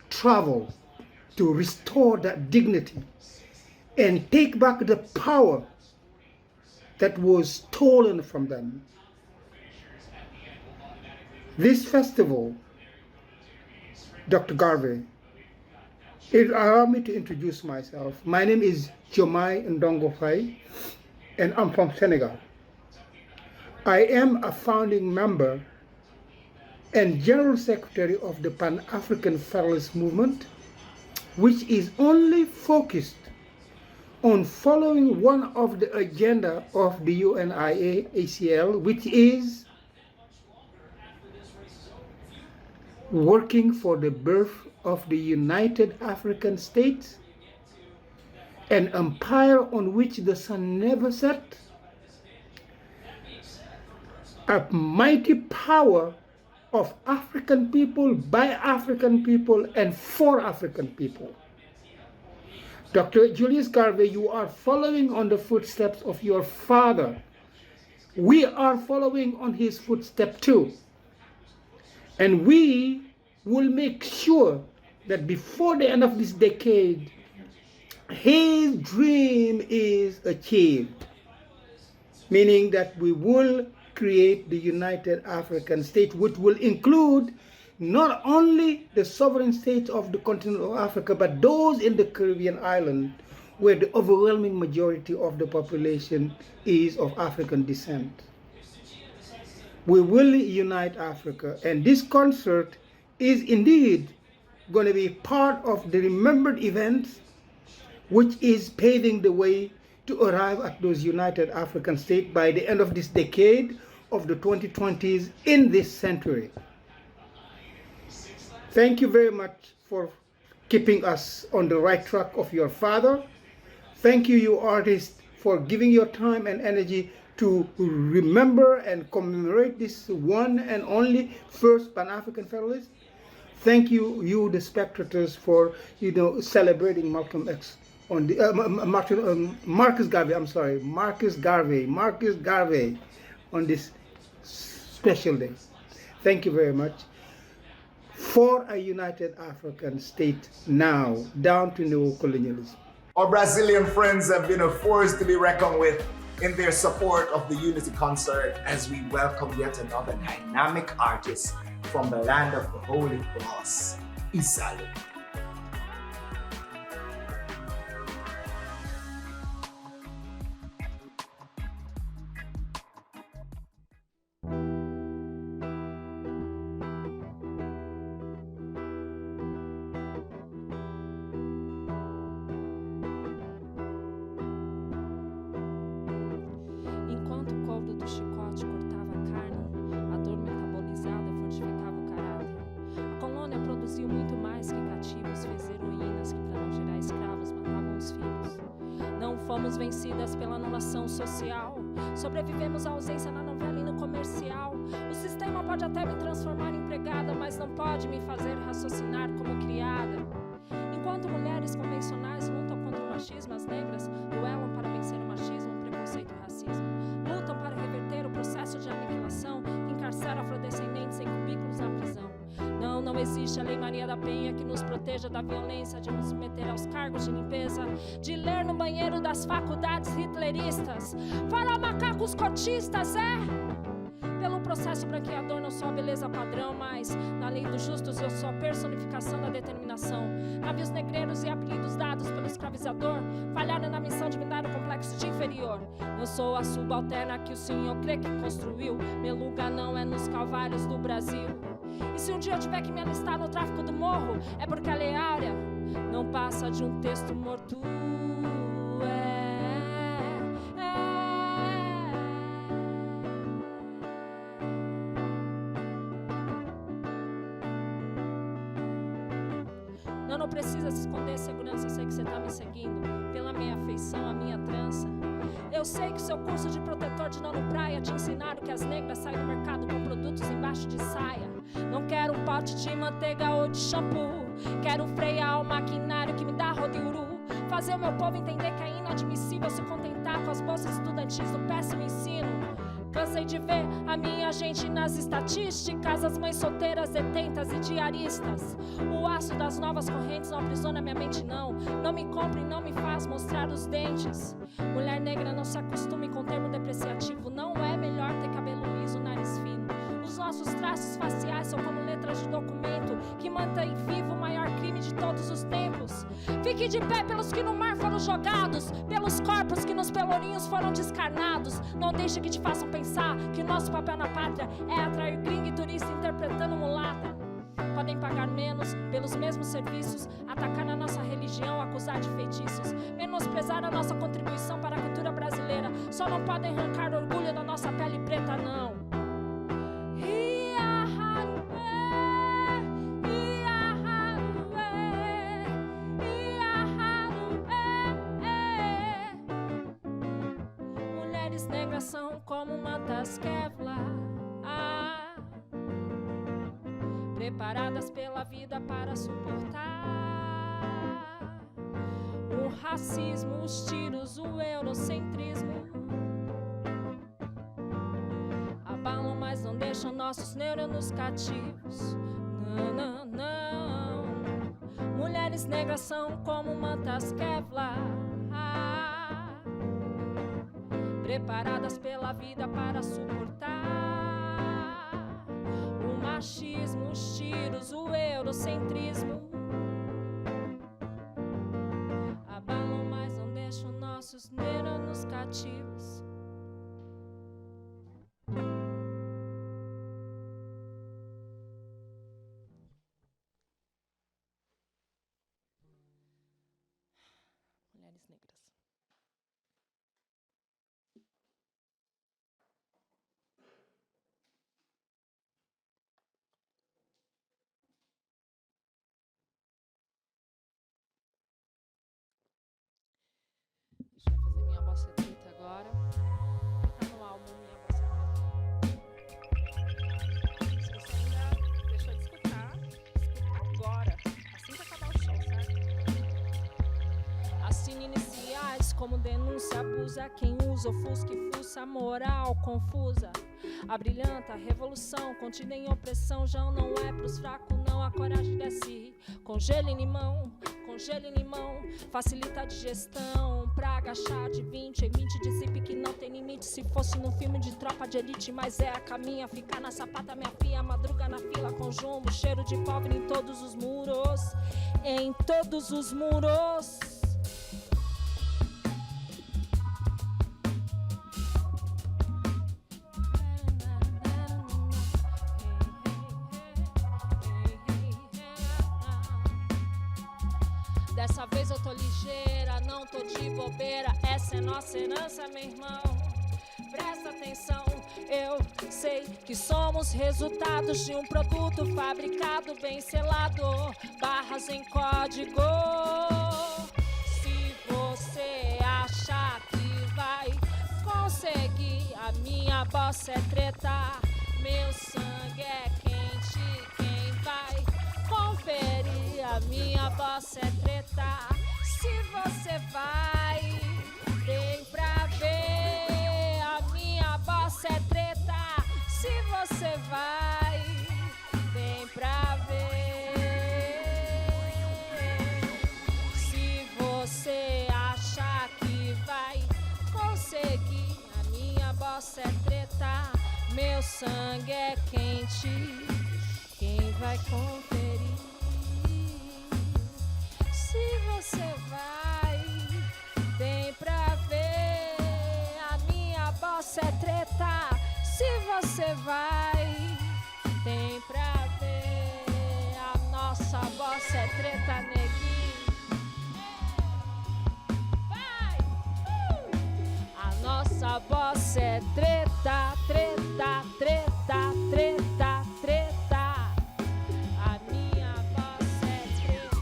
travel to restore that dignity and take back the power that was stolen from them. This festival, Dr. Garvey, allow me to introduce myself. My name is Jomai Ndongo Faye, and I'm from Senegal. I am a founding member and General Secretary of the Pan-African Federalist Movement, which is only focused on following one of the agenda of the UNIA ACL, which is working for the birth of the United African States, an empire on which the sun never set, a mighty power of African people, by African people, and for African people. Dr. Julius Garvey, you are following on the footsteps of your father. We are following on his footsteps too. And we will make sure that before the end of this decade, his dream is achieved, meaning that we will create the United African States, which will include not only the sovereign states of the continent of Africa, but those in the Caribbean island where the overwhelming majority of the population is of African descent. We will unite Africa, and this concert is indeed going to be part of the remembered events which is paving the way to arrive at those United African States by the end of this decade of the 2020s in this century. Thank you very much for keeping us on the right track of your father. Thank you, you artists, for giving your time and energy to remember and commemorate this one and only first Pan-African Federalist. Thank you, you the spectators, for celebrating Malcolm X on the Marcus Garvey on this special day. Thank you very much. For a united African state now, down to neo-colonialism. Our Brazilian friends have been a force to be reckoned with in their support of the Unity Concert as we welcome yet another dynamic artist from the land of the Holy Cross, Isalo. Enquanto o cobro do chicote cortava a carne, a dor metabolizada fortificava o caráter. A colônia produziu muito mais que cativos, fez heroínas que, para não gerar escravos, matavam os filhos. Não fomos vencidas pela anulação social, sobrevivemos à ausência na novela e no comercial. O sistema pode até me transformar em empregada, mas não pode me fazer raciocinar como criada. Enquanto mulheres convencionais lutam contra o machismo, as negras duelam para vencer o machismo, o preconceito e o racismo. Lutam para reverter o processo de aniquilação que encarcera afrodescendentes em cubículos na prisão. Não existe a Lei Maria da Penha que nos proteja da violência, de nos submeter aos cargos de limpeza, de ler no banheiro das faculdades hitleristas. Fará macacos cotistas, Pelo processo branqueador não sou a beleza padrão, mas na lei dos justos eu sou a personificação da determinação. Navios negreiros e apelidos dados pelo escravizador falharam na missão de me dar o complexo de inferior. Eu sou a subalterna que o senhor crê que construiu. Meu lugar não é nos calvários do Brasil. E se um dia eu tiver que me alistar no tráfico do morro, é porque a lei áurea não passa de um texto morto. não precisa se esconder, segurança, eu sei que você tá me seguindo pela minha afeição, a minha trança. Eu sei que o seu curso de protetor de nono praia te ensinaram que as negras saem do mercado com produtos embaixo de saia. Não quero um pote de manteiga ou de shampoo, quero frear o maquinário que me dá rodeuru. Fazer o meu povo entender que é inadmissível se contentar com as bolsas estudantis do péssimo ensino. Cansei de ver a minha gente nas estatísticas, as mães solteiras, detentas e diaristas. O aço das novas correntes não aprisiona minha mente, não. Não me compre, não me faz mostrar os dentes. Mulher negra, não se acostume com termo depreciativo. Não é melhor ter cabelo liso, nariz fino. Os nossos traços faciais são como letras de documento que mantém vivo o maior crime de todos os tempos. Fique de pé pelos que no mar foram jogados, pelos corpos que nos pelourinhos foram descarnados. Não deixe que te façam pensar que o nosso papel na pátria é atrair gringo e turista interpretando mulata. Podem pagar menos pelos mesmos serviços, atacar na nossa religião, acusar de feitiços, menosprezar a nossa contribuição para a cultura brasileira. Só não podem arrancar orgulho da nossa pele preta, não. Mulheres negras são como mantas Kevlar, preparadas pela vida para suportar o racismo, os tiros, o eurocentrismo. Abalam, mas não deixam nossos neurônios cativos. Não, não, não. Mulheres negras são como mantas Kevlar, preparadas pela vida para suportar o machismo, os tiros, o eurocentrismo. Abalam, mas não deixam nossos neurônios cativos. Mulheres negras. Deixa eu fazer minha bossa preta agora. Tá no álbum Minha Bossa Preta. Se você ainda deixou de escutar, escuta agora, assim que acabar o show, certo? Assine iniciais como denúncia, abusa quem usa, ofusca e fuça, moral confusa. Abrilhanta a revolução, contida em opressão, já não é pros fracos, não, a coragem desce. Com gelo em limão, facilita a digestão. Pra agachar de 20 em 20 de zip que não tem limite. Se fosse num filme de tropa de elite, mas é a caminha. Ficar na sapata, minha filha, madruga na fila com jumbo. Cheiro de pólvora em todos os muros, em todos os muros. Dessa vez eu tô ligeira, não tô de bobeira. Essa é nossa herança, meu irmão. Presta atenção, eu sei que somos resultados de um produto fabricado, bem selado, barras em código. Se você achar que vai conseguir, a minha bossa é treta, meu sangue é quente, quem vai conferir, a minha bossa é treta. Se você vai, vem pra ver, a minha bossa é treta. Se você vai, vem pra ver. Se você achar que vai conseguir, a minha bossa é treta, meu sangue é quente, quem vai conferir? Se você vai, vem pra ver, a minha bossa é treta. Se você vai, vem pra ver, a nossa bossa é treta, neguinho. Vai! A nossa bossa é treta, treta, treta, treta, treta. A minha bossa é treta.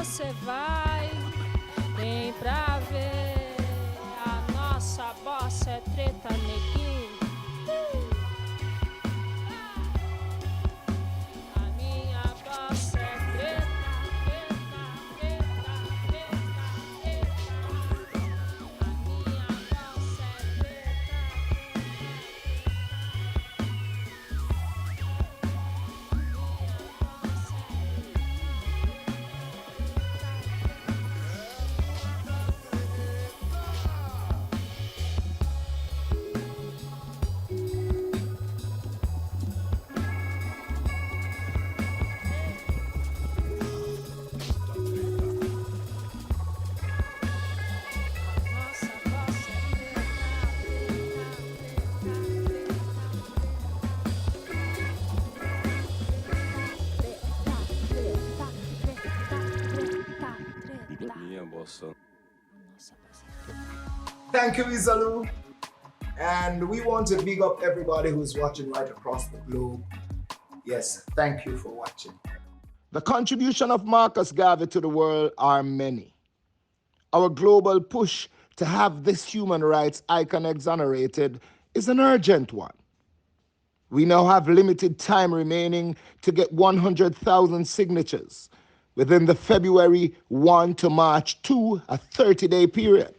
você vai, vem pra ver. A nossa bossa é treta, neguinho. A minha bossa é treta, treta, treta, treta, treta. A minha bossa é treta. Thank you, Isalu. And we want to big up everybody who's watching right across the globe. Yes, thank you for watching. The contribution of Marcus Garvey to the world are many. Our global push to have this human rights icon exonerated is an urgent one. We now have limited time remaining to get 100,000 signatures within the February 1 to March 2, a 30-day period.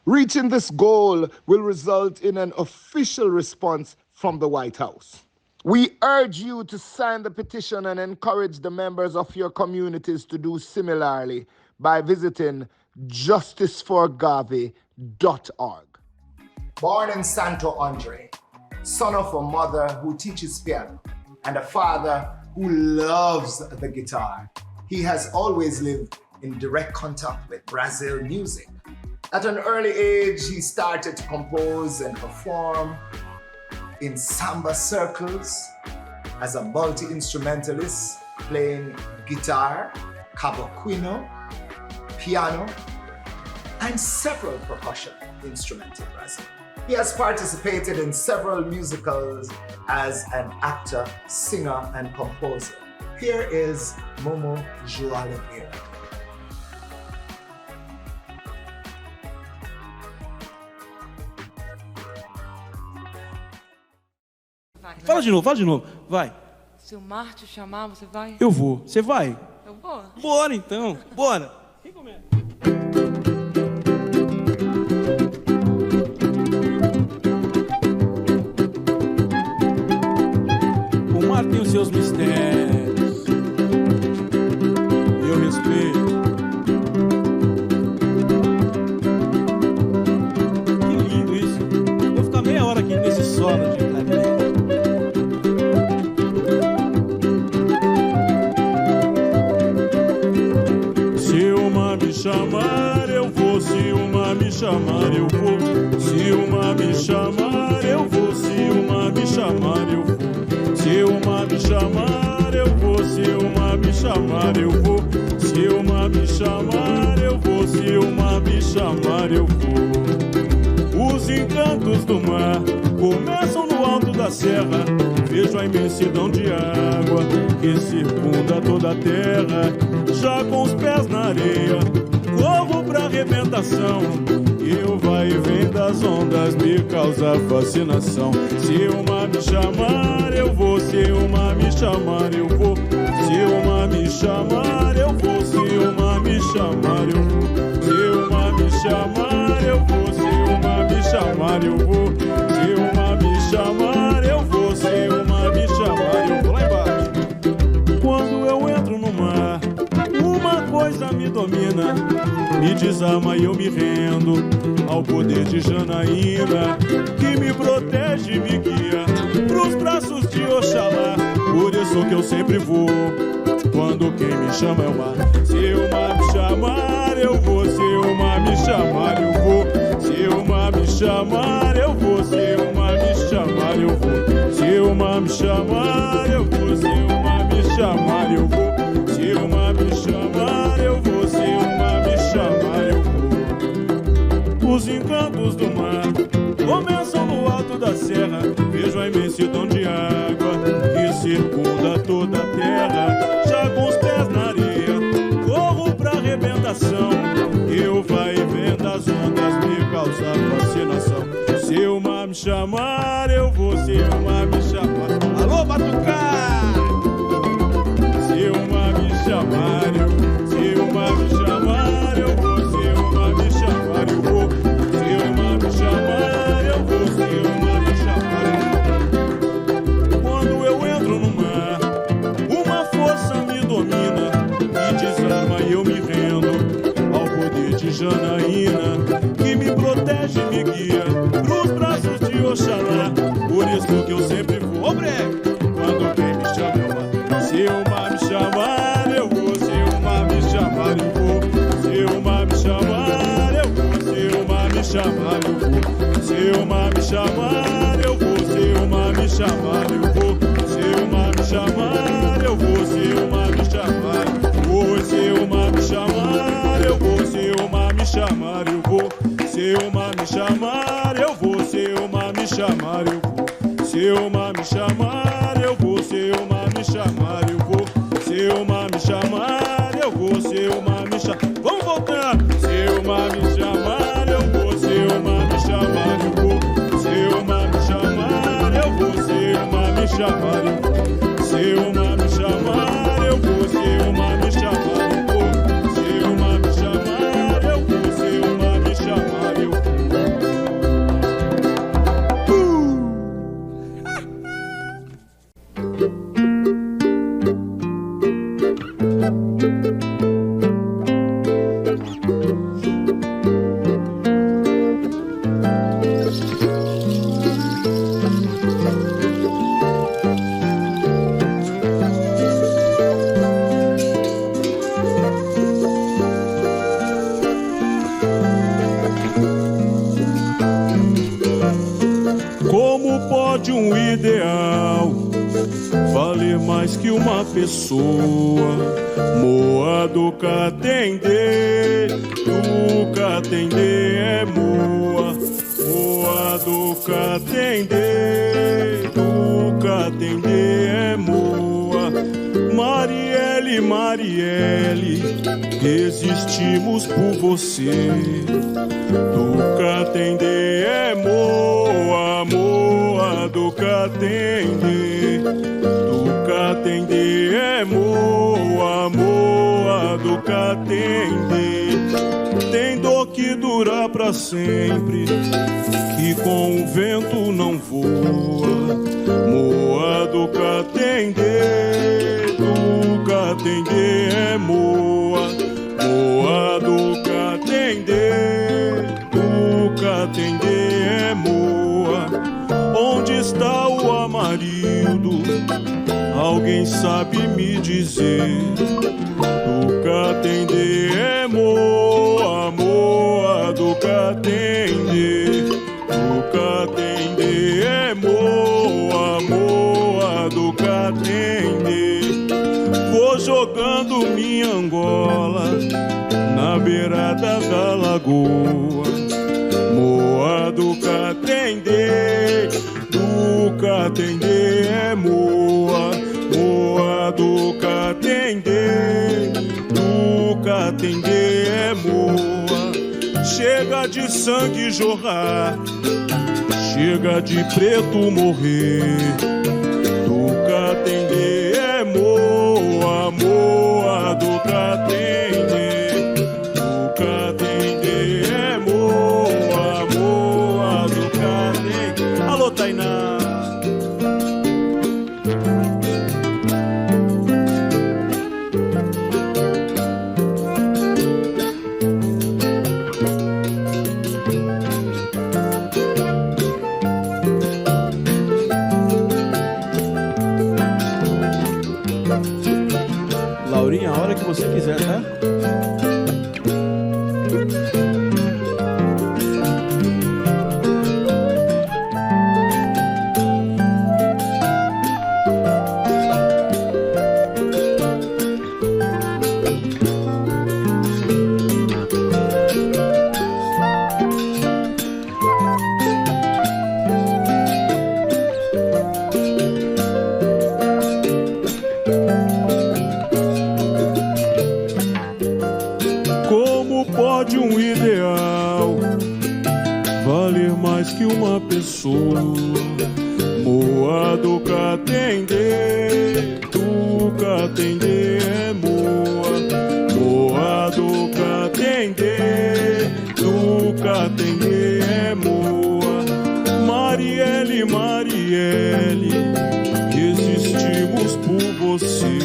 Reaching this goal will result in an official response from the White House. We urge you to sign the petition and encourage the members of your communities to do similarly by visiting justiceforgarvey.org. Born in Santo Andre, son of a mother who teaches piano and a father who loves the guitar, he has always lived in direct contact with Brazil music. At an early age, he started to compose and perform in samba circles as a multi-instrumentalist, playing guitar, cavaquinho, piano, and several percussion instruments in Brazil. He has participated in several musicals as an actor, singer, and composer. Here is Momo João Oliveira. Fala de novo, vai. Se o mar te chamar, você vai? Eu vou. Você vai? Eu vou. Bora então, bora. Quem começa? O mar tem os seus mistérios. Eu respeito. Que lindo isso. Vou ficar meia hora aqui nesse solo de clarinete. Chamar eu vou, se uma me chamar eu vou, se uma me chamar eu vou, se uma me chamar eu vou, se uma me chamar eu vou, se uma me chamar eu vou, se uma me chamar eu vou, se uma me chamar eu vou. Os encantos do mar começam no alto da serra, vejo a imensidão de água que circunda toda a terra, já com os pés na areia. Corro pra arrebentação e o vai e vem das ondas me causa fascinação. Se uma me chamar eu vou, se uma me chamar eu vou, se uma me chamar eu vou, se uma me chamar eu vou, se uma me chamar eu vou, se uma me chamar eu vou, se uma me chamar eu vou, se uma me chamar eu vou. Lá embaixo. Quando eu entro no mar, uma coisa me domina, me desarma e eu me rendo ao poder de Janaína, que me protege e me guia pros braços de Oxalá. Por isso que eu sempre vou, quando quem me chama é o mar. Se uma me chamar eu vou, se uma me chamar eu vou, se uma me chamar eu vou, se uma me chamar eu vou, se uma me chamar eu vou, se uma me chamar eu vou, se uma me chamar eu vou, se uma me chamar eu vou. Os encantos do mar começam no alto da serra, vejo a imensidão de água que circunda toda a terra, já com os pés na areia, corro chamar, eu vou. Se uma me chamar, eu vou. Se uma me chamar, eu vou. Se uma me chamar, eu vou. Se uma me chamar, oi, se uma me chamar, eu vou. Se uma me chamar, eu vou. Se uma me chamar, eu vou. Se uma me chamar, eu vou. Se uma me chamar, eu vou. Se uma me chamar, eu vou. Se uma me chamar, eu vou. Se uma me chamar, vamos voltar. Se uma me chamar, eu vou. Se uma me chamar, eu vou. Se uma me chamar, eu vou. Se uma me chamar, eu vou. Se uma me chamar, eu vou. Se uma me chamar, eu vou. Se uma me chamar, eu vou. Se uma me chamar, eu vou. Como pode um ideal valer mais que uma pessoa? Moa do catendê, do catendê é moa. Moa do catendê, do catendê é moa. Marielle, Marielle, desistimos por você. Do catendê é moa, moa do catendê. Do catendê é moa, moa do catendê. Tem dor que dura pra sempre, que com o vento não voa. Moa do catendê, do catendê é moa. Moa do catendê, do catendê é moa. Onde está o Amarildo? Alguém sabe me dizer? Do catendê é moa, moa do catendê. Do catendê é moa, moa do catendê. Vou jogando minha Angola na beirada da lagoa. Moa do catendê, do catendê é moa. Moa do catendê, do catendê é moa. Chega de sangue jorrar, chega de preto morrer. Do catendê é moa, moa do catendê. Do catendê é moa, moa do catendê. Alô, Tainá. Laurinha, a hora que você quiser, tá? Como pode um ideal valer mais que uma pessoa? Moa do catendê, do catendê é moa. Moa do catendê, do catendê é moa. Marielle, Marielle, resistimos por você.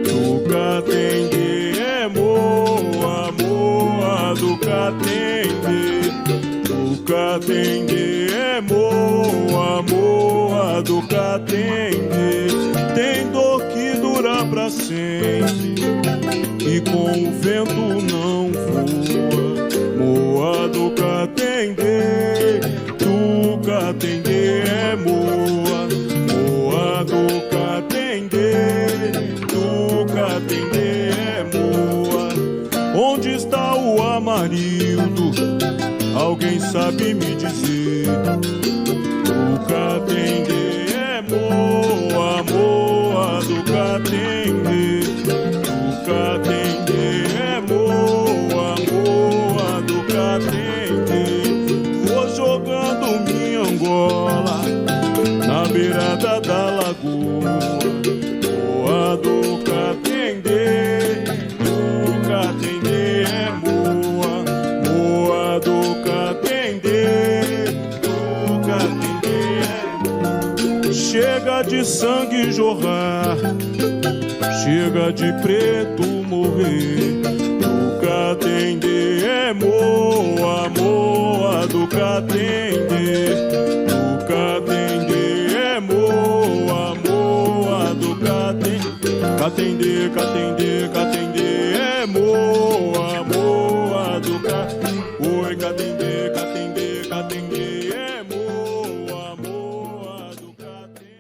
Do catendê é moa, moa do catendê. Do catendê é moa, moa do catendê. Tem dor que dura pra sempre, e com o vento não voa. Moa do catendê, atender é moa. Onde está o Amarildo? Alguém sabe me dizer? O Catendê é moa, moa do Catendê. O Catendê é moa, moa do Catendê. Vou jogando minha Angola na beirada da lagoa. Moa do Catendê, o Catendê é moa, moa do Catendê, o Catendê é moa. Chega de sangue jorrar, chega de preto morrer. O Catendê é moa, moa do Catendê. O Catendê é moa, moa do Catendê. Catendê, Catendê, Catendê é moa, moa do Catendê. Oi, Catendê, Catendê, Catendê é moa, moa do Catendê.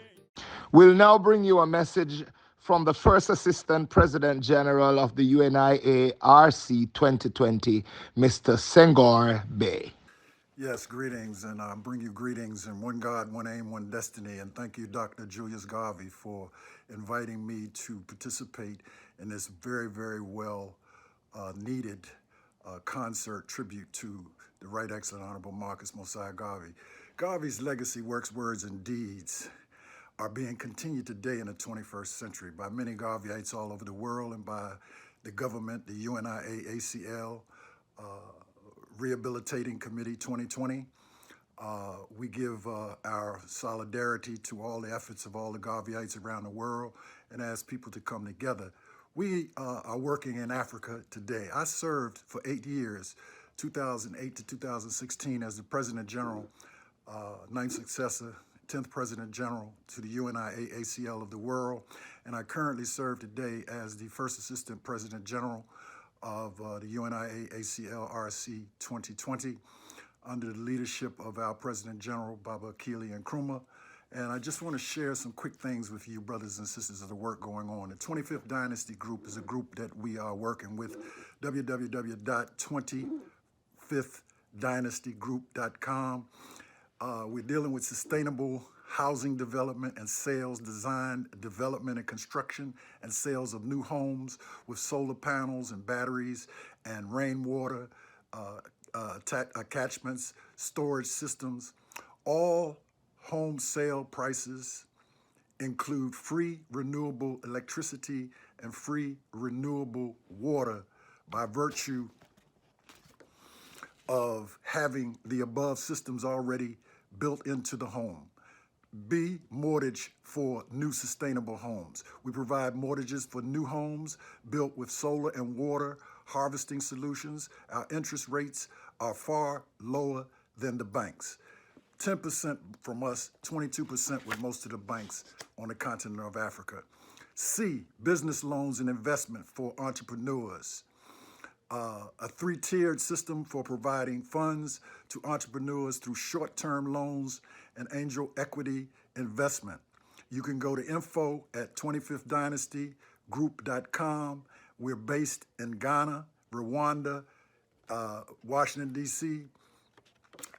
We'll now bring you a message from the First Assistant President General of the UNIA RC 2020, Mr. Senghor Bey. Yes, greetings, and I bring you greetings in one God, one aim, one destiny. And thank you, Dr. Julius Garvey, for inviting me to participate in this very, very well needed concert tribute to the Right Excellent Honorable Marcus Mosiah Garvey. Garvey's legacy, works, words, and deeds are being continued today in the 21st century by many Garveyites all over the world and by the government, the UNIA ACL, Rehabilitating Committee 2020. We give our solidarity to all the efforts of all the Garveyites around the world and ask people to come together. We are working in Africa today. I served for 8 years, 2008 to 2016, as the President General, ninth successor, 10th President General to the UNIA ACL of the world, and I currently serve today as the First Assistant President General of the UNIA ACL RC 2020 under the leadership of our President General, Baba Keely Nkrumah. And I just want to share some quick things with you, brothers and sisters, of the work going on. The 25th Dynasty Group is a group that we are working with, www.25thdynastygroup.com. We're dealing with sustainable housing development and sales, design, development and construction, and sales of new homes with solar panels and batteries and rainwater attachments, storage systems. All home sale prices include free renewable electricity and free renewable water by virtue of having the above systems already built into the home. B, mortgage for new sustainable homes. We provide mortgages for new homes built with solar and water harvesting solutions. Our interest rates are far lower than the banks. 10% from us, 22% with most of the banks on the continent of Africa. C, business loans and investment for entrepreneurs. A three-tiered system for providing funds to entrepreneurs through short-term loans and angel equity investment. You can go to info at 25thdynastygroup.com. We're based in Ghana, Rwanda, Washington, D.C.,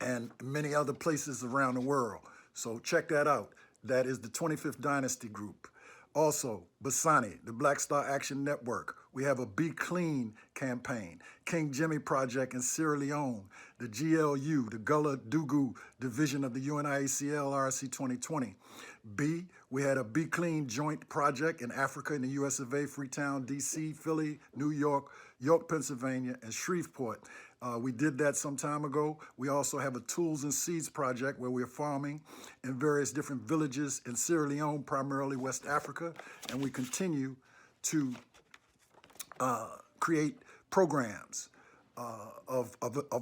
and many other places around the world. So check that out. That is the 25th Dynasty Group. Also, Basani, the Black Star Action Network. We have a Be Clean campaign. King Jimmy Project in Sierra Leone. The GLU, the Gullah Dugu Division of the UNIACL RC 2020. B, we had a Be Clean joint project in Africa in the US of A, Freetown, DC, Philly, New York, York, Pennsylvania, and Shreveport. We did that some time ago. We also have a Tools and Seeds project where we're farming in various different villages in Sierra Leone, primarily West Africa, and we continue to create programs of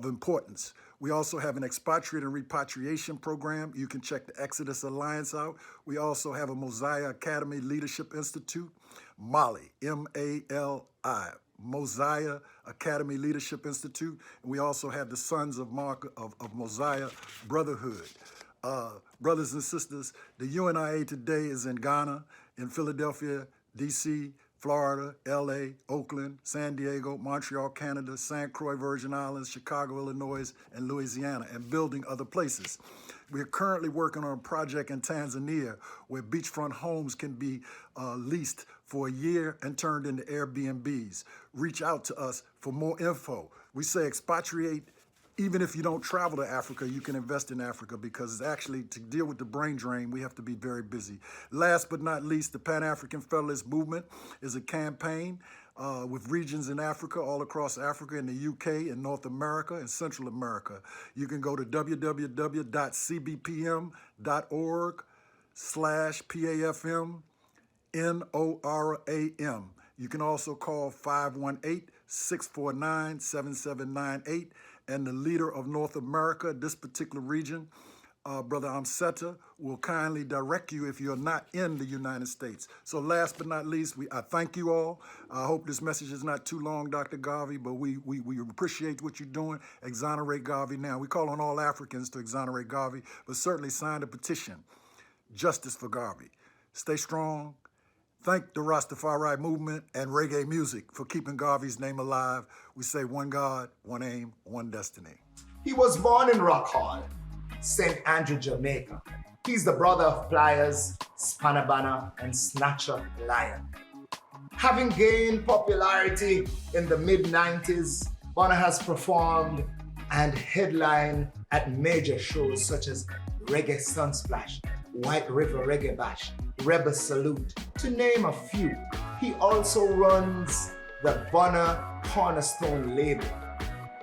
importance. We also have an expatriate and repatriation program. You can check the Exodus Alliance out. We also have a Mosiah Academy Leadership Institute, Mali, M-A-L-I, Mosiah Academy Leadership Institute. And we also have the Sons of Mosiah Brotherhood. Brothers and sisters, the UNIA today is in Ghana, in Philadelphia, DC, Florida, LA, Oakland, San Diego, Montreal, Canada, St. Croix, Virgin Islands, Chicago, Illinois, and Louisiana, and building other places. We're currently working on a project in Tanzania where beachfront homes can be leased for a year and turned into Airbnbs. Reach out to us for more info. We say expatriate. Even if you don't travel to Africa, you can invest in Africa because it's actually, to deal with the brain drain, we have to be very busy. Last but not least, the Pan-African Federalist Movement is a campaign with regions in Africa, all across Africa, in the UK, in North America, and Central America. You can go to www.cbpm.org/PAFM-NORAM. You can also call 518-649-7798. And the leader of North America, this particular region, Brother Amseta, will kindly direct you if you're not in the United States. So last but not least, I thank you all. I hope this message is not too long, Dr. Garvey, but we appreciate what you're doing. Exonerate Garvey now. We call on all Africans to exonerate Garvey, but certainly sign a petition. Justice for Garvey. Stay strong. Thank the Rastafari movement and reggae music for keeping Garvey's name alive. We say one God, one aim, one destiny. He was born in Rock Hall, St. Andrew, Jamaica. He's the brother of Pliers, Spanabana, and Snatcher Lion. Having gained popularity in the mid-90s, Bonner has performed and headlined at major shows such as Reggae Sunsplash, White River Reggae Bash, Rebel Salute, to name a few. He also runs the Bonner Cornerstone label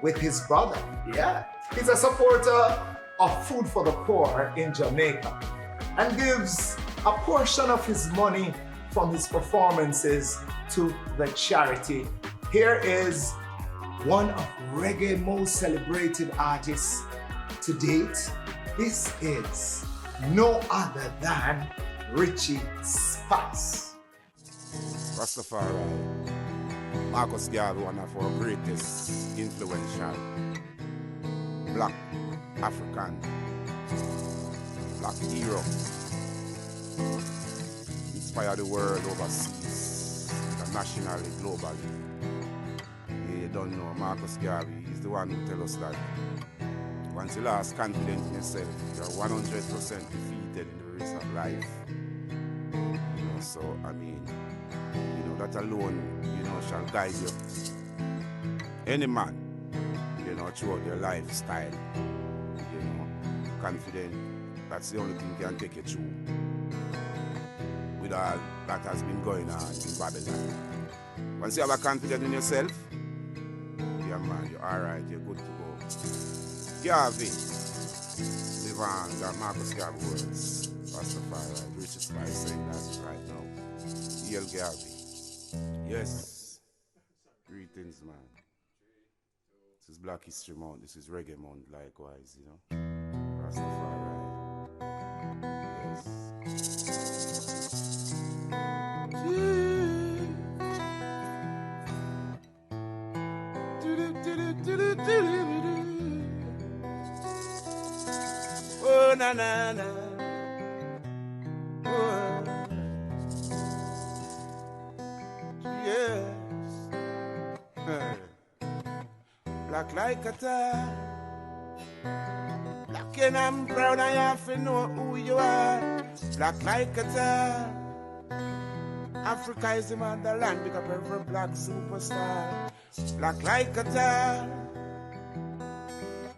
with his brother. Yeah, he's a supporter of Food for the Poor in Jamaica and gives a portion of his money from his performances to the charity. Here is one of reggae's most celebrated artists to date. This is no other than Richie Spice. Rastafari, Marcus Garvey, one of our greatest influential Black African, Black hero. Inspire the world overseas, internationally, globally. You don't know, Marcus Garvey is the one who tells us that once you lost confidence in yourself, you're 100% defeated in the race of life. You know, so I mean, you know, that alone, you know, shall guide you. Any man, you know, throughout their lifestyle, you know, confident, that's the only thing can take you through. With all that has been going on in Babylon. Once you have a confidence in yourself, yeah man, you're alright, you're good to go. Garvey, live on, got Marcus Garvey words. Rastafari, Richard Spice saying that right now. E.L. Garvey. Yes. Greetings, man. This is Black History Month, this is Reggae Month, likewise, you know. Rastafari. Yes. Oh, na na na. Oh. Yes. Black like a tar. Black and I'm proud, I have to know who you are. Black like a tar. Africa is the motherland, pick up every black superstar. Black like a tar.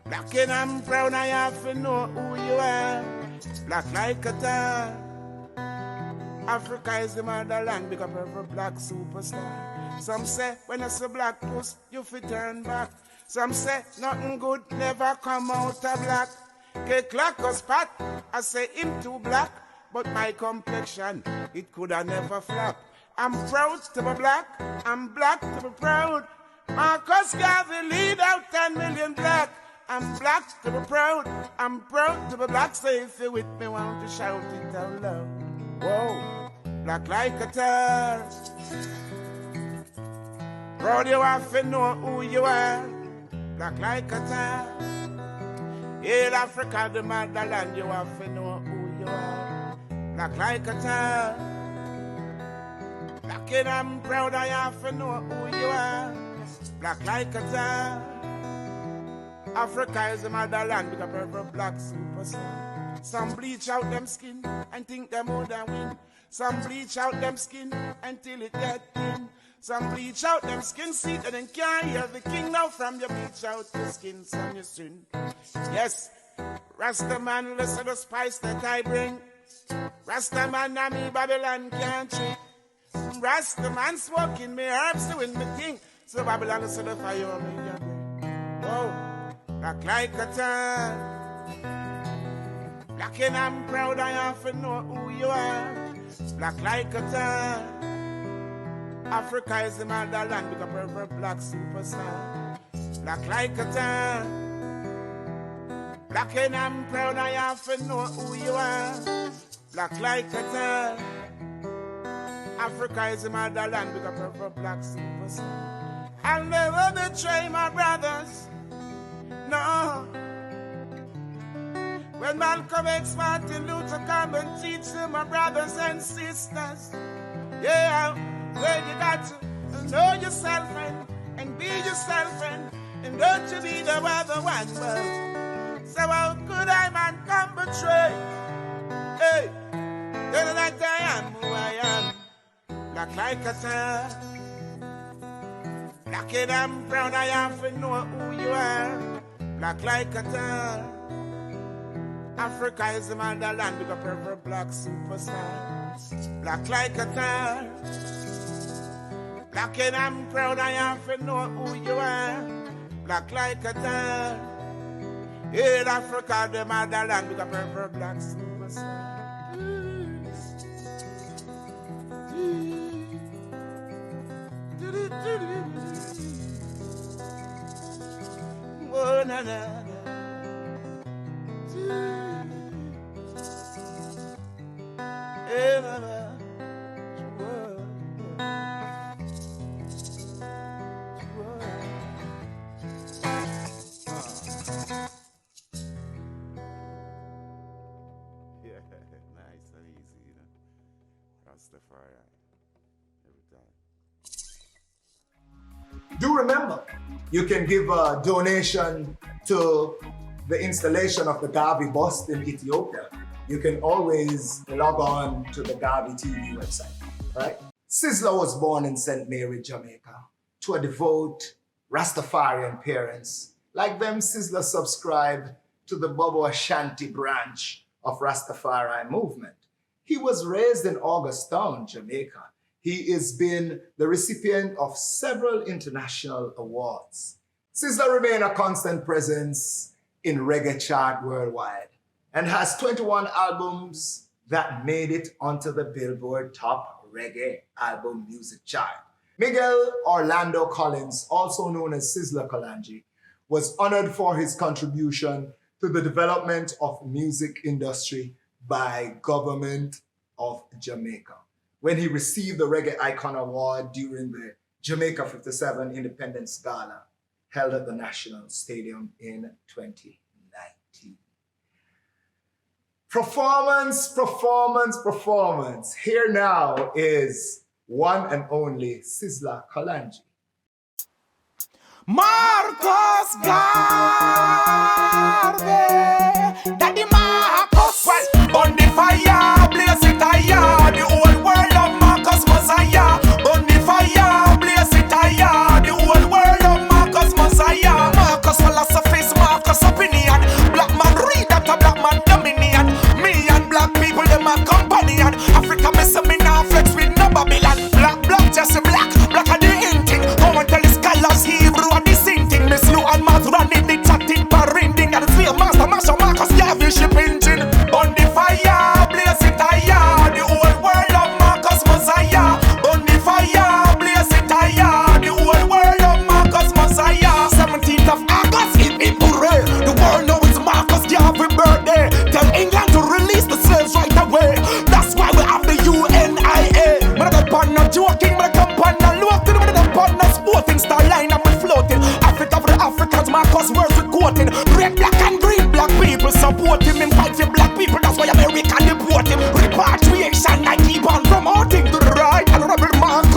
Black and I'm proud, I have to know who you are. Black like a tar. Africa is the motherland, pick up every black superstar. Some say when I say black puss, you fit turn back. Some say nothing good never come out of black. K-Clock or spot, I say him too black. But my complexion, it could have never flop. I'm proud to be black, I'm black to be proud. Marcus Garvey lead out 10 million black. I'm black to be proud, I'm proud to be black. So if you with me, want to shout it out loud. Whoa, black like a tar. Proud you have to know who you are. Black like a tar. In Africa, the motherland, you have to know who you are. Black like a tar. Black and I'm proud, I have to know who you are. Black like a tar. Africa is the motherland with a purple black superstar. Some bleach out them skin and think them more than win. Some bleach out them skin until it get thin. Some bleach out them skin seat and then can't hear the king now from your bleach out your skin from your sin. Yes, Rasta man, listen to the spice that I bring. Rasta man, na me Babylon can't trick. Rasta man smoking me herbs doing me thing. So Babylon listen to the fire on me. Whoa, black like a tan. Black and I'm proud, I have to know who you are. Black like a tan. Africa is the motherland with a purple black superstar. Black like a tan. Black and I'm proud, I have to know who you are. Black like a tan. Africa is the motherland with a purple black superstar. I'll never betray my brothers. No. When Malcolm X, Martin Luther come and teach to my brothers and sisters. Yeah, well, you got to know yourself and be yourself and don't you be the other one. Well, so how could I man come betray? Hey, then like I am who I am. Black like a tar. Black and I'm proud, I have to know who you are. Black like a tar. Africa is the motherland with a purple black superstar. Black like a tar. Black and I'm proud, I have to know who you are. Black like a tar. Yeah, Africa, the motherland with a purple black superstar. Oh, na na na. Hey, mama. Yeah, nice and easy, you know. Rastafari every time. Do remember, you can give a donation to the installation of the Garvey bust in Ethiopia. You can always log on to the Garvey TV website, right? Sizzla was born in St. Mary, Jamaica, to a devout Rastafarian parents. Like them, Sizzla subscribed to the Bobo Ashanti branch of Rastafari movement. He was raised in Augustown, Jamaica. He has been the recipient of several international awards. Sizzla remained a constant presence in reggae chart worldwide and has 21 albums that made it onto the Billboard Top Reggae Album Music Chart. Miguel Orlando Collins, also known as Sizzla Kalonji, was honored for his contribution to the development of music industry by government of Jamaica when he received the Reggae Icon Award during the Jamaica 57 Independence Gala held at the National Stadium in 2019. Performance, performance, performance. Here now is one and only Sizzla Kalonji. Marcus Garvey, Daddy Marcus, well, on the fire, blaze it higher, the whole world of Marcus Messiah, on the fire, blaze it higher, the whole world of Marcus Messiah, Marcus philosophies, Marcus opinion, black man read that a black man dominion, me and black people, them a companion, Africa missing me now flex with no Babylon, black, just a black are the in thing, go and tell the scholars Hebrew and the same thing, Miss Lou and Math running the chatting, parending, and the slave master, Marshall Marcus, Garvey ship engine, on the fire, blaze it higher, the whole world of Marcus Messiah, on the fire, blaze it higher, the whole world of Marcus Messiah, 17th of August, in hooray, the world knows it's Marcus Garvey birthday, tell England to release the slaves right away, that's why we have the UNIA, but the pan not joking, but the pan not looking, but the pan not sporting, star line up and floating, Africa for the Africans, Marcus words with quoting, red, black and green, black people support him, fight for black people, that's why America deport him, repatriation I keep on promoting, to the right, and Rebel Marcus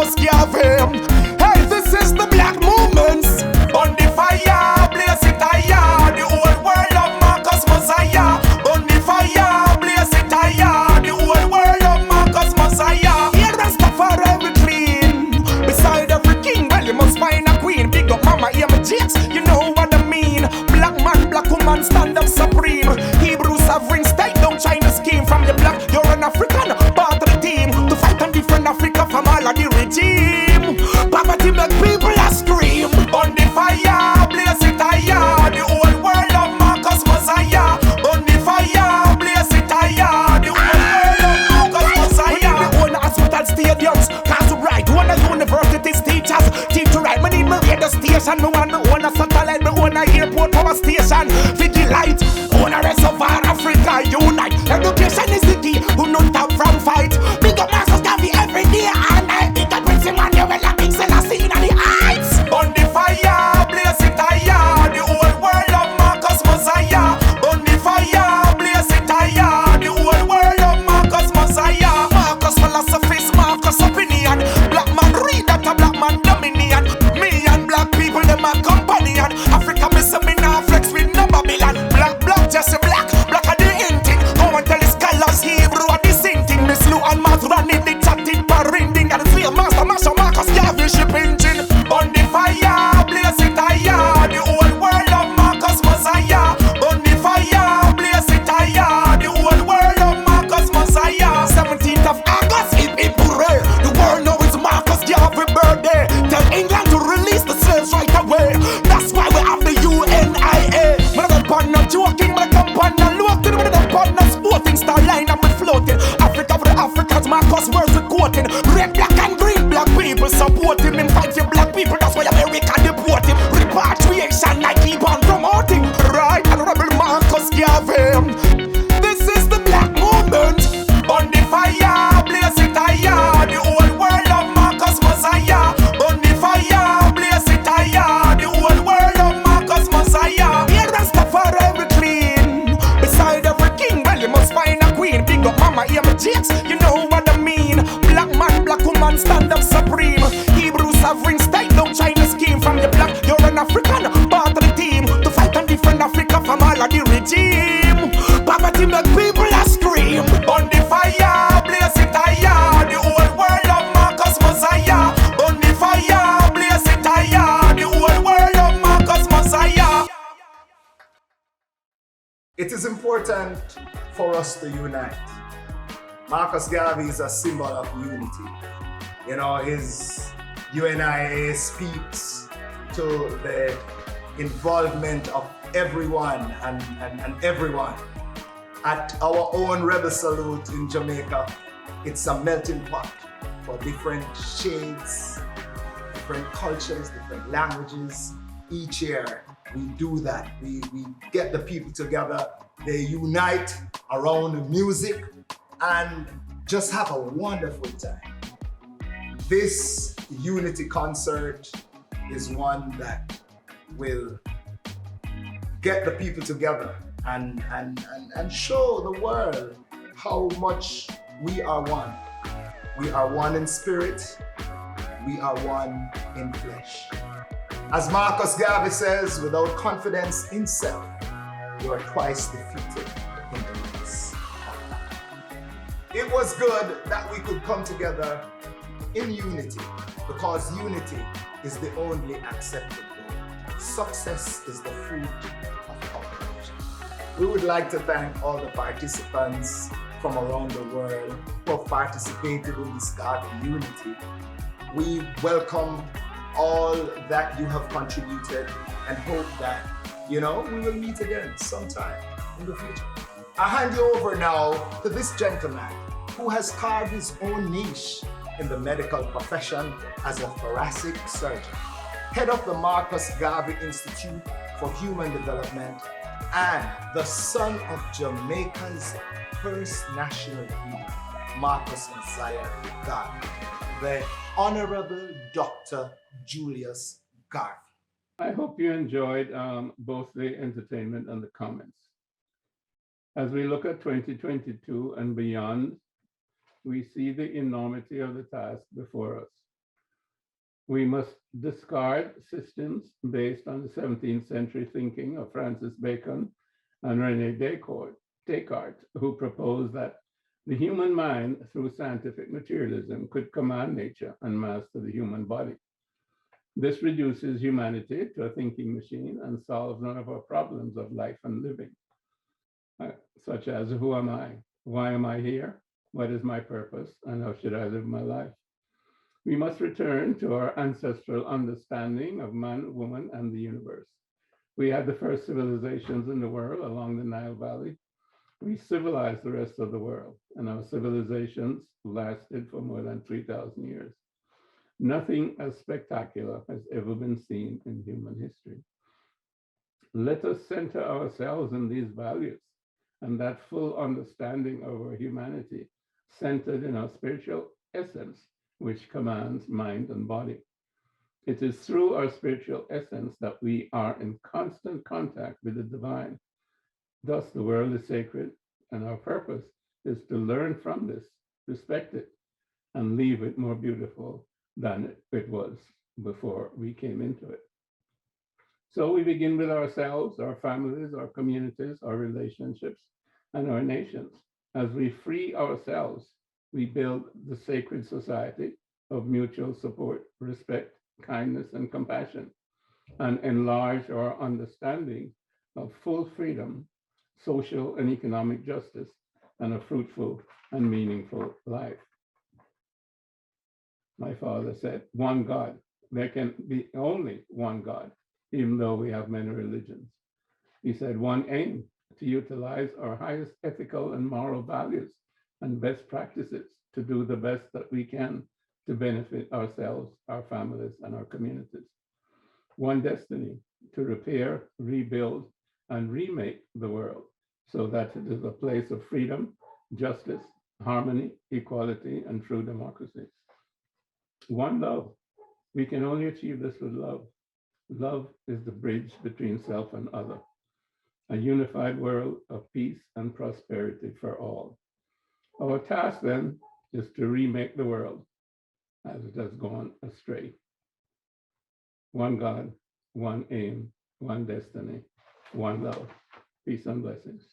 education. Me want me own a satellite, me own a airport power station. Vicky light, own a reservoir, Africa unite. Education is the key, who not stop from fight. Big up Marcus Garvey every day and night. Big up Prince Emmanuel and King Selassie in the heights. On the fire, blaze it higher. The whole world of Marcus Messiah. On the fire, blaze it higher. The whole world of Marcus Messiah. Marcus philosophies, Marcus opinion. Black man read that a black man dominion. Me and black people, them a companion. Africa missing me now flex with no Babylon. Black, just a black are the in thing. Go and tell the scholars Hebrew are the same thing. Miss Lou and Math running the chatting parinding. And the three master Marshall Marcus Garvey ship engine. On the fire, blaze it higher. The whole world of Marcus Messiah. On the fire, blaze it higher. The whole world of Marcus Messiah. 17th of August, hip hip hooray. The world knows it's Marcus Garvey birthday. Tell England to release the slaves right away. That's why we have the UNIA. When I come on joking, when I come on looking, when I come on sporting star line and we floating. Africa for the Africans, Marcus words with quoting. Red, black and green, black people support him. In fight for black people, that's why America deport him. Repatriation, I keep on promoting. Right, Honorable Marcus Garvey. This is the black movement. On the fire, blaze it higher. The whole world of Marcus Messiah. On the fire, blaze it higher. The whole world of Marcus Messiah. Here Rastafari we clean. Beside every king, well you must find a queen. Big up mama, hear my jakes, you know what I mean. Black man, black woman, stand up supreme. Hebrew sovereign state, don't China scheme. From the black, you're an African, part of the team. To fight and defend Africa from all of the regime. Poverty make people a scream. On the fire, blaze it higher. The whole world of Marcus Messiah. On the fire, blaze it higher. The whole world of Marcus Messiah. It is important for us to unite. Marcus Garvey is a symbol of unity. You know, his UNIA speaks to the involvement of everyone and everyone. At our own Rebel Salute in Jamaica, it's a melting pot for different shades, different cultures, different languages. Each year we do that. We get the people together, they unite around the music and just have a wonderful time. This unity concert is one that will get the people together and show the world how much we are one. We are one in spirit, we are one in flesh. As Marcus Garvey says, without confidence in self, you are twice defeated in the race. It was good that we could come together in unity, because unity is the only accepted goal. Success is the fruit of cooperation. We would like to thank all the participants from around the world who have participated in this Garvey Unity. We welcome all that you have contributed and hope that, we will meet again sometime in the future. I hand you over now to this gentleman who has carved his own niche in the medical profession as a thoracic surgeon, head of the Marcus Garvey Institute for Human Development, and the son of Jamaica's first national hero, Marcus Messiah Garvey, the Honorable Dr. Julius Garvey. I hope you enjoyed both the entertainment and the comments. As we look at 2022 and beyond, we see the enormity of the task before us. We must discard systems based on the 17th century thinking of Francis Bacon and René Descartes, who proposed that the human mind, through scientific materialism, could command nature and master the human body. This reduces humanity to a thinking machine and solves none of our problems of life and living, such as who am I? Why am I here? What is my purpose? And how should I live my life? We must return to our ancestral understanding of man, woman, and the universe. We had the first civilizations in the world along the Nile Valley. We civilized the rest of the world, and our civilizations lasted for more than 3,000 years. Nothing as spectacular has ever been seen in human history. Let us center ourselves in these values and that full understanding of our humanity centered in our spiritual essence, which commands mind and body. It is through our spiritual essence that we are in constant contact with the divine. Thus, the world is sacred, and our purpose is to learn from this, respect it, and leave it more beautiful than it was before we came into it. So we begin with ourselves, our families, our communities, our relationships, and our nations. As we free ourselves, we build the sacred society of mutual support, respect, kindness, and compassion, and enlarge our understanding of full freedom, social and economic justice, and a fruitful and meaningful life. My father said, one God. There can be only one God, even though we have many religions. He said, one aim, to utilize our highest ethical and moral values and best practices to do the best that we can to benefit ourselves, our families, and our communities. One destiny, to repair, rebuild, and remake the world so that it is a place of freedom, justice, harmony, equality, and true democracy. One love. We can only achieve this with love. Love is the bridge between self and other. A unified world of peace and prosperity for all. Our task then is to remake the world as it has gone astray. One God, one aim, one destiny, one love. Peace and blessings.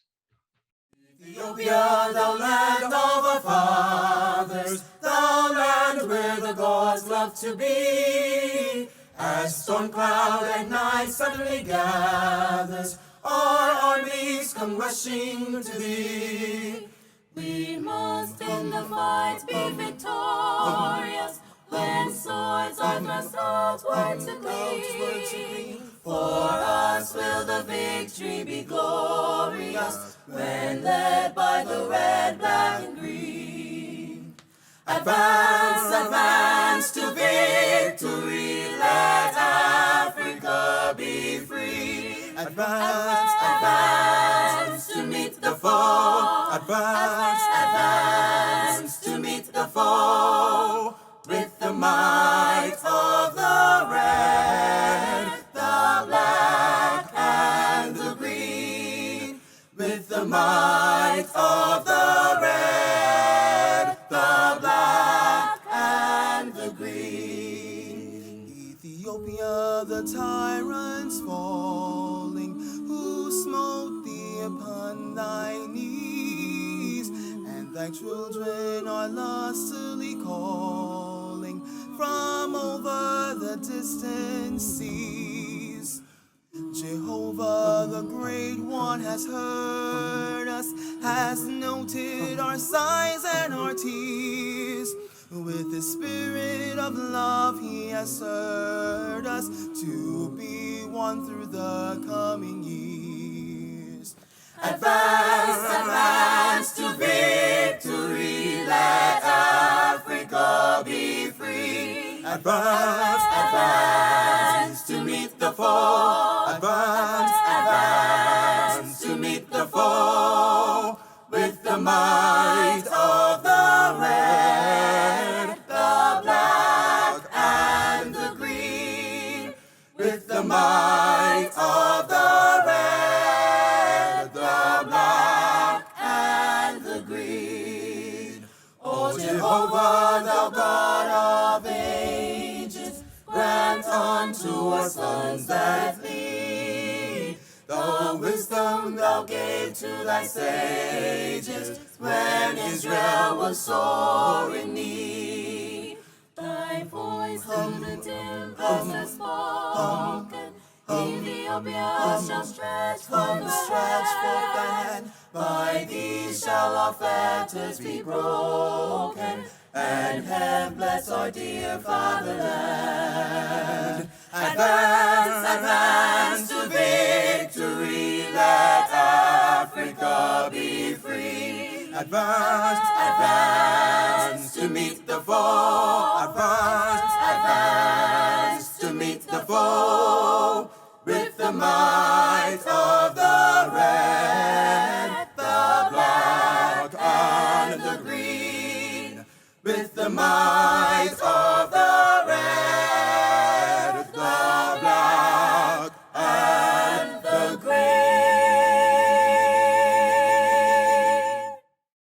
Ethiopia, the land of our fathers, the land where the gods love to be. As storm cloud at night suddenly gathers, our armies come rushing to thee. We must in the fight be victorious, when swords are thrust outward to gleam. For us will the victory be glorious, when led by the red, black, and green. Advance, advance to victory, let Africa be free. Advance, advance to meet the foe. Advance, advance to meet the foe. With the might of the red, the black, and the green. With the might of the red, the black, and the green. Ethiopia, the tyrants falling, who smote thee upon thy knees, and thy children are lustily calling from over the distant seas. Jehovah, the Great One, has heard us, has noted our sighs and our tears. With the spirit of love, he has stirred us to be one through the coming years. Advance, advance to victory, let Africa be free. Advance, advance to meet the foe. Advance, advance to meet the foe. With the might of the red, the black, and the green. With the might of the red, the black, and the green. O Jehovah, thou God of ages, grant unto our sons that flee the wisdom thou gave to thy sages when Israel was sore in need. Thy voice through the dim has spoken. Ethiopia shall stretch forth the hand. By thee shall our fetters be broken, and heaven bless our dear fatherland. Advance, advance to victory, let Africa be free. Advance, advance to meet the foe. Advance, advance foe with the might.